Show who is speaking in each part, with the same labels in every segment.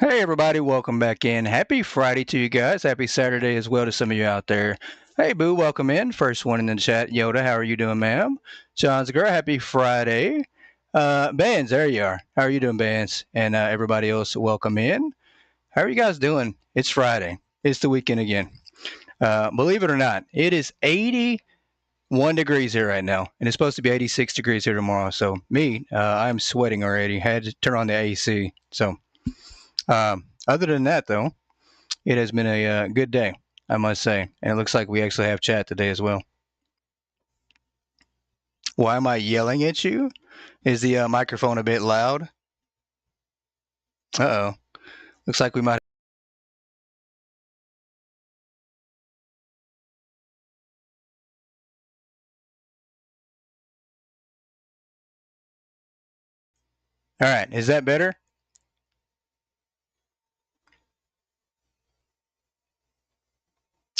Speaker 1: Hey everybody, welcome back in. Happy Friday to you guys. Happy Saturday as well to some of you out there. Hey Boo, welcome in. First one in the chat. Yoda, how are you doing, ma'am? John's girl, happy Friday. Bands, there you are. How are you doing, Bands? And everybody else, welcome in. How are you guys doing? It's Friday. It's the weekend again. Believe it or not, it is 81 degrees here right now, and it's supposed to be 86 degrees here tomorrow. So I'm sweating already. Had to turn on the AC. So other than that, though, it has been a good day, I must say. And it looks like we actually have chat today as well. Why am I yelling at you? Is the microphone a bit loud? Uh-oh. Looks like we might. All right. Is that better?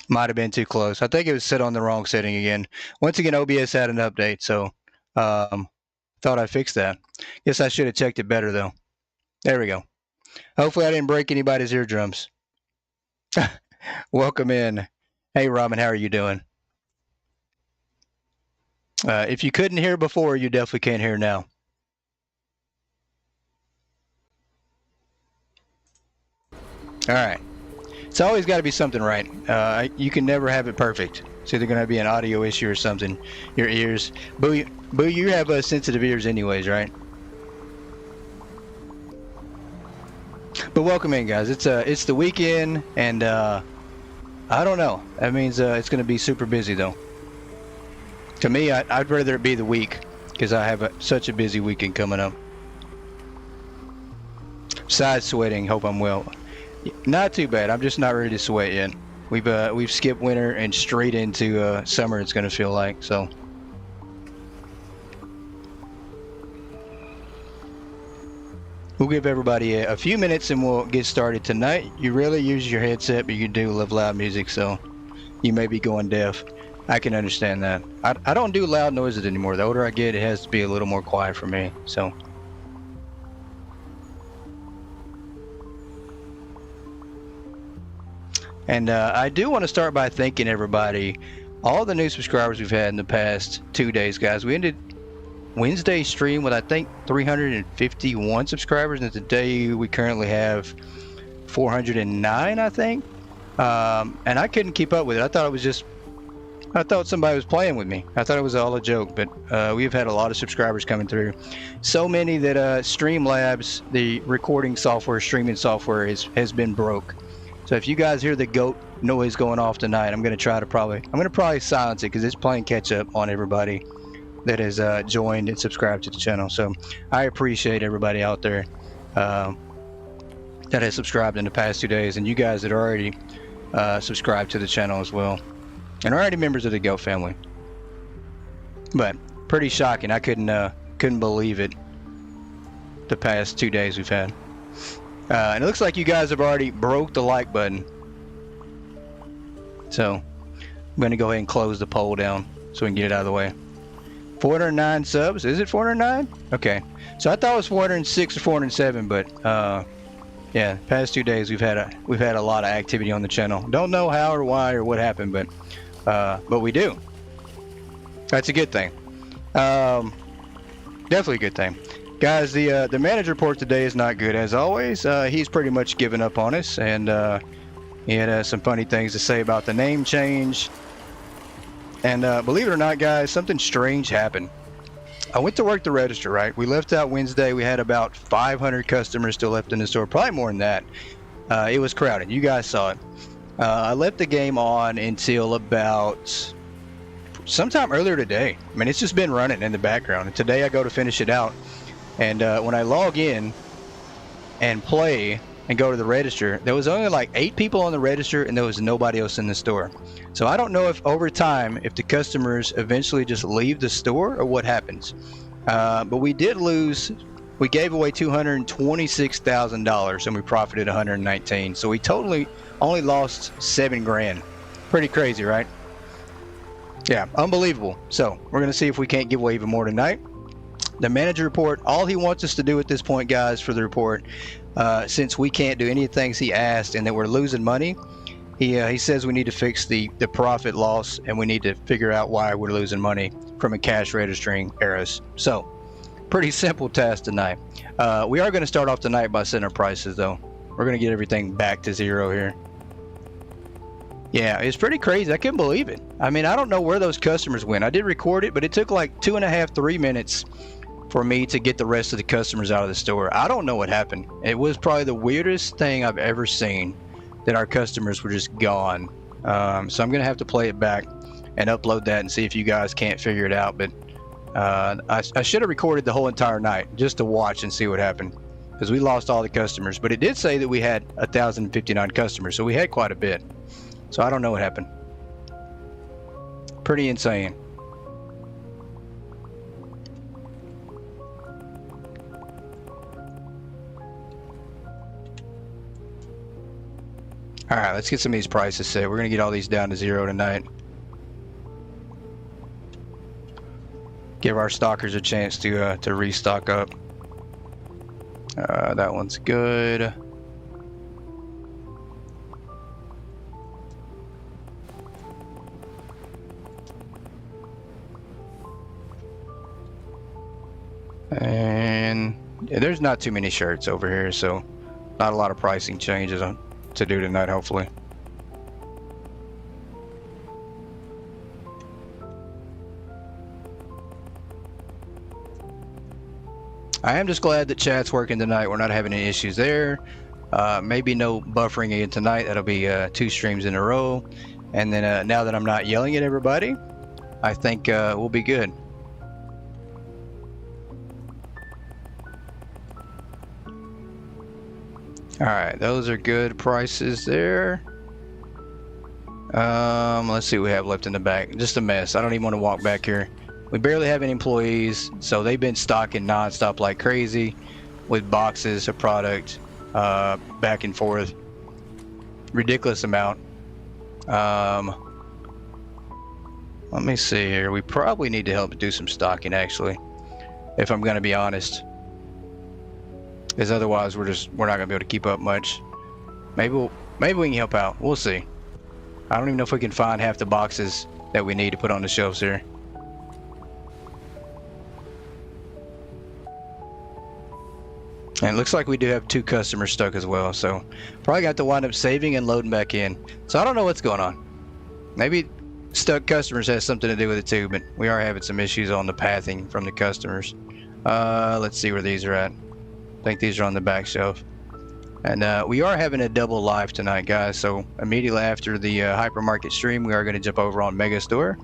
Speaker 1: Might have been too close. I think it was set on the wrong setting again. Once again, OBS had an update, so thought I fixed that. Guess I should have checked it better, though. There we go. Hopefully I didn't break anybody's eardrums. Welcome in. Hey, Robin, how are you doing? If you couldn't hear before, you definitely can't hear now. All right. It's always got to be something right. You can never have it perfect. It's either going to be an audio issue or something. Your ears. Boo, you have sensitive ears anyways, right? But welcome in, guys. It's the weekend, and I don't know. That means it's going to be super busy, though. To me, I'd rather it be the week, because I have such a busy weekend coming up. Besides sweating, hope I'm well. Not too bad. I'm just not ready to sweat yet. We've skipped winter and straight into summer. It's going to feel like so. We'll give everybody a few minutes and we'll get started tonight. You really use your headset, but you do love loud music, so you may be going deaf. I can understand that. I don't do loud noises anymore. The older I get, it has to be a little more quiet for me. So. And I do want to start by thanking everybody, all the new subscribers we've had in the past 2 days, guys. We ended Wednesday's stream with, I think, 351 subscribers, and today we currently have 409, I think. And I couldn't keep up with it. I thought somebody was playing with me. I thought it was all a joke, but we've had a lot of subscribers coming through. So many that Streamlabs, the recording software, streaming software, has been broke. So if you guys hear the goat noise going off tonight, I'm gonna probably silence it because it's playing catch up on everybody that has joined and subscribed to the channel. So I appreciate everybody out there that has subscribed in the past 2 days, and you guys that are already subscribed to the channel as well, and are already members of the Goat family. But pretty shocking. I couldn't believe it. The past 2 days we've had. And it looks like you guys have already broke the like button. So I'm going to go ahead and close the poll down so we can get it out of the way. 409 subs. Is it 409? Okay. So I thought it was 406 or 407, but yeah, past 2 days we've had a lot of activity on the channel. Don't know how or why or what happened, but we do. That's a good thing. Definitely a good thing. Guys, the manager report today is not good as always. He's pretty much given up on us, and he had some funny things to say about the name change. And believe it or not, guys, something strange happened. I went to work the register, right? We left out Wednesday. We had about 500 customers still left in the store, probably more than that. It was crowded. You guys saw it. I left the game on until about sometime earlier today. I mean, it's just been running in the background. And today I go to finish it out. And when I log in and play and go to the register, there was only like 8 people on the register and there was nobody else in the store. So I don't know if over time, if the customers eventually just leave the store or what happens. But we did lose. We gave away $226,000 and we profited 119. So we totally only lost 7 grand. Pretty crazy, right? Yeah, unbelievable. So we're going to see if we can't give away even more tonight. The manager report, all he wants us to do at this point, guys, for the report, since we can't do any of the things he asked and that we're losing money, he says we need to fix the profit loss and we need to figure out why we're losing money from a cash registering errors. So, pretty simple task tonight. We are going to start off tonight by setting our prices, though. We're going to get everything back to zero here. Yeah, it's pretty crazy. I couldn't believe it. I mean, I don't know where those customers went. I did record it, but it took like 2.5, 3 minutes for me to get the rest of the customers out of the store. I don't know what happened. It was probably the weirdest thing I've ever seen, that our customers were just gone. So I'm going to have to play it back and upload that and see if you guys can't figure it out. But I should have recorded the whole entire night just to watch and see what happened, because we lost all the customers. But it did say that we had 1,059 customers, so we had quite a bit. So I don't know what happened. Pretty insane. All right, let's get some of these prices set. We're gonna get all these down to zero tonight. Give our stockers a chance to restock up. That one's good. And yeah, there's not too many shirts over here, so not a lot of pricing changes to do tonight, hopefully. I am just glad that chat's working tonight. We're not having any issues there. Maybe no buffering again tonight. That'll be 2 streams in a row. And then now that I'm not yelling at everybody, I think we'll be good. Alright, those are good prices there. Let's see what we have left in the back. Just a mess. I don't even want to walk back here. We barely have any employees, so they've been stocking non-stop like crazy with boxes of product back and forth. Ridiculous amount. Let me see here. We probably need to help do some stocking, actually, if I'm going to be honest. Because otherwise we're not gonna be able to keep up much. Maybe we can help out. We'll see. I don't even know if we can find half the boxes that we need to put on the shelves here. And it looks like we do have 2 customers stuck as well, so probably got to wind up saving and loading back in. So I don't know what's going on. Maybe stuck customers has something to do with it too, but we are having some issues on the pathing from the customers. Let's see where these are at. I think these are on the back shelf. And we are having a double live tonight, guys. So immediately after the Hypermarket stream, we are going to jump over on Megastore.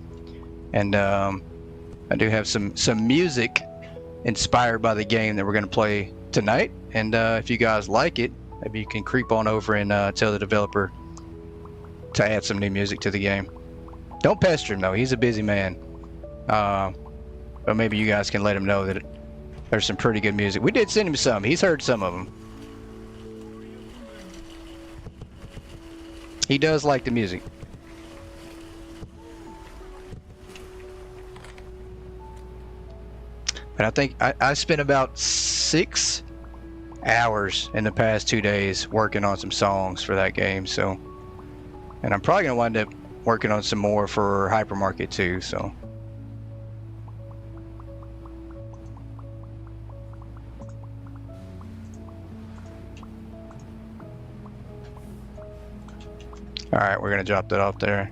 Speaker 1: And I do have some music inspired by the game that we're going to play tonight. And if you guys like it, maybe you can creep on over and tell the developer to add some new music to the game. Don't pester him, though. He's a busy man. But maybe you guys can let him know that there's some pretty good music. We did send him some. He's heard some of them. He does like the music. But I think I spent about 6 hours in the past 2 days working on some songs for that game. So, and I'm probably gonna wind up working on some more for Hypermarket too. So. All right, we're gonna drop that off there.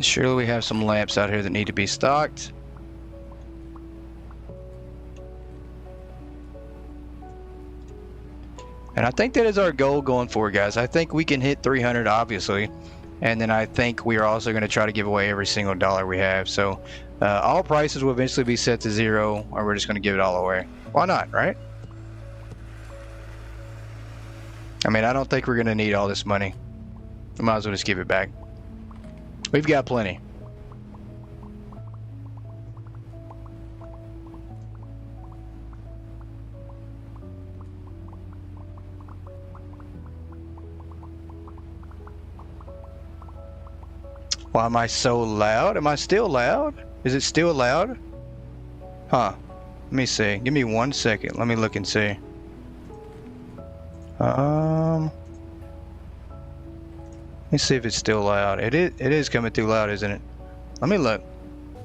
Speaker 1: Surely we have some lamps out here that need to be stocked. And I think that is our goal going forward, guys. I think we can hit 300, obviously. And then I think we are also going to try to give away every single dollar we have. So all prices will eventually be set to 0, or we're just going to give it all away. Why not, right? I mean, I don't think we're going to need all this money. We might as well just give it back. We've got plenty. Why am I so loud? Am I still loud? Is it still loud? Huh. Let me see. Give me 1 second. Let me look and see. Let me see if it's still loud. It is coming through loud, isn't it? Let me look.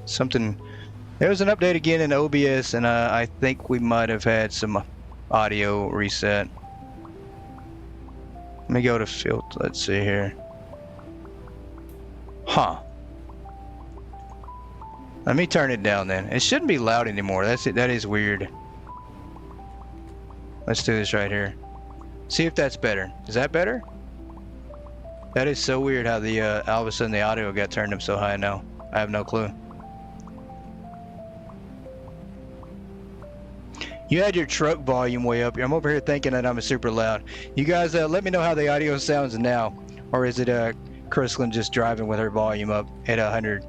Speaker 1: Something. There was an update again in OBS, and I think we might have had some audio reset. Let me go to filter. Let's see here. Huh. Let me turn it down then. It shouldn't be loud anymore. That's it. That is weird. Let's do this right here. See if that's better. Is that better? That is so weird how the all of a sudden the audio got turned up so high now. I have no clue. You had your truck volume way up. I'm over here thinking that I'm super loud. You guys let me know how the audio sounds now. Or is it Chrislyn just driving with her volume up at 100?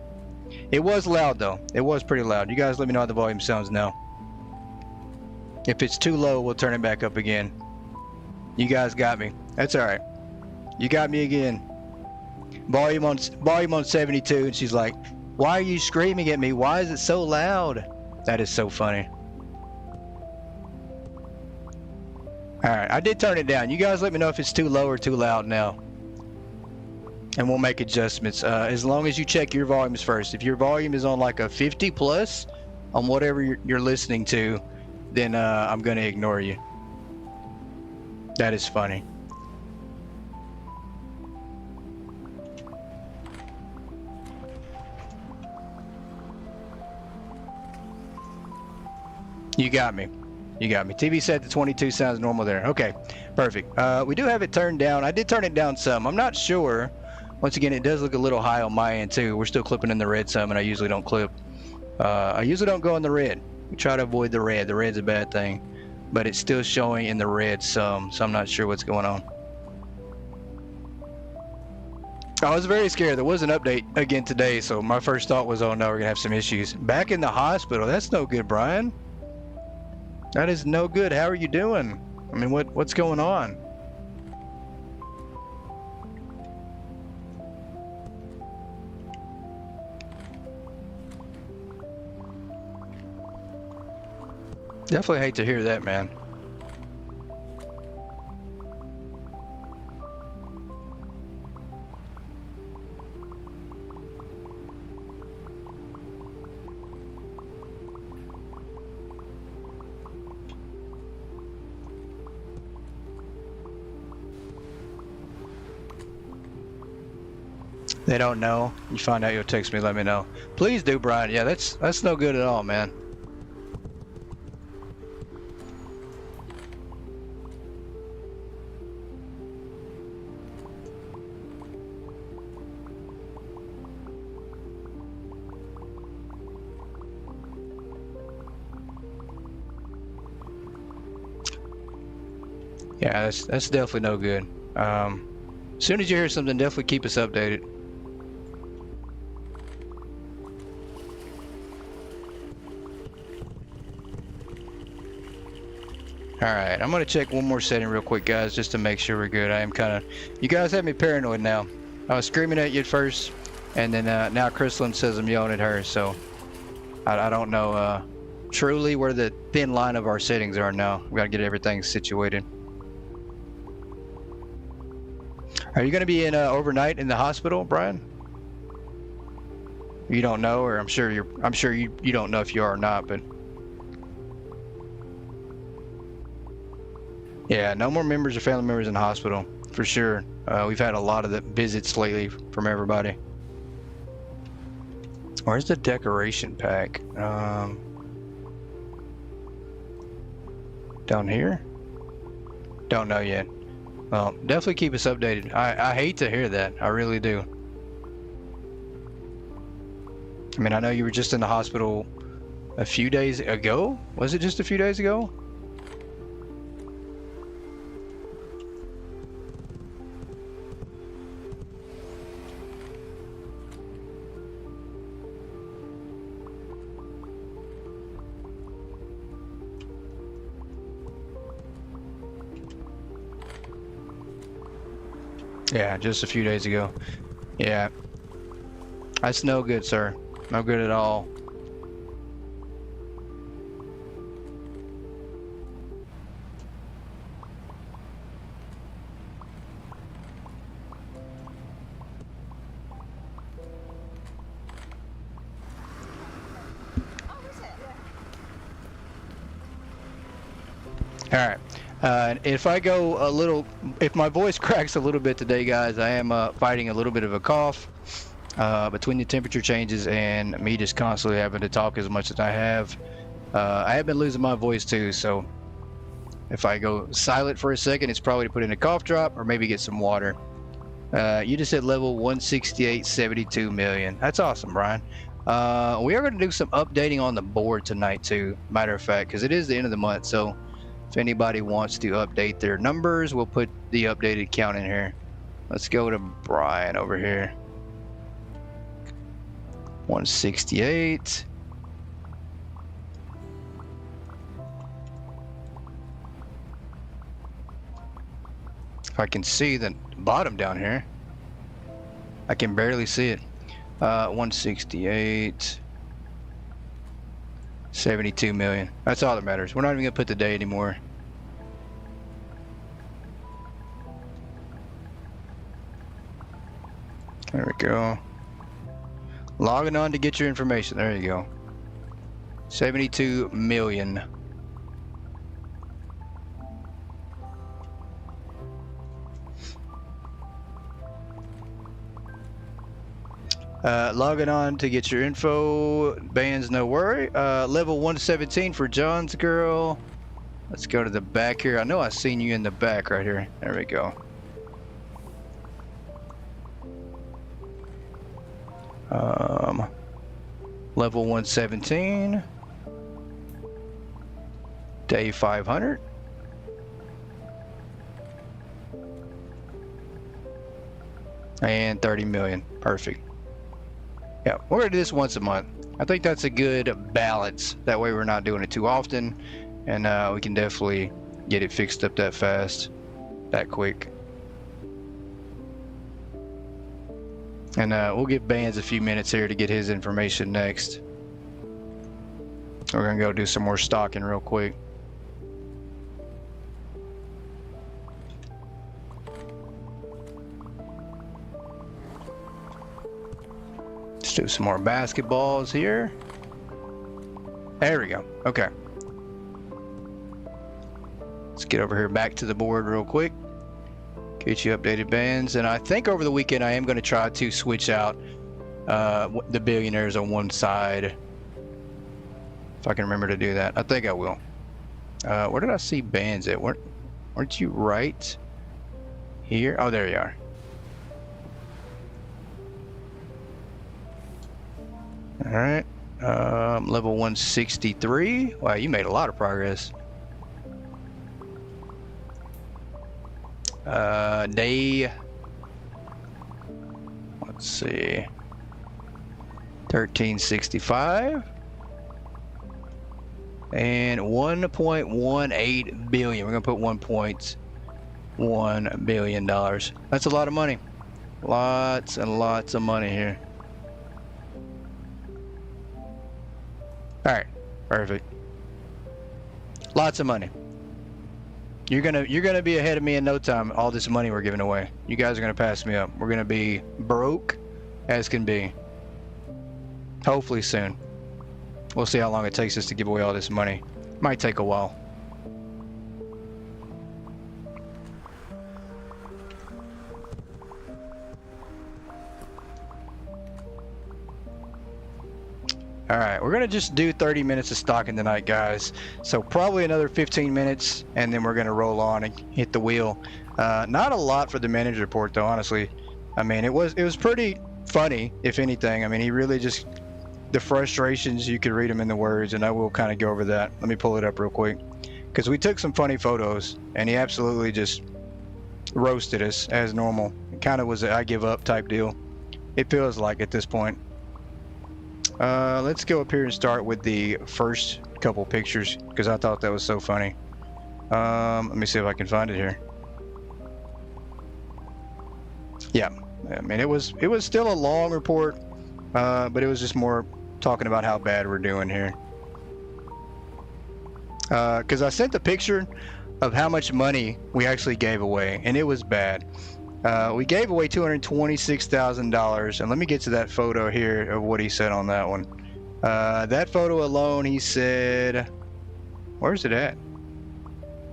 Speaker 1: It was loud though. It was pretty loud. You guys let me know how the volume sounds now. If it's too low, we'll turn it back up again. You guys got me. That's alright. You got me again. Volume on 72, and she's like, "Why are you screaming at me? Why is it so loud?" That is so funny. Alright, I did turn it down. You guys let me know if it's too low or too loud now. And we'll make adjustments. As long as you check your volumes first. If your volume is on like a 50 plus on whatever you're listening to, then I'm going to ignore you. That is funny. You got me. You got me. TV set to 22 sounds normal there. Okay, perfect. We do have it turned down. I did turn it down some. I'm not sure. Once again, it does look a little high on my end too. We're still clipping in the red some, and I usually don't clip. I usually don't go in the red. We try to avoid the red. The red's a bad thing. But it's still showing in the red some, so I'm not sure what's going on. I was very scared. There was an update again today, so my first thought was, oh no, we're going to have some issues. Back in the hospital. That's no good, Brian. That is no good. How are you doing? I mean, what's going on? Definitely hate to hear that, man. They don't know. You find out, you'll text me, let me know. Please do, Brian. Yeah, that's no good at all, man. Yeah, that's definitely no good. As soon as you hear something, definitely keep us updated. Alright, I'm going to check one more setting real quick, guys, just to make sure we're good. I am kind of... You guys have me paranoid now. I was screaming at you at first, and then now Chrislyn says I'm yelling at her, so... I don't know truly where the thin line of our settings are now. We got to get everything situated. Are you going to be in overnight in the hospital, Brian? You don't know, or I'm sure you don't know if you are or not, but... Yeah, no more members or family members in the hospital, for sure. We've had a lot of the visits lately from everybody. Where's the decoration pack? Down here? Don't know yet. Well, definitely keep us updated. I hate to hear that. I really do. I mean, I know you were just in the hospital a few days ago. Was it just a few days ago? Yeah, just a few days ago. Yeah. That's no good, sir. No good at all. All right. If I go a little, if my voice cracks a little bit today, guys, I am fighting a little bit of a cough between the temperature changes and me just constantly having to talk as much as I have. I have been losing my voice too, so if I go silent for a second, it's probably to put in a cough drop or maybe get some water. You just hit level 168, 72 million. That's awesome, Brian. We are going to do some updating on the board tonight too, matter of fact, because it is the end of the month, so if anybody wants to update their numbers, we'll put the updated count in here. Let's go to Brian over here. 168. If I can see the bottom down here. I can barely see it. 168. 72 million. That's all that matters. We're not even gonna put the day anymore. There we go. Logging on to get your information. There you go. 72 million. Logging on to get your info. Bands, no worry. Level 117 for John's girl. Let's go to the back here. I know I seen you in the back right here. There we go. Level 117. Day 500. And 30 million. Perfect. Yeah, we're gonna do this once a month. I think that's a good balance. That way we're not doing it too often, and we can definitely get it fixed up that fast, that quick. And we'll give Bands a few minutes here to get his information next. We're gonna go do some more stocking real quick. Let's do some more basketballs here. There we go. Okay. Let's get over here back to the board real quick. Get you updated Bands. And I think over the weekend I am going to try to switch out the Billionaires on one side. If I can remember to do that. I think I will. Where did I see Bands at? Weren't you right here? Oh, there you are. All right, level 163. Wow, you made a lot of progress. Day, let's see, 1365 and 1.18 billion. We're gonna put 1.1 billion dollars. That's a lot of money. Lots and lots of money here. All right, perfect. Lots of money. You're gonna be ahead of me in no time. All this money we're giving away. You guys are gonna pass me up. We're gonna be broke as can be. Hopefully soon. We'll see how long it takes us to give away all this money. Might take a while. All right, we're gonna just do 30 minutes of stocking tonight, guys. So probably another 15 minutes, and then we're gonna roll on and hit the wheel. Not a lot for the manager report, though, honestly. I mean, it was pretty funny, if anything. I mean, he really just, the frustrations, you could read them in the words, and I will kind of go over that. Let me pull it up real quick, because we took some funny photos, and he absolutely just roasted us as normal. It kind of was an I give up type deal. It feels like at this point. Let's go up here and start with the first couple pictures, because I thought that was so funny. Let me see if I can find it here. Yeah, I mean, it was still a long report, but it was just more talking about how bad we're doing here. Because I sent the picture of how much money we actually gave away, and it was bad. We gave away $226,000, and let me get to that photo here of what he said on that one. That photo alone, he said, where's it at?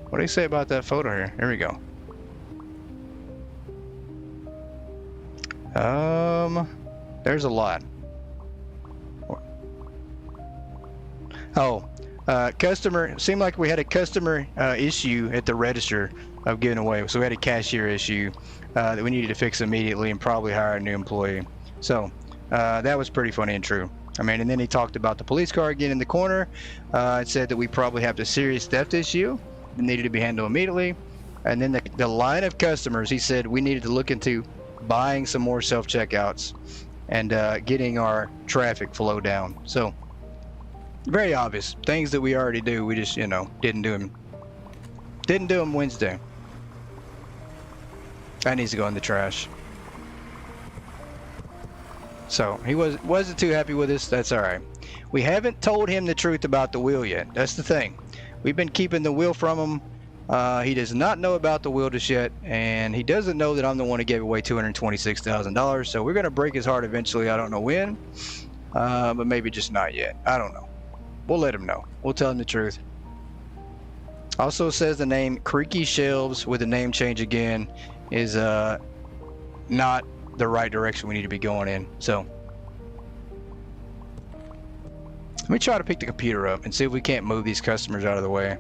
Speaker 1: What did he say about that photo here? Here we go. There's a lot. Oh, customer, seemed like we had a customer issue at the register of giving away. So we had a cashier issue that we needed to fix immediately and probably hire a new employee. So that was pretty funny and true. I mean, and then he talked about the police car again in the corner. It said that we probably have a serious theft issue that needed to be handled immediately. And then the line of customers, he said we needed to look into buying some more self-checkouts and getting our traffic flow down. So very obvious things that we already do. We just, you know, didn't do them Wednesday. That needs to go in the trash. So he wasn't too happy with us. That's all right. We haven't told him the truth about the wheel yet. That's the thing. We've been keeping the wheel from him. He does not know about the wheel just yet, and he doesn't know that I'm the one who gave away $226,000. So we're gonna break his heart eventually. I don't know when, but maybe just not yet. I don't know. We'll let him know. We'll tell him the truth. Also says the name Creaky Shelves with the name change again is not the right direction we need to be going in. So let me try to pick the computer up and see if we can't move these customers out of the way.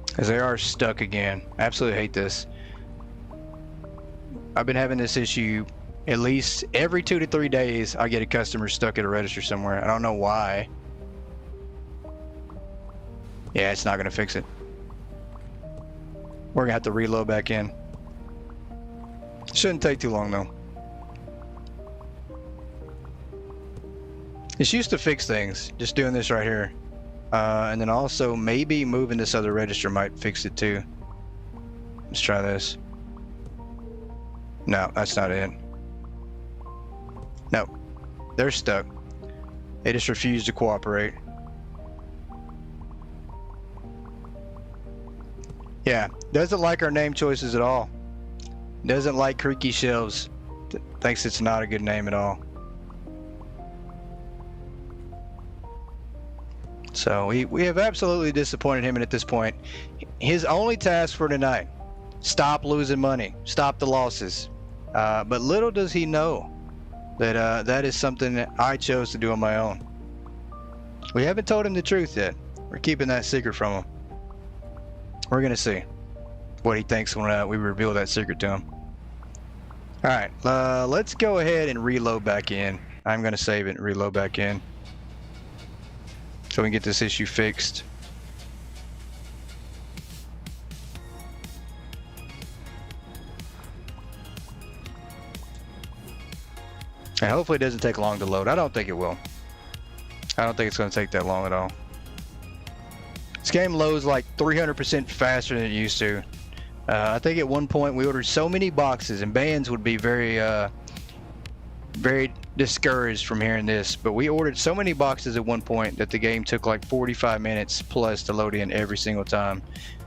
Speaker 1: Because they are stuck again. I absolutely hate this. I've been having this issue at least every 2 to 3 days. I get a customer stuck at a register somewhere. I don't know why. Yeah, it's not gonna fix it. We're gonna have to reload back in. Shouldn't take too long though. It's used to fix things. Just doing this right here. And then also maybe moving this other register might fix it too. Let's try this. No, that's not it. No, they're stuck. They just refuse to cooperate. Yeah, doesn't like our name choices at all. Doesn't like Creaky Shelves. Thinks it's not a good name at all. So we have absolutely disappointed him, and at this point, his only task for tonight, stop losing money, stop the losses. But little does he know that that is something that I chose to do on my own. We haven't told him the truth yet. We're keeping that secret from him. We're gonna see what he thinks when we reveal that secret to him. All right, let's go ahead and reload back in. I'm gonna save it and reload back in so we can get this issue fixed. And hopefully it doesn't take long to load. I don't think it will. I don't think it's going to take that long at all. This game loads like 300% faster than it used to. I think at one point we ordered so many boxes, and bands would be very discouraged from hearing this, but we ordered so many boxes at one point that the game took like 45 minutes plus to load in every single time.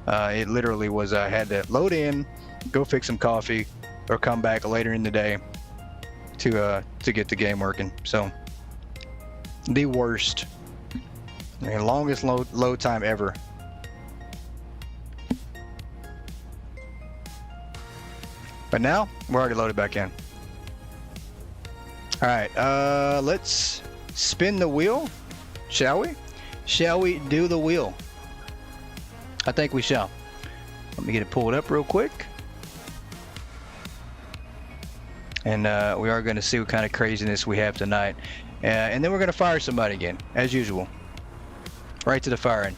Speaker 1: It literally was, I had to load in, go fix some coffee, or come back later in the day to get the game working. So the worst, the longest load time ever. But now we're already loaded back in. All right, let's spin the wheel, shall we? Shall we do the wheel? I think we shall. Let me get it pulled up real quick. And we are going to see what kind of craziness we have tonight. And then we're going to fire somebody again, as usual. Right to the firing.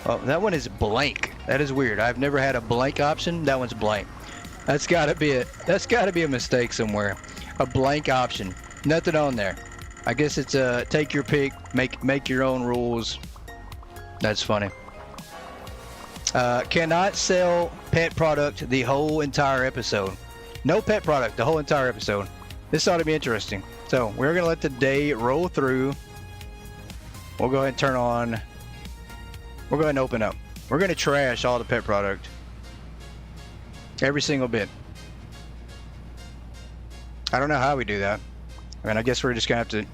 Speaker 1: Oh, that one is blank. That is weird. I've never had a blank option. That one's blank. That's got to be a mistake somewhere. A blank option. Nothing on there. I guess it's take your pick, make your own rules. That's funny. Cannot sell pet product the whole entire episode. No pet product the whole entire episode. This ought to be interesting. So we're gonna let the day roll through. We'll go ahead and turn on. We'll go ahead and open up. We're gonna trash all the pet product. Every single bit. I don't know how we do that. I mean, I guess we're just gonna have to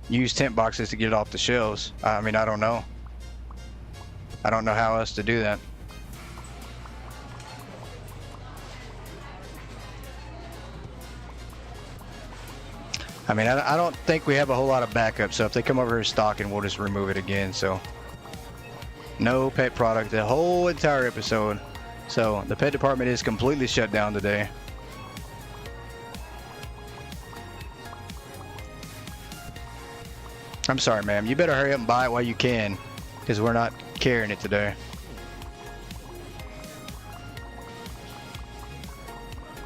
Speaker 1: use tent boxes to get it off the shelves. I mean, I don't know. I don't know how else to do that. I mean, I don't think we have a whole lot of backup, so if they come over here stocking, we'll just remove it again. So no pet product the whole entire episode. So the pet department is completely shut down today. I'm sorry, ma'am. You better hurry up and buy it while you can, because we're not carrying it today.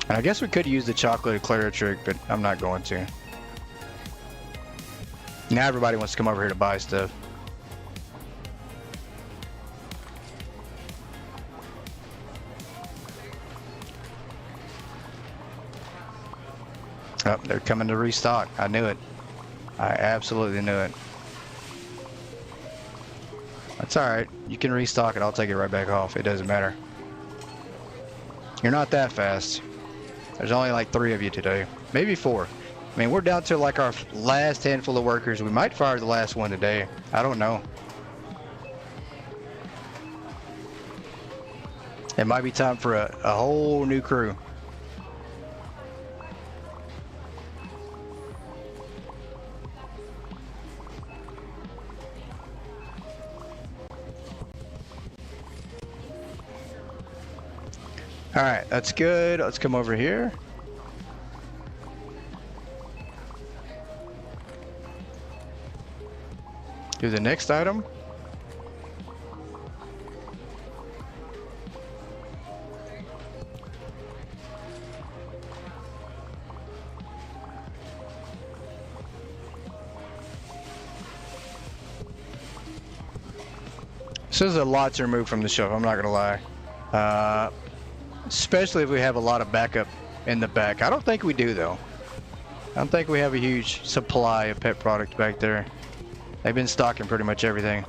Speaker 1: And I guess we could use the chocolate eclair trick, but I'm not going to. Now everybody wants to come over here to buy stuff. Oh, they're coming to restock. I knew it. I absolutely knew it. That's alright. You can restock it. I'll take it right back off. It doesn't matter. You're not that fast. There's only like 3 of you today. Maybe 4. I mean, we're down to like our last handful of workers. We might fire the last one today. I don't know. It might be time for a whole new crew. All right, that's good. Let's come over here. Do the next item. This is a lot to remove from the shelf, I'm not gonna lie. Especially if we have a lot of backup in the back. I don't think we do though. I don't think we have a huge supply of pet product back there. They've been stocking pretty much everything.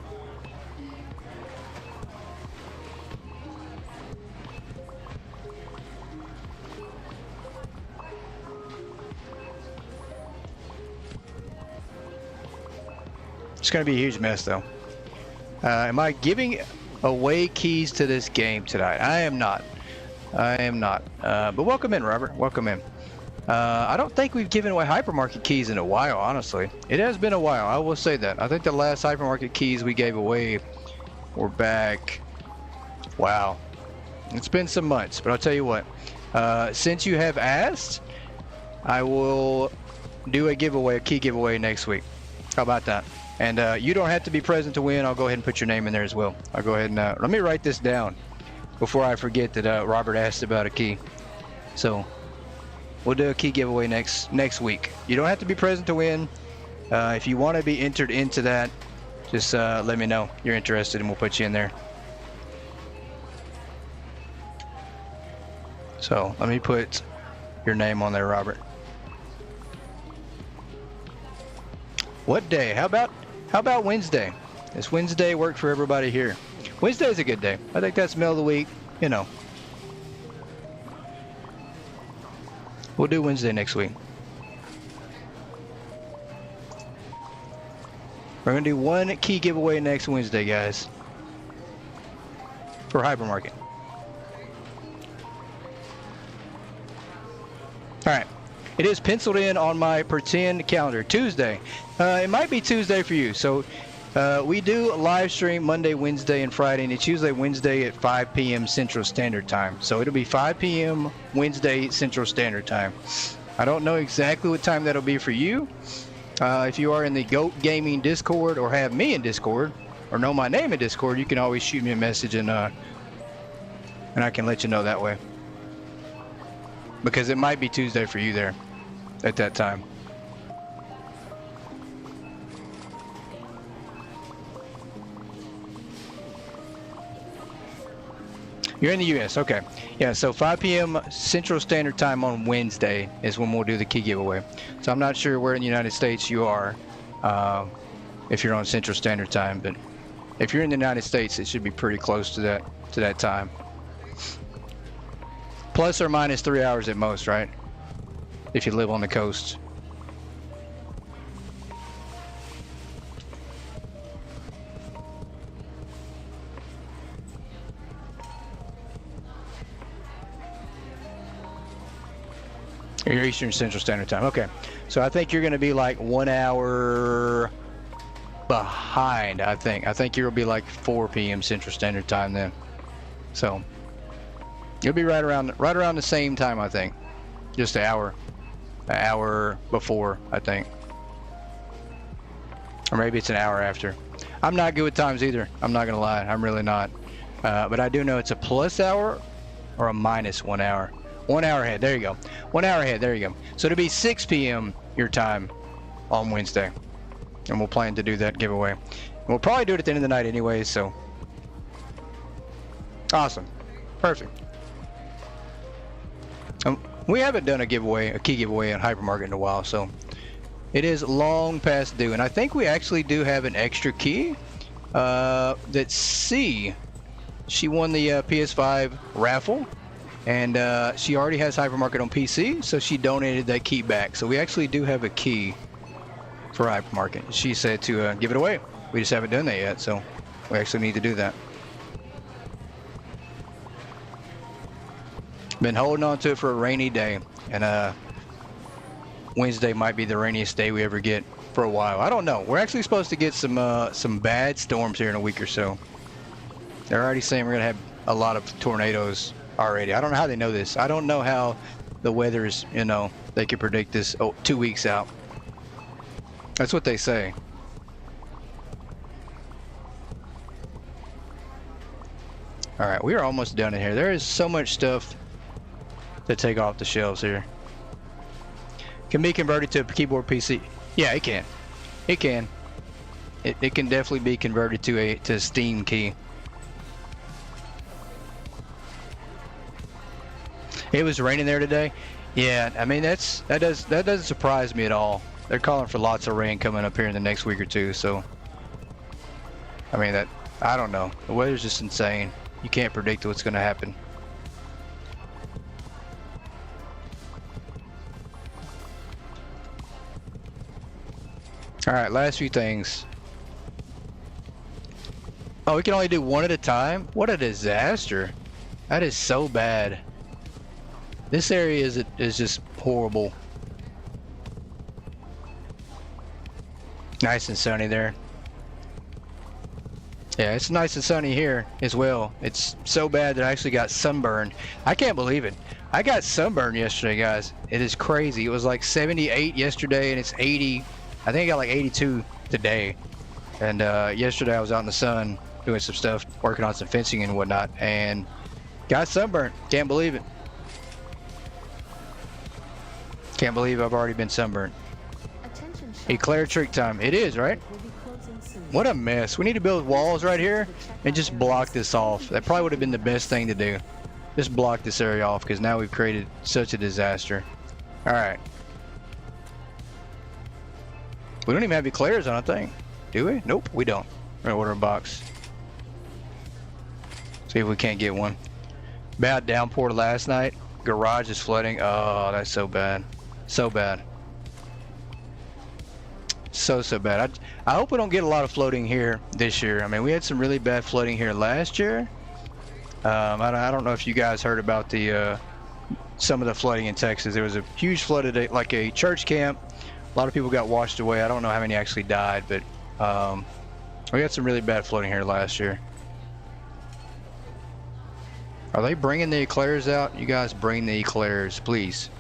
Speaker 1: It's gonna be a huge mess though. Am I giving away keys to this game tonight? I am not. I am not. But welcome in, Robert. Welcome in. I don't think we've given away hypermarket keys in a while, honestly. It has been a while, I will say that. I think the last hypermarket keys we gave away were back... Wow. It's been some months, but I'll tell you what. Since you have asked, I will do a giveaway, a key giveaway next week. How about that? And you don't have to be present to win. I'll go ahead and put your name in there as well. I'll go ahead and... let me write this down before I forget that Robert asked about a key. So... we'll do a key giveaway next week. You don't have to be present to win. If you want to be entered into that, just let me know you're interested and we'll put you in there. So let me put your name on there, Robert. What day? How about Wednesday? Does Wednesday work for everybody here? Wednesday's a good day. I think that's middle of the week, you know. We'll do Wednesday next week. We're gonna do one key giveaway next Wednesday, guys. For Hypermarket. Alright. It is penciled in on my pretend calendar. Tuesday. It might be Tuesday for you. So we do a live stream Monday, Wednesday, and Friday, and it's usually Wednesday at 5 p.m. Central Standard Time. So it'll be 5 p.m. Wednesday Central Standard Time. I don't know exactly what time that'll be for you. If you are in the GOAT Gaming Discord or have me in Discord or know my name in Discord, you can always shoot me a message and I can let you know that way. Because it might be Tuesday for you there. at that time. You're in the US, okay. Yeah, so 5 p.m. Central Standard Time on Wednesday is when we'll do the key giveaway. So I'm not sure where in the United States you are, if you're on Central Standard Time, but if you're in the United States, it should be pretty close to that time. Plus or minus 3 hours at most, right? If you live on the coast. You're Eastern Central Standard Time. Okay. So I think you're going to be like 1 hour behind, I think. I think you'll be like 4 p.m. Central Standard Time then. So you'll be right around the same time, I think. Just an hour before, I think. Or maybe it's an hour after. I'm not good with times either. I'm not going to lie. I'm really not. But I do know it's a plus hour or a minus 1 hour. 1 hour ahead. There you go. 1 hour ahead. There you go. So it'll be 6 p.m. your time on Wednesday. And we'll plan to do that giveaway. And we'll probably do it at the end of the night anyway, so. Awesome. Perfect. We haven't done a key giveaway in Hypermarket in a while, so it is long past due. And I think we actually do have an extra key. That's C. She won the PS5 raffle. And she already has Hypermarket on PC, so she donated that key back. So we actually do have a key for Hypermarket. She said to give it away. We just haven't done that yet, so we actually need to do that. Been holding on to it for a rainy day, and Wednesday might be the rainiest day we ever get for a while. I don't know. We're actually supposed to get some bad storms here in a week or so. They're already saying we're gonna have a lot of tornadoes already. I don't know how they know this. I don't know how the weather is, you know, they can predict this 2 weeks out. That's what they say. All right, we are almost done in here. There is so much stuff to take off the shelves here. Can be converted to a keyboard PC. Yeah, it can. It can. It can definitely be converted to a Steam key. It was raining there today. Yeah, I mean that doesn't surprise me at all. They're calling for lots of rain coming up here in the next week or two. So, I mean I don't know. The weather's just insane. You can't predict what's going to happen. All right, last few things. Oh, we can only do one at a time? What a disaster. That is so bad. This area is just horrible. Nice and sunny there. Yeah, it's nice and sunny here as well. It's so bad that I actually got sunburned. I can't believe it. I got sunburned yesterday, guys. It is crazy. It was like 78 yesterday and it's 80. I think I got like 82 today. And yesterday I was out in the sun doing some stuff, working on some fencing and whatnot, and got sunburned. Can't believe it. Can't believe I've already been sunburned. Eclair trick time. It is, right? What a mess. We need to build walls right here and just block this off. That probably would have been the best thing to do. Just block this area off because now we've created such a disaster. Alright. We don't even have eclairs, I don't think. Do we? Nope, we don't. We're gonna order a box. See if we can't get one. Bad downpour last night. Garage is flooding. Oh, that's so bad. So bad. So bad. I hope we don't get a lot of flooding here this year. I mean, we had some really bad flooding here last year. I don't know if you guys heard about the some of the flooding in Texas. There was a huge flood at like a church camp. A lot of people got washed away. I don't know how many actually died, but we had some really bad flooding here last year. Are they bringing the eclairs out? You guys bring the eclairs, please.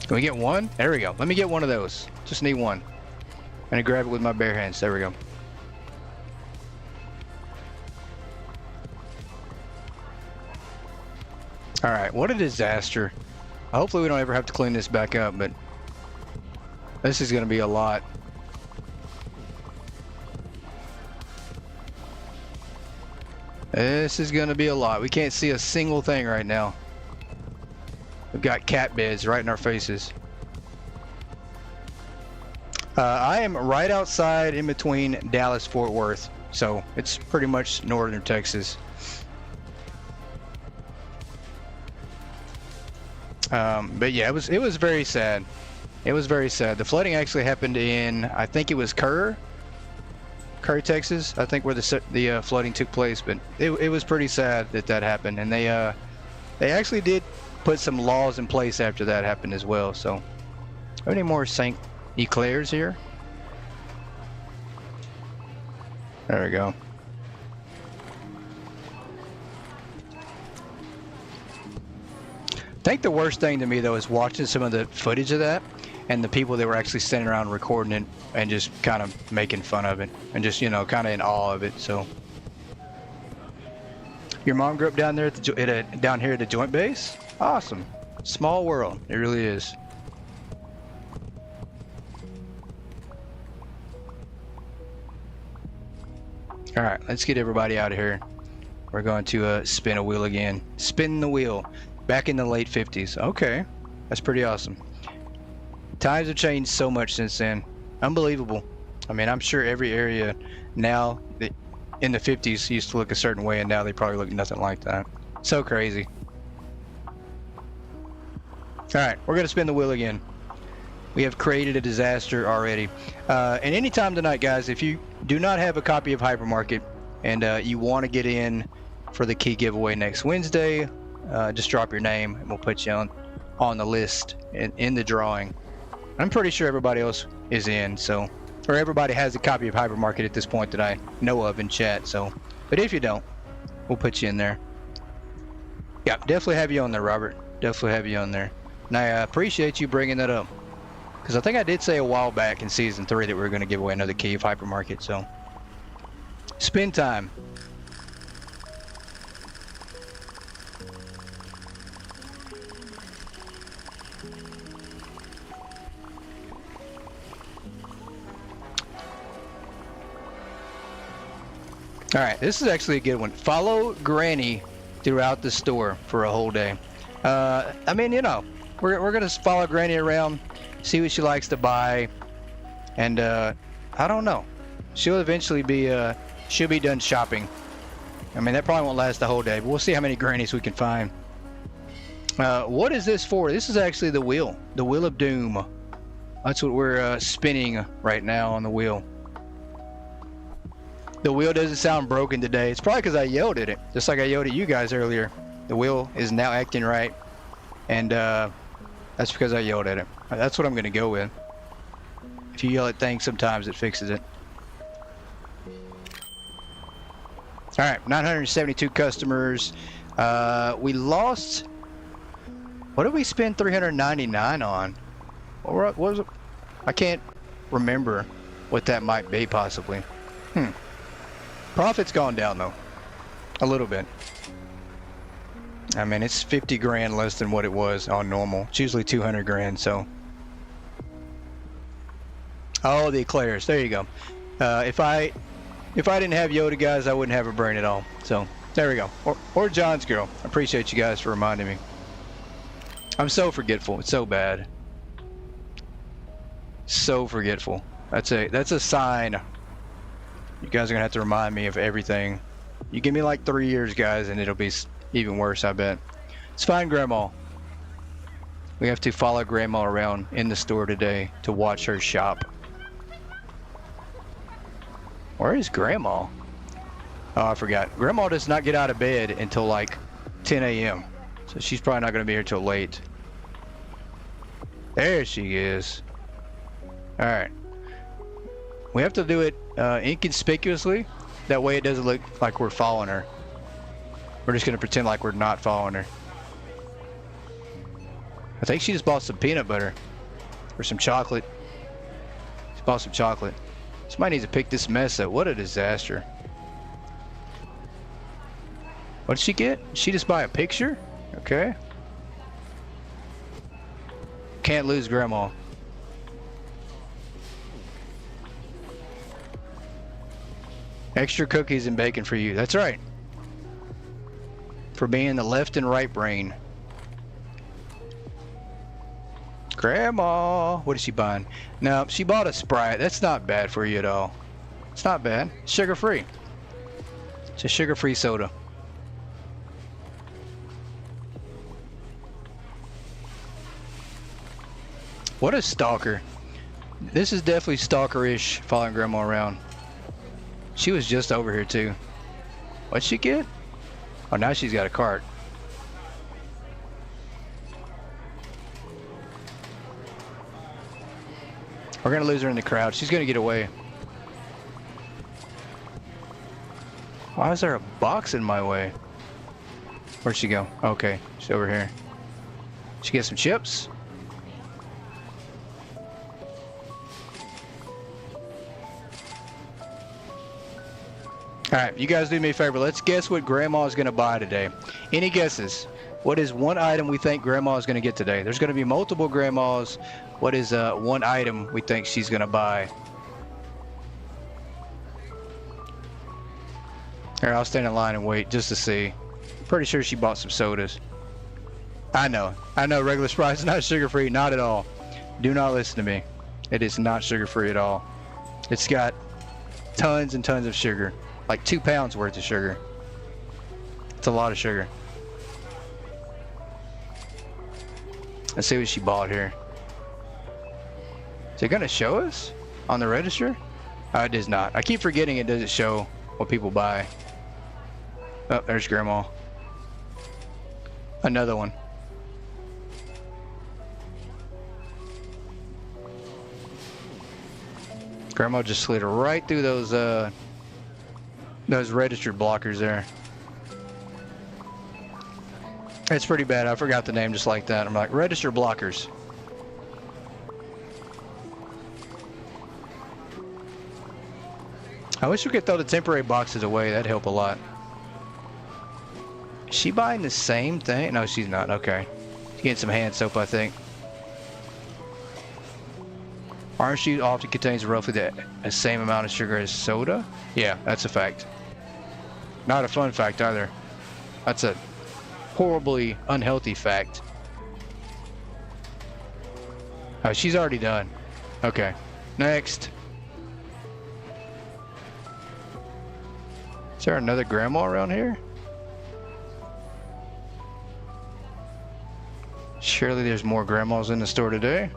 Speaker 1: Can we get one? There we go. Let me get one of those. Just need one. I'm gonna grab it with my bare hands. There we go. All right, what a disaster. Hopefully we don't ever have to clean this back up, but this is going to be a lot. This is going to be a lot. We can't see a single thing right now. We've got cat beds right in our faces. I am right outside in between Dallas, Fort Worth, so it's pretty much northern Texas. But yeah, it was very sad. It was very sad. The flooding actually happened in, I think it was Kerr, Texas. I think where the flooding took place. But it was pretty sad that happened, and they actually did put some laws in place after that happened as well. So, any more St. Eclairs here? There we go. I think the worst thing to me though is watching some of the footage of that and the people that were actually standing around recording it and just kind of making fun of it and just, you know, kind of in awe of it. So your mom grew up down there at down here at the Joint Base? Awesome. Small world. It really is. All right, let's get everybody out of here. We're going to spin a wheel again. Spin the wheel. Back in the late 50s. Okay, that's pretty awesome. Times have changed so much since then. Unbelievable. I mean, I'm sure every area now that in the 50s used to look a certain way, and now they probably look nothing like that. So crazy. All right, we're gonna spin the wheel again. We have created a disaster already. And anytime tonight, guys, if you do not have a copy of Hypermarket and you want to get in for the key giveaway next Wednesday, just drop your name and we'll put you on the list in the drawing. I'm pretty sure everybody else is in, so, or everybody has a copy of Hypermarket at this point that I know of in chat. So, but if you don't, we'll put you in there. Yeah, definitely have you on there, Robert. Definitely have you on there. And I appreciate you bringing that up, because I think I did say a while back in season 3 that we were going to give away another key of Hypermarket. So, spin time. All right, this is actually a good one. Follow Granny throughout the store for a whole day. I mean, you know, we're gonna follow Granny around, see what she likes to buy, and I don't know. She'll eventually be she'll be done shopping. I mean, that probably won't last the whole day, but we'll see how many grannies we can find. What is this for? This is actually the wheel of doom. That's what we're spinning right now on the wheel. The wheel doesn't sound broken today. It's probably because I yelled at it, just like I yelled at you guys earlier. The wheel is now acting right, and that's because I yelled at it. That's what I'm going to go with. If you yell at things, sometimes it fixes it. All right, 972 customers. We lost. What did we spend 399 on? What was it? I can't remember what that might be, possibly. Profit's gone down though, a little bit. I mean, it's 50 grand less than what it was on normal. It's usually 200 grand, so. Oh, the eclairs, there you go. If I didn't have Yoda, guys, I wouldn't have a brain at all. So there we go. Or John's girl. I appreciate you guys for reminding me. I'm so forgetful. It's so bad. So forgetful. That's a sign. You guys are gonna have to remind me of everything. You give me like 3 years, guys, and it'll be even worse, I bet. Let's find Grandma. We have to follow Grandma around in the store today to watch her shop. Where is Grandma? Oh, I forgot. Grandma does not get out of bed until like 10 a.m. So she's probably not gonna be here till late. There she is. All right. We have to do it inconspicuously. That way it doesn't look like we're following her. We're just going to pretend like we're not following her. I think she just bought some peanut butter. Or some chocolate. She bought some chocolate. Somebody needs to pick this mess up. What a disaster. What did she get? Did she just buy a picture? Okay. Can't lose Grandma. Extra cookies and bacon for you. That's right. For being the left and right brain. Grandma, what is she buying? No, she bought a Sprite. That's not bad for you at all. It's not bad. Sugar-free. It's a sugar-free soda. What a stalker. This is definitely stalker-ish, following Grandma around. She was just over here too. What'd she get? Oh, now she's got a cart. We're gonna lose her in the crowd. She's gonna get away. Why is there a box in my way? Where'd she go? Okay, she's over here. She get some chips? Alright, you guys do me a favor. Let's guess what Grandma is gonna buy today. Any guesses? What is one item we think Grandma is gonna get today? There's gonna be multiple Grandmas. What is one item we think she's gonna buy? Here, I'll stand in line and wait just to see. Pretty sure she bought some sodas. I know regular Sprite is not sugar-free, not at all. Do not listen to me. It is not sugar-free at all. It's got tons and tons of sugar. Like 2 pounds worth of sugar. It's a lot of sugar. Let's see what she bought here. Is it gonna show us on the register? Oh, it does not. I keep forgetting it doesn't show what people buy. Oh, there's Grandma. Another one. Grandma just slid right through those registered blockers there. It's pretty bad. I forgot the name just like that. I'm like, register blockers. I wish we could throw the temporary boxes away. That'd help a lot. Is she buying the same thing? No, she's not. Okay. She's getting some hand soap, I think. Orange juice often contains roughly the same amount of sugar as soda. Yeah, that's a fact. Not a fun fact either. That's a horribly unhealthy fact. Oh, she's already done. Okay. Next. Is there another Grandma around here? Surely there's more Grandmas in the store today.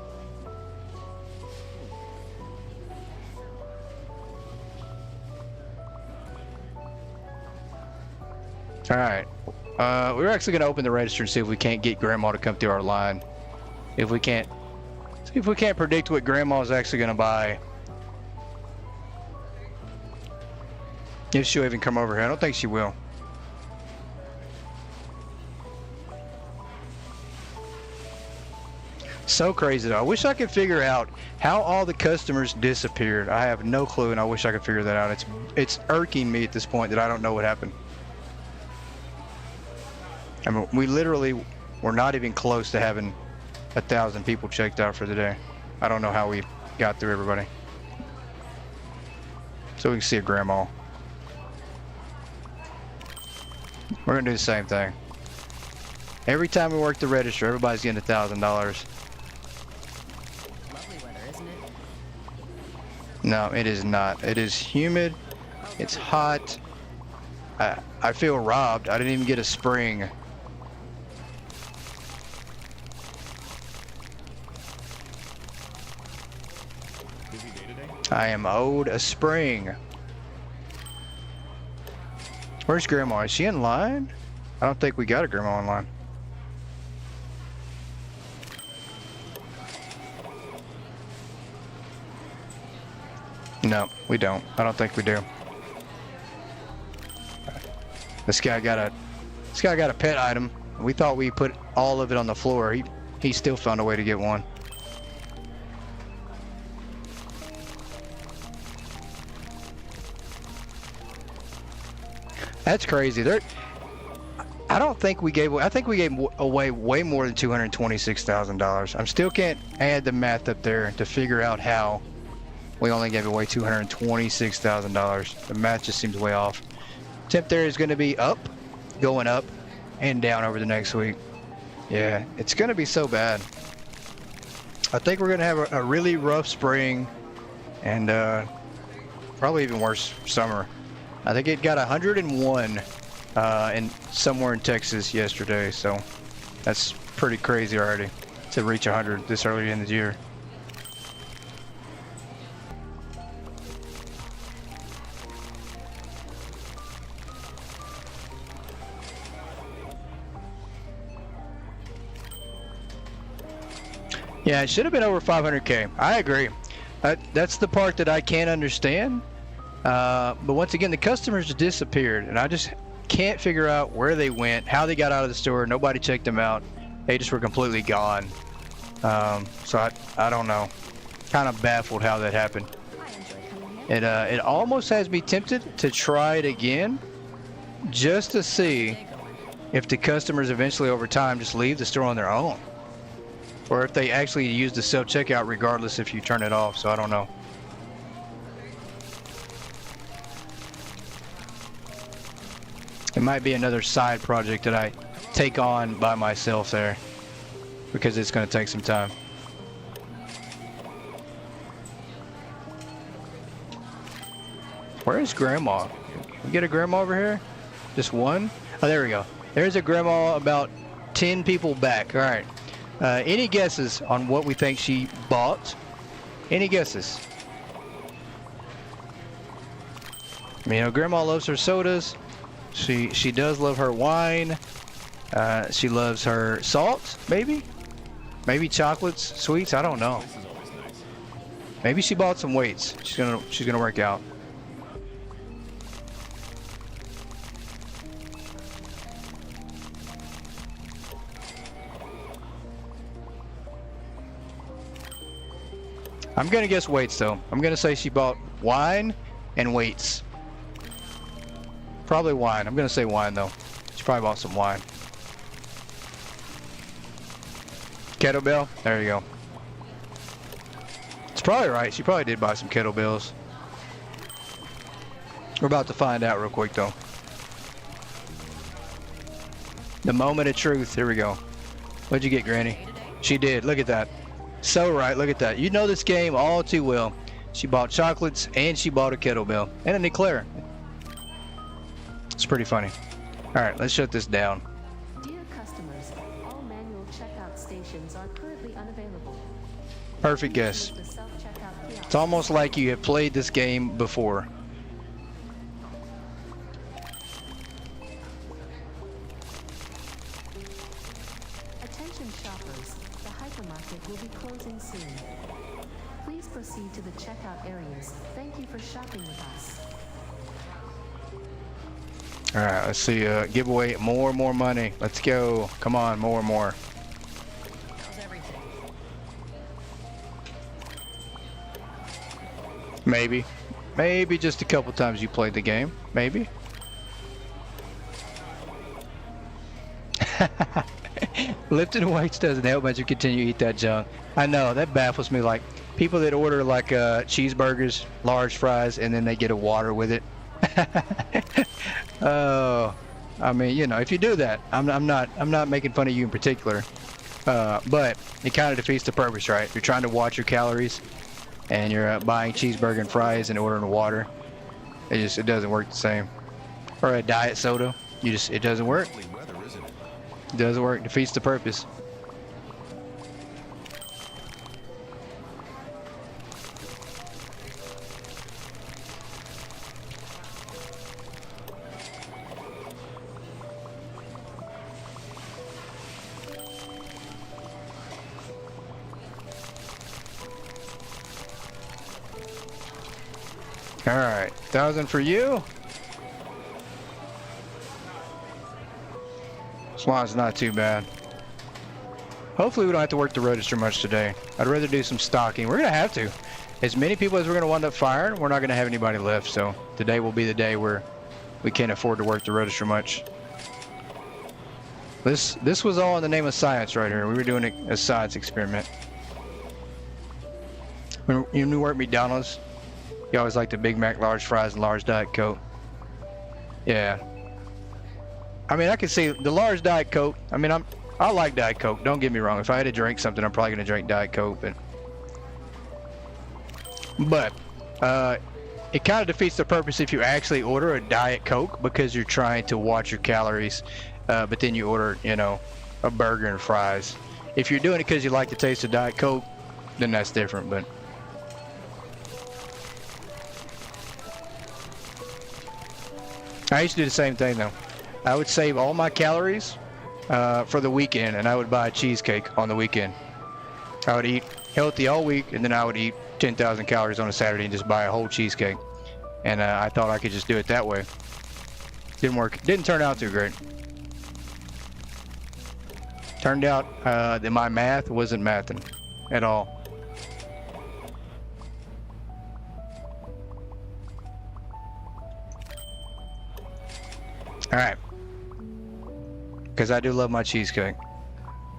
Speaker 1: Alright, we're actually going to open the register and see if we can't get Grandma to come through our line. If we can't predict what Grandma is actually going to buy. If she'll even come over here. I don't think she will. So crazy though. I wish I could figure out how all the customers disappeared. I have no clue, and I wish I could figure that out. It's irking me at this point that I don't know what happened. I mean, we literally were not even close to having 1,000 people checked out for the day. I don't know how we got through everybody. So we can see a Grandma. We're gonna do the same thing. Every time we work the register, everybody's getting $1,000.
Speaker 2: Lovely weather, isn't it?
Speaker 1: No, it is not. It is humid. It's hot. I feel robbed. I didn't even get a spring.
Speaker 3: Busy day today?
Speaker 1: I am owed a spring. Where's Grandma? Is she in line? I don't think we got a Grandma in line. No, we don't. I don't think we do. This guy got a pet item. We thought we put all of it on the floor. He still found a way to get one. That's crazy. I don't think we gave. I think we gave away way more than $226,000. I still can't add the math up there to figure out how we only gave away $226,000. The math just seems way off. Temp there is going to be up, going up, and down over the next week. Yeah, it's going to be so bad. I think we're going to have a really rough spring, and probably even worse summer. I think it got 101 in somewhere in Texas yesterday, so that's pretty crazy already to reach 100 this early in the year. Yeah, it should have been over 500K. I agree. That's the part that I can't understand. But once again, the customers disappeared, and I just can't figure out where they went, how they got out of the store. Nobody checked them out. They just were completely gone. So I don't know. Kind of baffled how that happened. It almost has me tempted to try it again, just to see if the customers eventually over time just leave the store on their own, or if they actually use the self-checkout regardless if you turn it off. So I don't know. It might be another side project that I take on by myself there, because it's going to take some time. Where is Grandma? We get a Grandma over here? Just one? Oh, there we go. There's a Grandma about 10 people back. All right. Any guesses on what we think she bought? Any guesses? You know, Grandma loves her sodas. She does love her wine. She loves her salt, maybe chocolates, sweets. I don't know. Maybe she bought some weights. She's gonna work out. I'm gonna guess weights though. I'm gonna say she bought wine and weights. Probably wine. I'm gonna say wine though. She probably bought some wine. Kettlebell? There you go. It's probably right. She probably did buy some kettlebells. We're about to find out real quick though. The moment of truth. Here we go. What'd you get, Granny? She did. Look at that. So right. Look at that. You know this game all too well. She bought chocolates and she bought a kettlebell and an eclair. It's pretty funny. All right, let's shut this down.
Speaker 2: Dear customers, all manual checkout stations are currently unavailable.
Speaker 1: Perfect guess. It's almost like you have played this game before.
Speaker 2: Attention shoppers, the hypermarket will be closing soon. Please proceed to the checkout areas. Thank you for shopping with us.
Speaker 1: All right, let's see. Give away more and more money. Let's go. Come on, more and more. Maybe. Maybe just a couple times you played the game. Maybe. Lifting weights doesn't help as you continue to eat that junk. I know, that baffles me. Like, people that order like cheeseburgers, large fries, and then they get a water with it. Oh, I mean, you know, if you do that, I'm not making fun of you in particular, but it kind of defeats the purpose, right? If you're trying to watch your calories, and you're buying cheeseburger and fries and ordering water, it doesn't work the same. Or a diet soda, it doesn't work. It doesn't work. Defeats the purpose. All right, 1,000 for you. As long as it's not too bad. Hopefully we don't have to work the register much today. I'd rather do some stocking. We're gonna have to. As many people as we're gonna wind up firing, we're not gonna have anybody left. So today will be the day where we can't afford to work the register much. This was all in the name of science right here. We were doing a science experiment. When you worked McDonald's, you always like the Big Mac, large fries, and large Diet Coke. Yeah. I mean, I can see the large Diet Coke. I mean, I like Diet Coke. Don't get me wrong. If I had to drink something, I'm probably gonna drink Diet Coke. But it kind of defeats the purpose if you actually order a Diet Coke because you're trying to watch your calories. But then you order, you know, a burger and fries. If you're doing it because you like the taste of Diet Coke, then that's different. But I used to do the same thing though. I would save all my calories for the weekend, and I would buy a cheesecake on the weekend. I would eat healthy all week, and then I would eat 10,000 calories on a Saturday and just buy a whole cheesecake. And I thought I could just do it that way. Didn't work. Didn't turn out too great. Turned out that my math wasn't mathing at all. All right. Because I do love my cheesecake.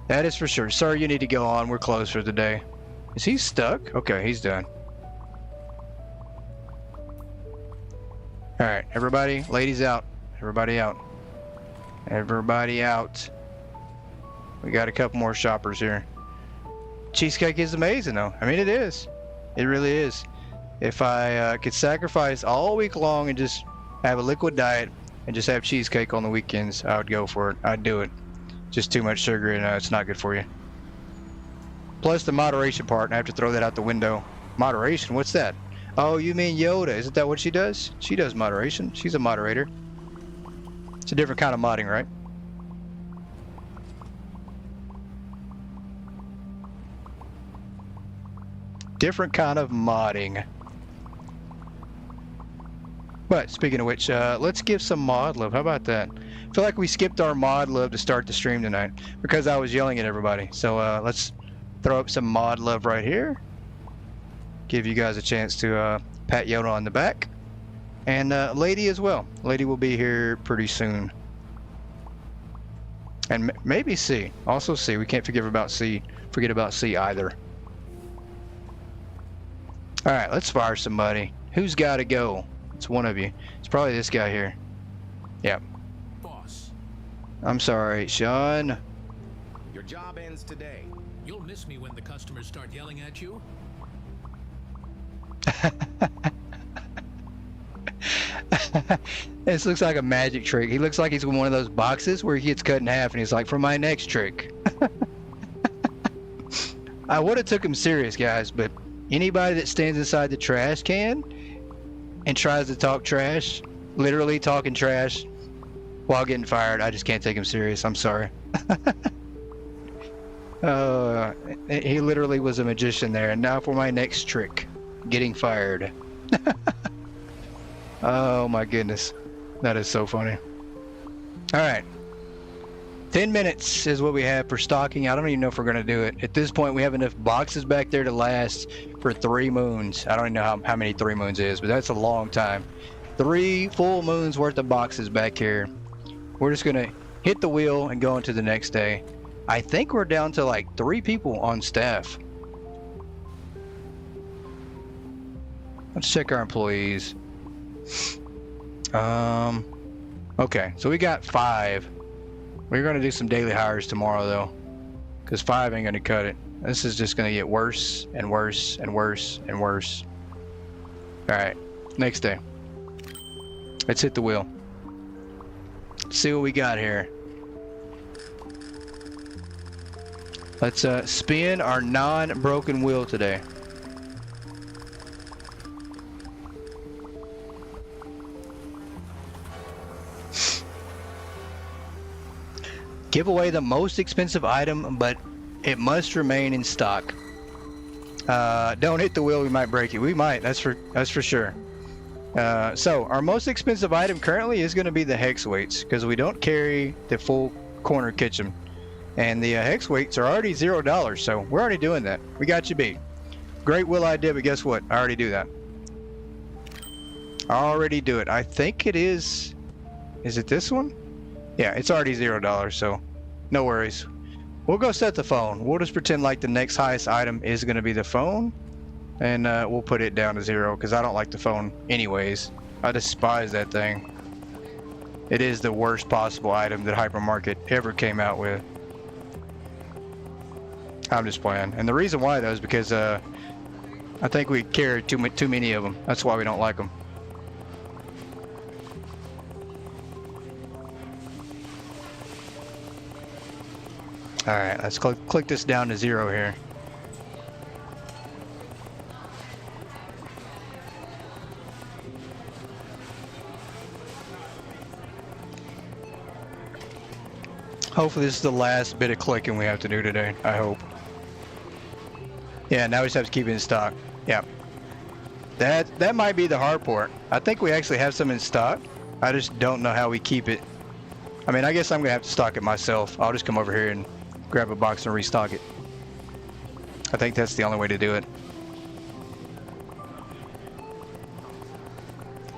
Speaker 1: That is for sure. Sir, you need to go on. We're closed for the day. Is he stuck? Okay, he's done. All right, everybody, ladies out. Everybody out. Everybody out. We got a couple more shoppers here. Cheesecake is amazing though. I mean, it is. It really is. If I could sacrifice all week long and just have a liquid diet and just have cheesecake on the weekends, I would go for it. I'd do it. Just too much sugar and it's not good for you. Plus the moderation part, and I have to throw that out the window. Moderation? What's that? Oh, you mean Yoda. Isn't that what she does? She does moderation. She's a moderator. It's a different kind of modding, right? Different kind of modding. But speaking of which, let's give some mod love. How about that? I feel like we skipped our mod love to start the stream tonight because I was yelling at everybody. So let's throw up some mod love right here. Give you guys a chance to pat Yoda on the back. And Lady as well. Lady will be here pretty soon. And maybe C. Also C. We can't forget about C either. Alright, let's fire somebody. Who's got to go? It's one of you. It's probably this guy here. Yep.
Speaker 4: Boss.
Speaker 1: I'm sorry, Sean.
Speaker 4: Your job ends today.
Speaker 5: You'll miss me when the customers start yelling at you.
Speaker 1: This looks like a magic trick. He looks like he's in one of those boxes where he gets cut in half and he's like, for my next trick. I would have took him serious, guys, but anybody that stands inside the trash can and tries to talk trash, literally talking trash while getting fired, I just can't take him serious. I'm sorry. He literally was a magician there. And now for my next trick, getting fired. Oh my goodness. That is so funny. All right. 10 minutes is what we have for stocking. I don't even know if we're going to do it. At this point, we have enough boxes back there to last for 3 moons. I don't even know how many 3 moons is, but that's a long time. 3 full moons worth of boxes back here. We're just going to hit the wheel and go into the next day. I think we're down to like 3 people on staff. Let's check our employees. Okay, so we got 5. We're going to do some daily hires tomorrow though, because 5 ain't going to cut it. This is just going to get worse and worse and worse and worse. All right, next day. Let's hit the wheel. Let's see what we got here. Let's spin our non-broken wheel today. Give away the most expensive item, but it must remain in stock. Don't hit the wheel, we might break it. We might, that's for sure. So our most expensive item currently is going to be the hex weights, because we don't carry the full corner kitchen. And the hex weights are already $0, so we're already doing that. We got you beat. Great wheel idea, but guess what? I already do that. I already do it. I think it is it this one? Yeah, it's already $0, so no worries. We'll go set the phone. We'll just pretend like the next highest item is going to be the phone, and we'll put it down to 0 because I don't like the phone anyways. I despise that thing. It is the worst possible item that Hypermarket ever came out with. I'm just playing. And the reason why, though, is because I think we carry too many of them. That's why we don't like them. Alright, let's click this down to 0 here. Hopefully this is the last bit of clicking we have to do today. I hope. Yeah, now we just have to keep it in stock. Yeah. That might be the hard part. I think we actually have some in stock. I just don't know how we keep it. I mean, I guess I'm gonna have to stock it myself. I'll just come over here and grab a box and restock it. I think that's the only way to do it.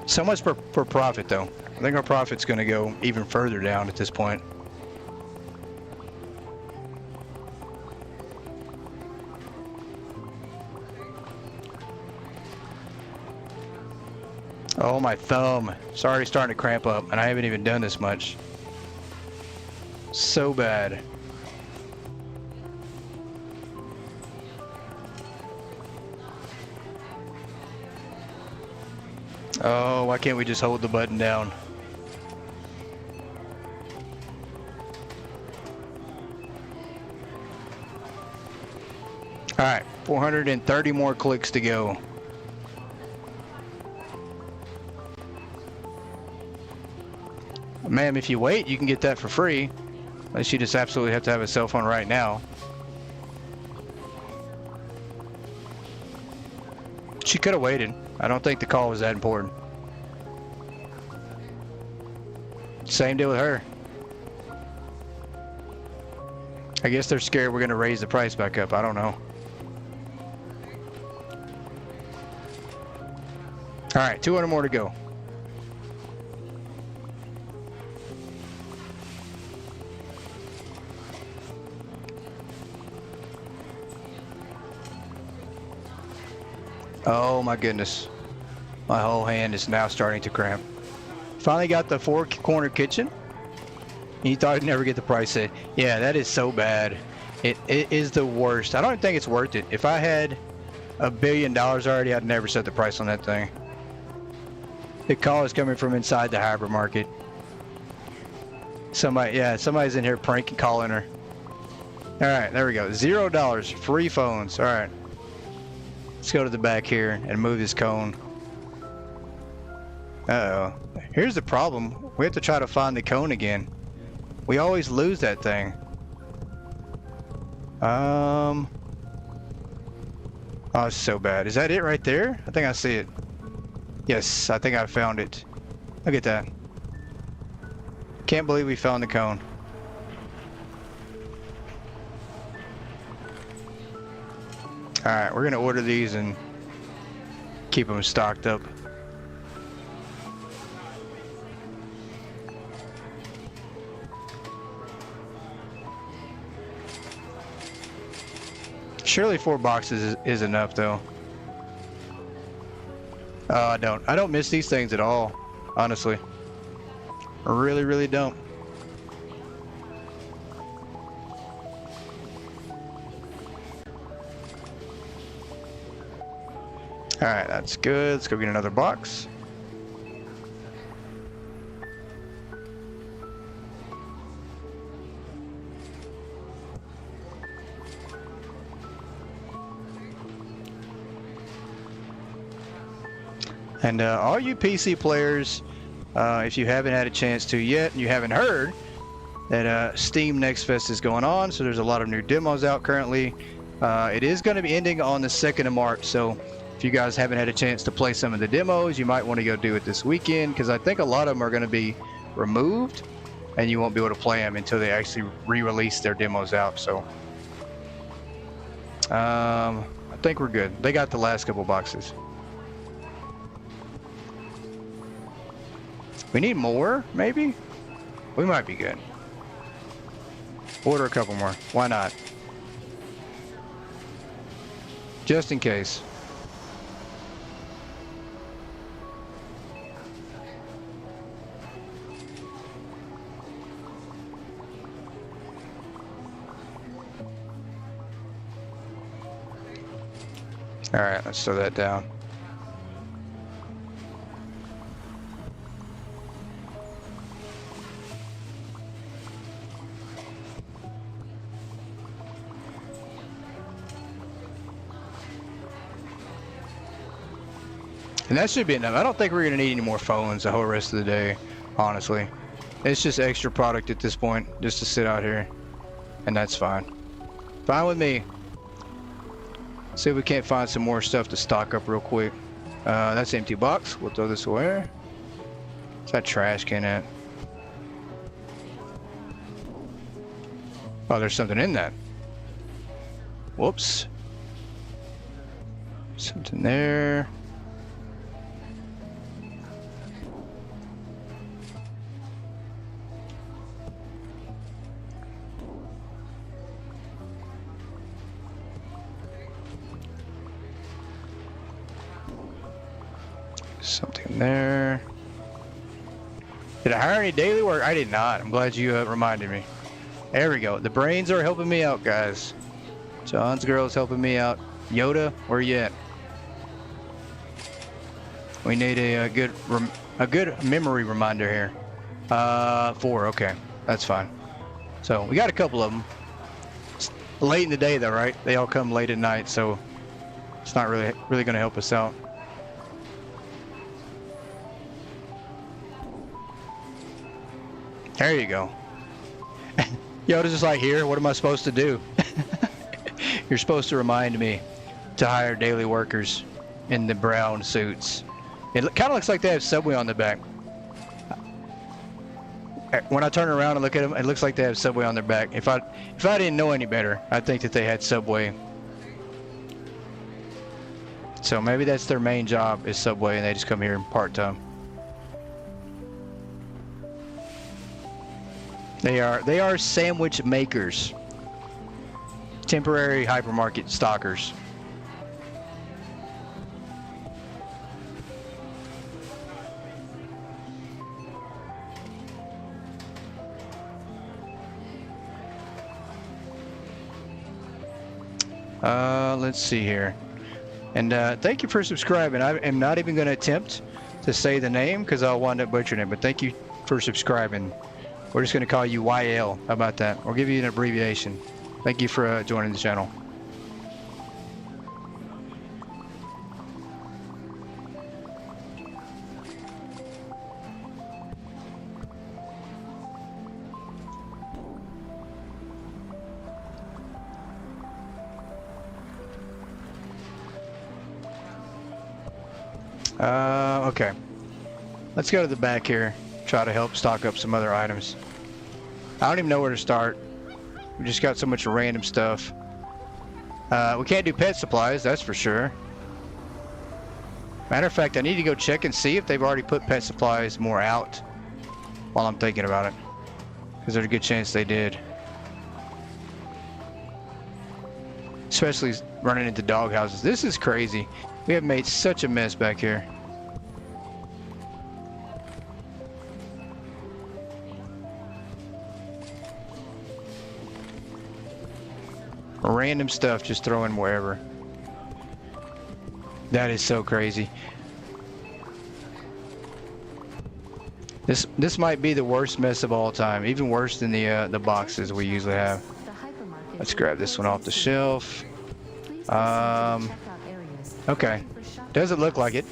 Speaker 1: So much for profit, though. I think our profit's gonna go even further down at this point. Oh, my thumb. It's already starting to cramp up, and I haven't even done this much. So bad. Oh, why can't we just hold the button down? Alright, 430 more clicks to go. Ma'am, if you wait, you can get that for free. Unless you just absolutely have to have a cell phone right now. She could have waited. I don't think the call was that important. Same deal with her. I guess they're scared we're going to raise the price back up. I don't know. Alright, 200 more to go. Oh my goodness. My whole hand is now starting to cramp. Finally got the 4-corner kitchen. You thought I'd never get the price set. Yeah, that is so bad. It is the worst. I don't think it's worth it. If I had $1 billion already, I'd never set the price on that thing. The call is coming from inside the hypermarket. Somebody's in here pranking calling her. Alright, there we go. $0. Free phones. Alright. Let's go to the back here and move this cone. Uh-oh. Here's the problem. We have to try to find the cone again. We always lose that thing. Oh, it's so bad. Is that it right there? I think I see it. Yes, I think I found it. Look at that. Can't believe we found the cone. Alright, we're gonna order these and keep them stocked up. Surely 4 boxes is enough, though. I don't miss these things at all, honestly. I really, really don't. Alright, that's good. Let's go get another box. And all you PC players, if you haven't had a chance to yet, and you haven't heard, that Steam Next Fest is going on, so there's a lot of new demos out currently. It is going to be ending on the 2nd of March, so if you guys haven't had a chance to play some of the demos, you might want to go do it this weekend, because I think a lot of them are going to be removed, and you won't be able to play them until they actually re-release their demos out. So I think we're good. They got the last couple boxes. We need more, maybe? We might be good. Order a couple more. Why not? Just in case. All right, let's throw that down. And that should be enough. I don't think we're gonna need any more phones the whole rest of the day, honestly. It's just extra product at this point, just to sit out here. And that's fine. Fine with me. See if we can't find some more stuff to stock up real quick. That's an empty box. We'll throw this away. What's that trash can at? Oh, there's something in that. Whoops. Something there. Something there. Did I hire any daily work? I did not. I'm glad you reminded me. There we go. The brains are helping me out, guys. John's girl is helping me out. Yoda, where you at? We need a good memory reminder here. 4. Okay, that's fine. So we got a couple of them. It's late in the day, though, right? They all come late at night, so it's not really going to help us out. There you go. Yoda's just like, here, what am I supposed to do? You're supposed to remind me to hire daily workers in the brown suits. It kind of looks like they have Subway on the back. When I turn around and look at them, it looks like they have Subway on their back. If I didn't know any better, I'd think that they had Subway. So maybe that's their main job, is Subway, and they just come here part-time. They are sandwich makers. Temporary hypermarket stockers. Let's see here. And thank you for subscribing. I am not even going to attempt to say the name because I'll wind up butchering it, but thank you for subscribing. We're just going to call you YL. How about that? We'll give you an abbreviation. Thank you for joining the channel. Okay. Let's go to the back here. Try to help stock up some other items. I don't even know where to start. We just got so much random stuff. We can't do pet supplies, that's for sure. Matter of fact, I need to go check and see if they've already put pet supplies more out while I'm thinking about it. Because there's a good chance they did. Especially running into dog houses. This is crazy. We have made such a mess back here. Random stuff just throwing wherever. That is so crazy. This might be the worst mess of all time, even worse than the boxes we usually have. Let's grab this one off the shelf. Okay, doesn't look like it.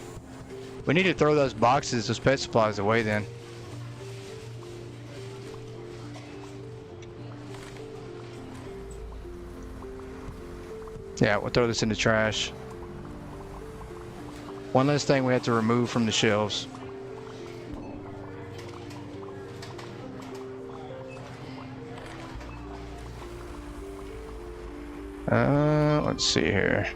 Speaker 1: We need to throw those boxes, those pet supplies away then. Yeah, we'll throw this in the trash. One last thing we have to remove from the shelves. Let's see here.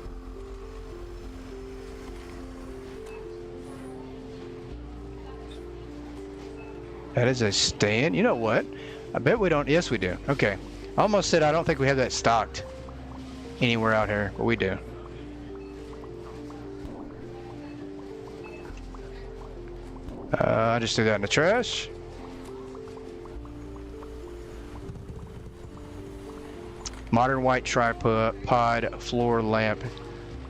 Speaker 1: That is a stand. You know what? I bet we don't. Yes, we do. Okay. I almost said I don't think we have that stocked anywhere out here, but we do. I just threw that in the trash. Modern white tripod floor lamp.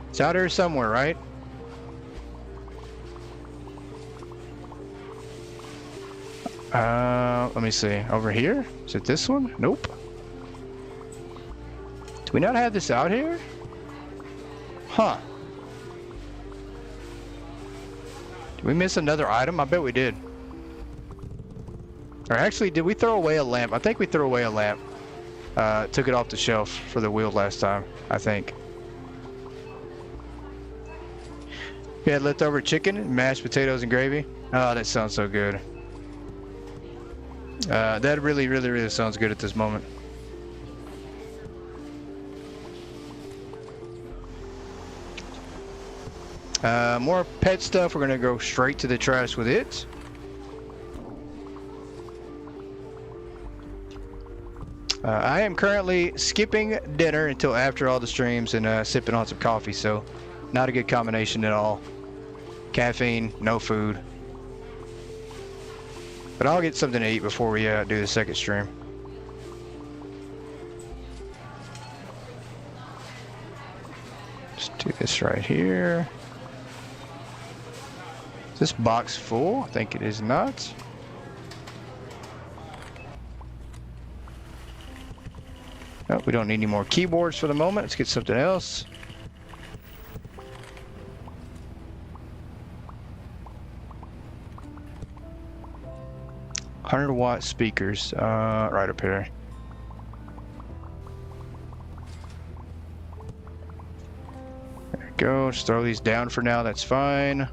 Speaker 1: It's out here somewhere, right? Let me see. Over here? Is it this one? Nope. Do we not have this out here? Huh. Did we miss another item? I bet we did. Or actually, did we throw away a lamp? I think we threw away a lamp. Took it off the shelf for the wheel last time, I think. We had leftover chicken, mashed potatoes, and gravy. Oh, that sounds so good. That really sounds good at this moment. More pet stuff. We're gonna go straight to the trash with it. I am currently skipping dinner until after all the streams and sipping on some coffee, so not a good combination at all. Caffeine, no food. But I'll get something to eat before we do the second stream. Let's do this right here. Is this box full? I think it is not. Oh, we don't need any more keyboards for the moment. Let's get something else. $100-watt speakers, right up here. There we go. Just throw these down for now. That's fine.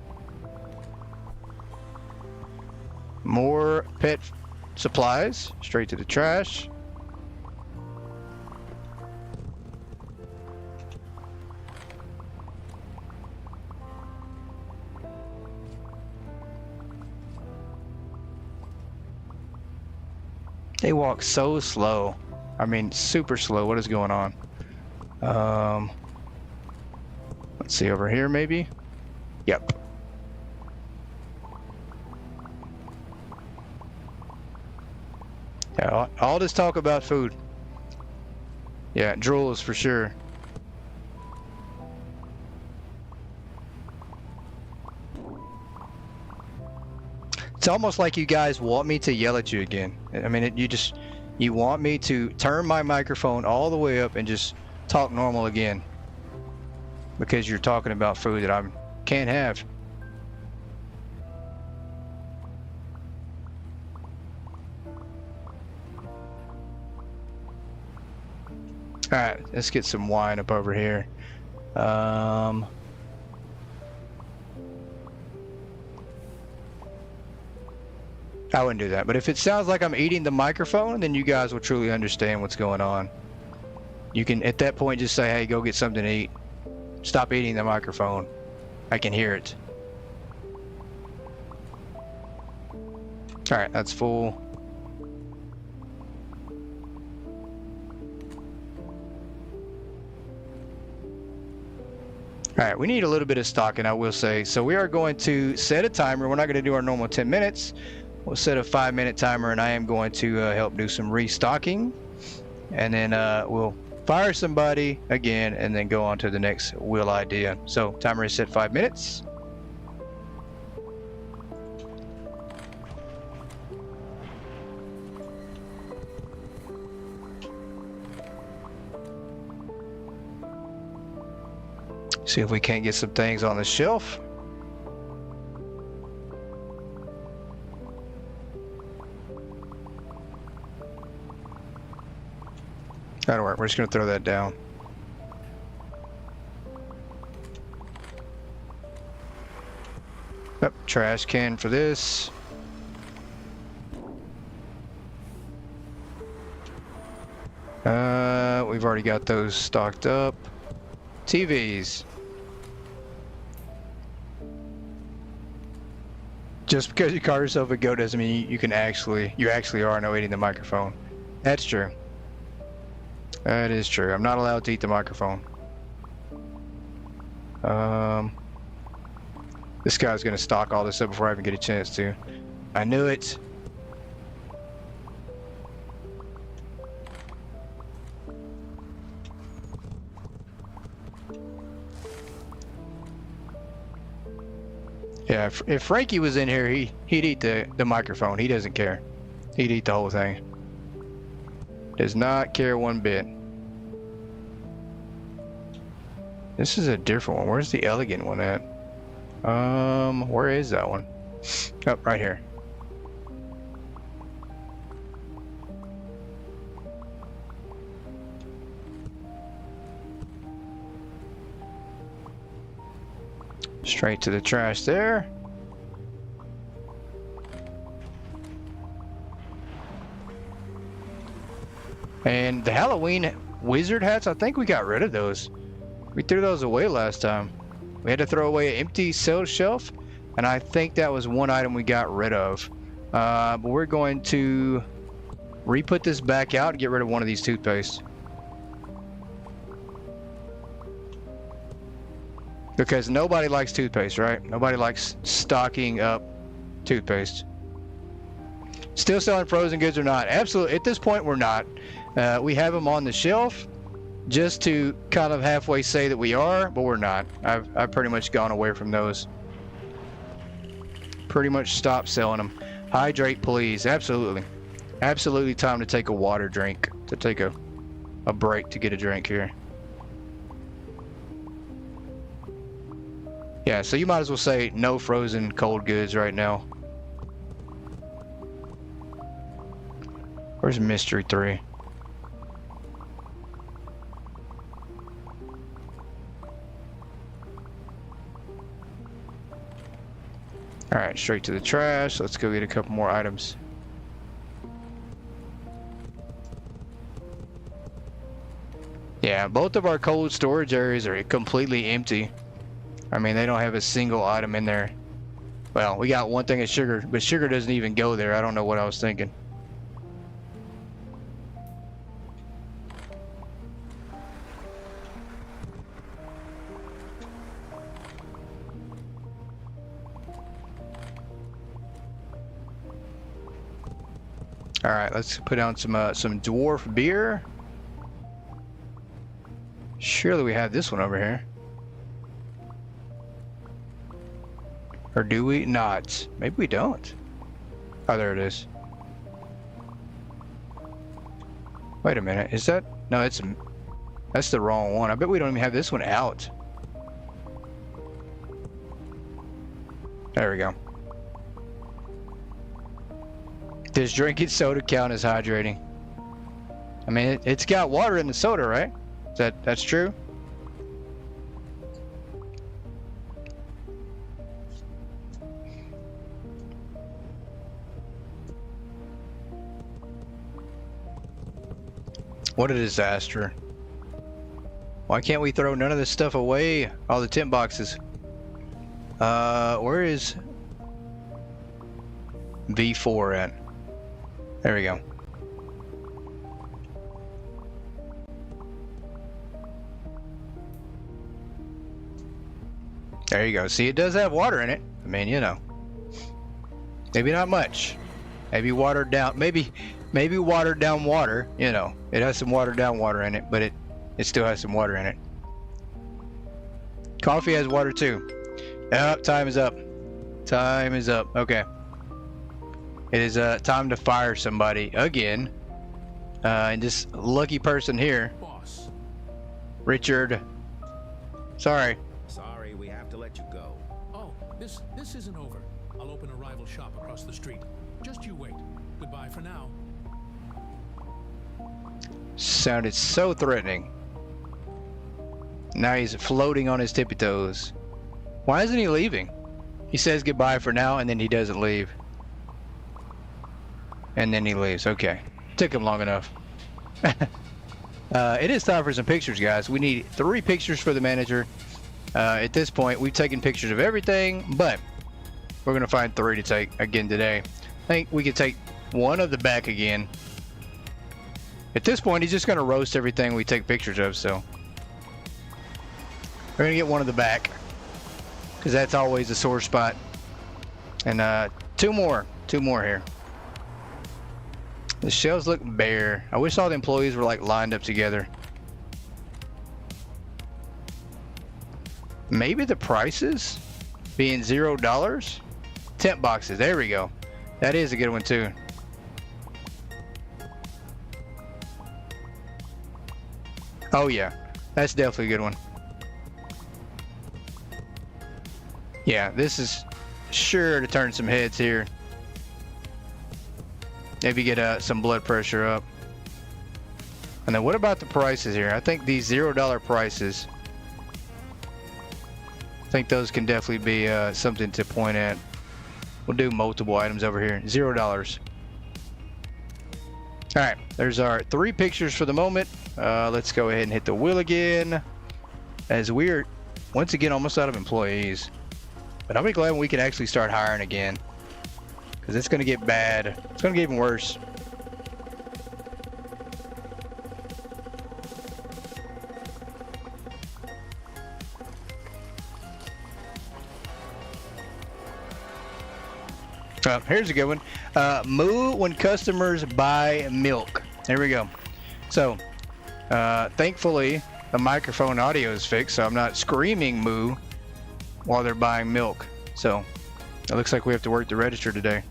Speaker 1: More pet supplies, straight to the trash. They walk so slow. I mean, super slow. What is going on? Let's see over here, maybe. Yep. Yeah, all this talk about food. Yeah, drools for sure. It's almost like you guys want me to yell at you again. I mean, you want me to turn my microphone all the way up and just talk normal again. Because you're talking about food that I can't have. Alright, let's get some wine up over here. I wouldn't do that, but if it sounds like I'm eating the microphone, then you guys will truly understand what's going on. You can, at that point, just say, hey, go get something to eat. Stop eating the microphone. I can hear it. Alright, that's full. Alright, we need a little bit of stocking, I will say. So we are going to set a timer. We're not going to do our normal 10 minutes. We'll set a 5-minute timer, and I am going to help do some restocking. And then we'll fire somebody again, and then go on to the next wheel idea. So timer is set 5 minutes. See if we can't get some things on the shelf. That'll work. We're just going to throw that down. Yep, trash can for this. We've already got those stocked up. TVs. Just because you call yourself a goat doesn't mean you actually are now eating the microphone. That's true. That is true. I'm not allowed to eat the microphone. This guy's gonna stock all this up before I even get a chance to. I knew it. Yeah, if Frankie was in here, he'd eat the microphone. He doesn't care. He'd eat the whole thing. Does not care one bit. This is a different one. Where's the elegant one at? Where is that one? Oh, right here. Straight to the trash there. And the Halloween wizard hats, I think we got rid of those. We threw those away last time. We had to throw away an empty sales shelf, and I think that was one item we got rid of. But we're going to re-put this back out and get rid of one of these toothpaste. Because nobody likes toothpaste, right? Nobody likes stocking up toothpaste. Still selling frozen goods or not? Absolutely. At this point, we're not. We have them on the shelf just to kind of halfway say that we are, but we're not. I've pretty much gone away from those. Pretty much stopped selling them. Hydrate, please. Absolutely. Absolutely time to take a water drink. To take a break to get a drink here. Yeah, so you might as well say no frozen cold goods right now. Where's Mystery 3? Alright, straight to the trash. Let's go get a couple more items. Yeah, both of our cold storage areas are completely empty. I mean, they don't have a single item in there. Well, we got one thing of sugar, but sugar doesn't even go there. I don't know what I was thinking. All right, let's put down some dwarf beer. Surely we have this one over here. Or do we not? Maybe we don't. Oh, there it is. Wait a minute. Is that? No, that's the wrong one. I bet we don't even have this one out. There we go. Does drinking soda count as hydrating? I mean, it's got water in the soda, right? That's true? What a disaster. Why can't we throw none of this stuff away? All the tent boxes. Where is V4 at? There we go. There you go. See, it does have water in it. I mean, you know. Maybe not much. Maybe watered down. Maybe watered down water. You know, it has some watered down water in it, but it still has some water in it. Coffee has water too. Time is up. Time is up. Okay. It is time to fire somebody again. And this lucky person here,
Speaker 5: Boss.
Speaker 1: Richard. Sorry.
Speaker 4: Sorry, we have to let you go.
Speaker 5: Oh, this isn't over. I'll open a rival shop across the street. Just you wait. Goodbye for now.
Speaker 1: Sounded so threatening. Now he's floating on his tippy toes. Why isn't he leaving? He says goodbye for now and then he doesn't leave. And then he leaves. Okay. Took him long enough. It is time for some pictures, guys. We need 3 pictures for the manager. At this point, we've taken pictures of everything, but we're going to find 3 to take again today. I think we could take one of the back again. At this point, he's just going to roast everything we take pictures of, so. We're going to get one of the back, because that's always a sore spot. And two more here. The shelves look bare. I wish all the employees were like lined up together. Maybe the prices being $0. Temp boxes, there we go. That is a good one too. Oh yeah, that's definitely a good one. Yeah, this is sure to turn some heads here. Maybe get some blood pressure up. And then what about the prices here? I think these $0 prices, I think those can definitely be something to point at. We'll do multiple items over here. $0. All right, there's our 3 pictures for the moment. Let's go ahead and hit the wheel again, as we're once again almost out of employees. But I'll be glad when we can actually start hiring again, because it's going to get bad. It's going to get even worse. Here's a good one. Moo when customers buy milk. There we go. So, thankfully, the microphone audio is fixed, so I'm not screaming moo while they're buying milk. So, it looks like we have to work the register today.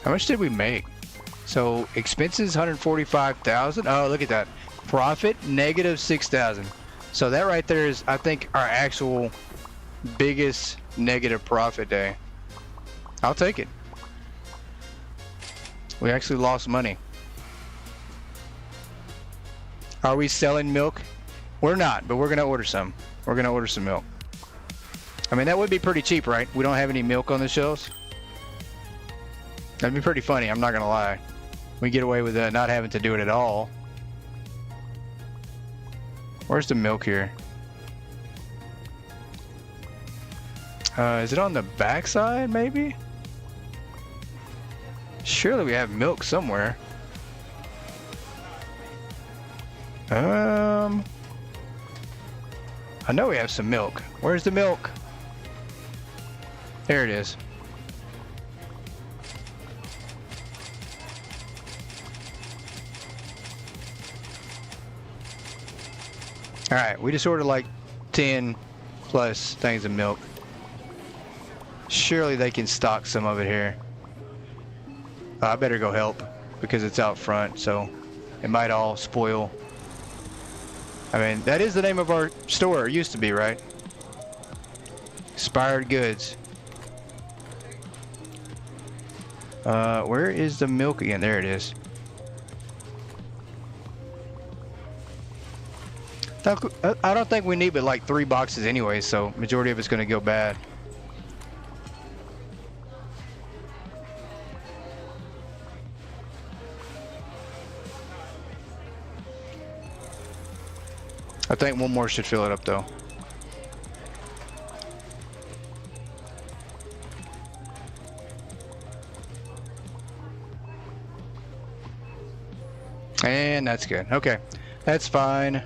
Speaker 1: How much did we make? So, expenses $145,000. Oh, look at that. Profit negative $6,000. So that right there is, I think, our actual biggest negative profit day. I'll take it. We actually lost money. Are we selling milk? We're not, but we're going to order some. We're going to order some milk. I mean, that would be pretty cheap, right? We don't have any milk on the shelves. That'd be pretty funny, I'm not going to lie. We get away with not having to do it at all. Where's the milk here? Is it on the back side, maybe? Surely we have milk somewhere. I know we have some milk. Where's the milk? There it is. Alright, we just ordered like 10 plus things of milk. Surely they can stock some of it here. I better go help because it's out front, so it might all spoil. I mean, that is the name of our store. It used to be, right? Expired goods. Where is the milk again? There it is. I don't think we need but like 3 boxes anyway, so majority of it's going to go bad. I think one more should fill it up though. And that's good. Okay, that's fine.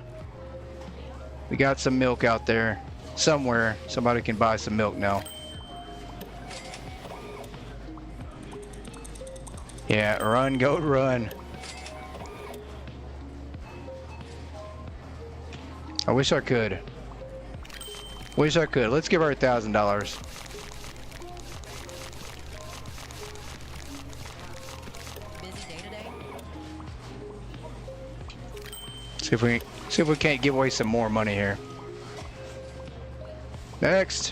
Speaker 1: We got some milk out there somewhere. Somebody can buy some milk now. Yeah, run, goat, run. I wish I could. Wish I could. Let's give her $1,000. See if we can't give away some more money here. Next.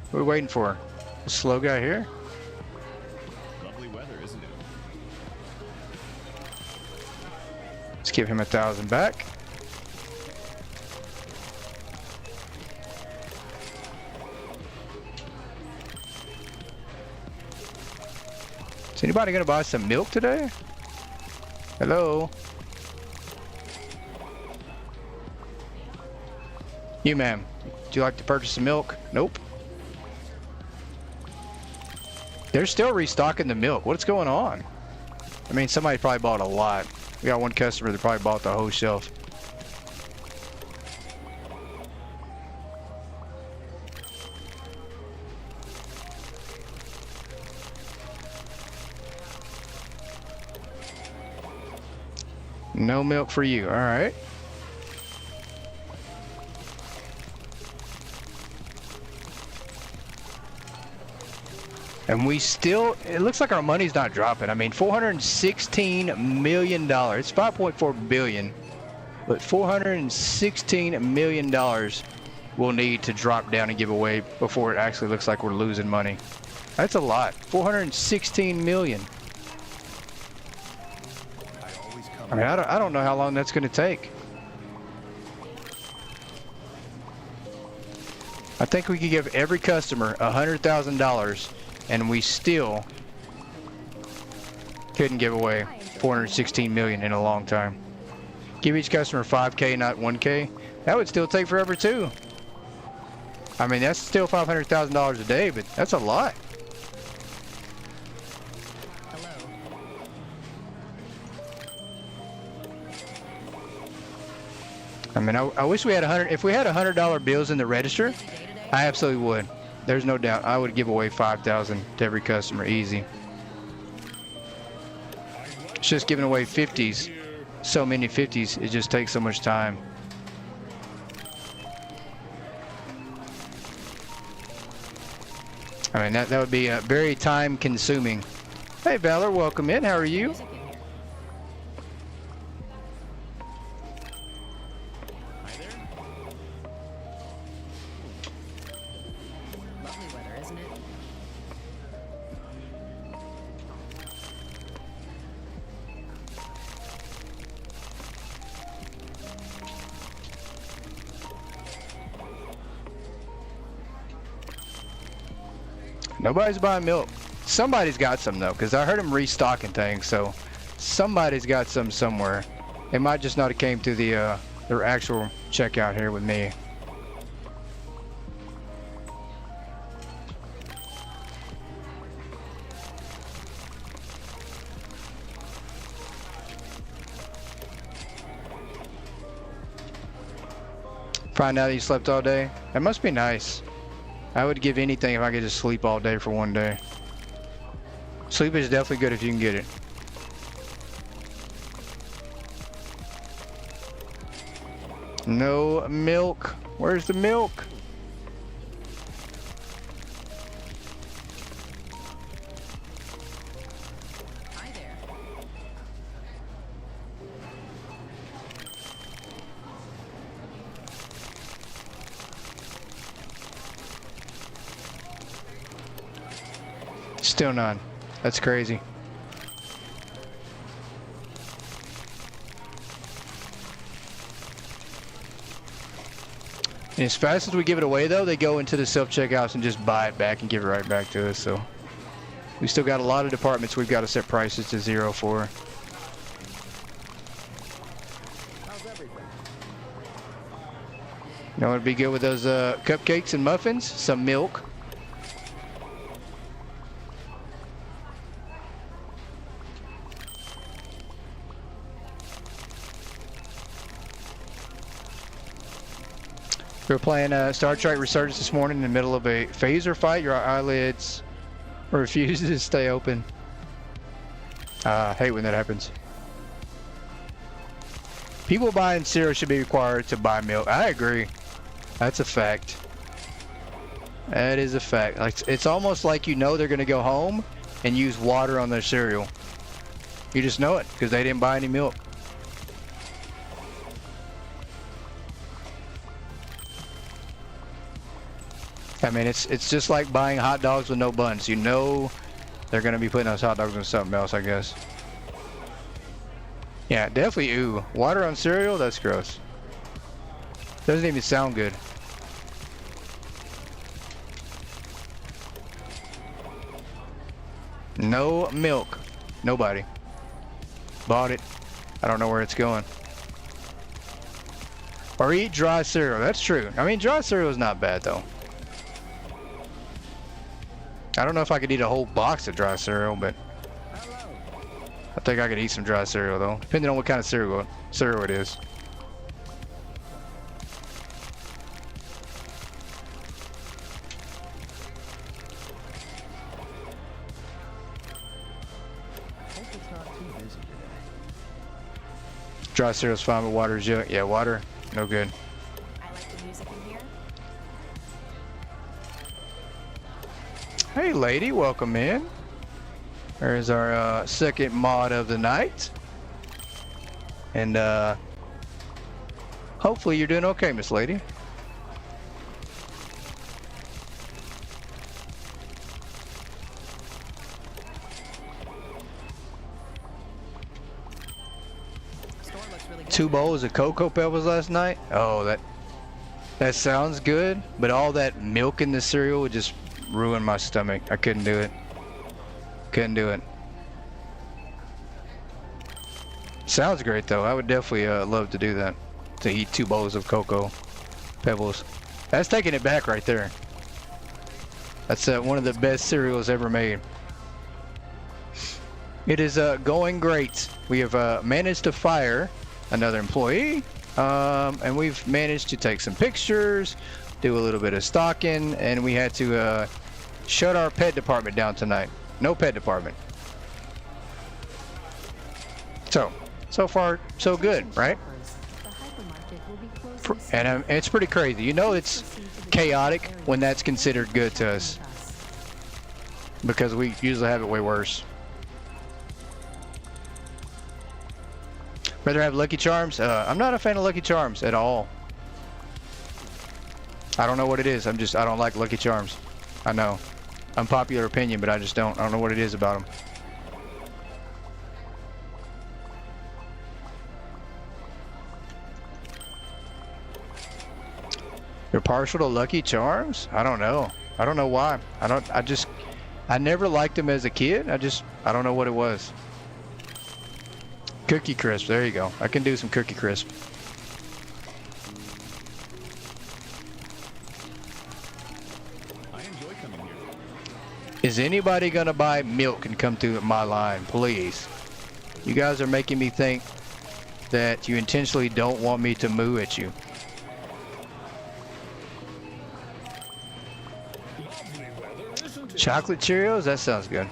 Speaker 1: What are we waiting for? A slow guy here?
Speaker 3: Lovely weather, isn't it?
Speaker 1: Let's give him 1,000 back. Is anybody gonna buy some milk today? Hello? You, ma'am, would you like to purchase some milk? Nope. They're still restocking the milk. What's going on? I mean, somebody probably bought a lot. We got one customer that probably bought the whole shelf. No milk for you. All right. And we still, it looks like our money's not dropping. I mean, $416 million. It's 5.4 billion, but $416 million we'll need to drop down and give away before it actually looks like we're losing money. That's a lot. 416 million. I mean, I don't know how long that's going to take. I think we could give every customer $100,000 and we still couldn't give away 416 million in a long time. Give each customer 5K, not 1K. That would still take forever too. I mean, that's still $500,000 a day, but that's a lot. I mean, I wish we had if we had $100 bills in the register, I absolutely would. There's no doubt. I would give away 5,000 to every customer, easy. It's just giving away 50s. So many 50s, it just takes so much time. I mean, that would be very time consuming. Hey Valor, welcome in. How are you? Nobody's buying milk. Somebody's got some though, because I heard them restocking things, so somebody's got some somewhere. It might just not have came to the their actual checkout here with me. Find out you slept all day. That must be nice. I would give anything if I could just sleep all day for one day. Sleep is definitely good if you can get it. No milk. Where's the milk?
Speaker 2: Hi there.
Speaker 1: Still none. That's crazy. And as fast as we give it away though, they go into the self-checkouts and just buy it back and give it right back to us. So we still got a lot of departments we've got to set prices to 0 for. You know what would be good with those cupcakes and muffins? Some milk. We were playing Star Trek Resurgence this morning in the middle of a phaser fight. Your eyelids refuse to stay open. I hate when that happens. People buying cereal should be required to buy milk. I agree. That's a fact. That is a fact. Like, it's almost like you know they're going to go home and use water on their cereal. You just know it because they didn't buy any milk. I mean, it's just like buying hot dogs with no buns. You know they're going to be putting those hot dogs in something else, I guess. Yeah, definitely ooh. Water on cereal? That's gross. Doesn't even sound good. No milk. Nobody. Bought it. I don't know where it's going. Or eat dry cereal. That's true. I mean, dry cereal is not bad, though. I don't know if I could eat a whole box of dry cereal, but I think I could eat some dry cereal though, depending on what kind of cereal it is.
Speaker 3: Hope it's not too busy today.
Speaker 1: Dry cereal's fine, but water is yeah, water, no good.
Speaker 6: I like the music in here.
Speaker 1: Hey lady, welcome in. There's our second mod of the night. And hopefully you're doing okay, Miss Lady.
Speaker 6: Store looks really good.
Speaker 1: 2 bowls of Cocoa Pebbles last night. Oh, that sounds good, but all that milk in the cereal would just ruin my stomach. I couldn't do it. Couldn't do it. Sounds great though. I would definitely love to do that. To eat 2 bowls of Cocoa Pebbles. That's taking it back right there. That's one of the best cereals ever made. It is going great. We have managed to fire another employee, and we've managed to take some pictures, do a little bit of stocking, and we had to shut our pet department down tonight. No pet department. So far, so good, right?
Speaker 2: The hypermarket will be closing soon.
Speaker 1: And it's pretty crazy. You know it's chaotic when that's considered good to us, because we usually have it way worse. Rather have Lucky Charms? I'm not a fan of Lucky Charms at all. I don't know what it is. I don't like Lucky Charms. I know. Unpopular opinion, but I don't know what it is about them. You're partial to Lucky Charms? I don't know. I don't know why. I never liked them as a kid. I don't know what it was. Cookie Crisp, there you go. I can do some Cookie Crisp.
Speaker 3: I enjoy coming here.
Speaker 1: Is anybody gonna buy milk and come through my line, please? You guys are making me think that you intentionally don't want me to moo at you.
Speaker 5: Lovely weather, isn't it?
Speaker 1: Chocolate Cheerios? That sounds good.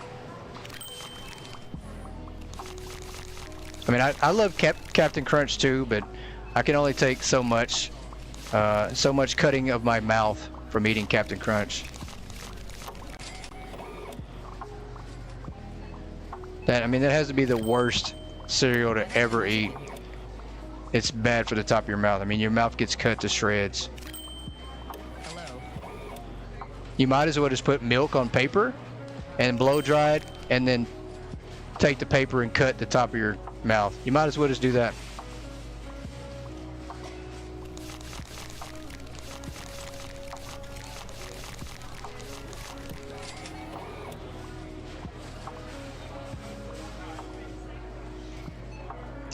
Speaker 1: I mean, I love Captain Crunch too, but I can only take so much cutting of my mouth from eating Captain Crunch. That has to be the worst cereal to ever eat. It's bad for the top of your mouth. I mean, your mouth gets cut to shreds.
Speaker 6: Hello.
Speaker 1: You might as well just put milk on paper and blow dry it, and then take the paper and cut the top of your mouth. You might as well just do that.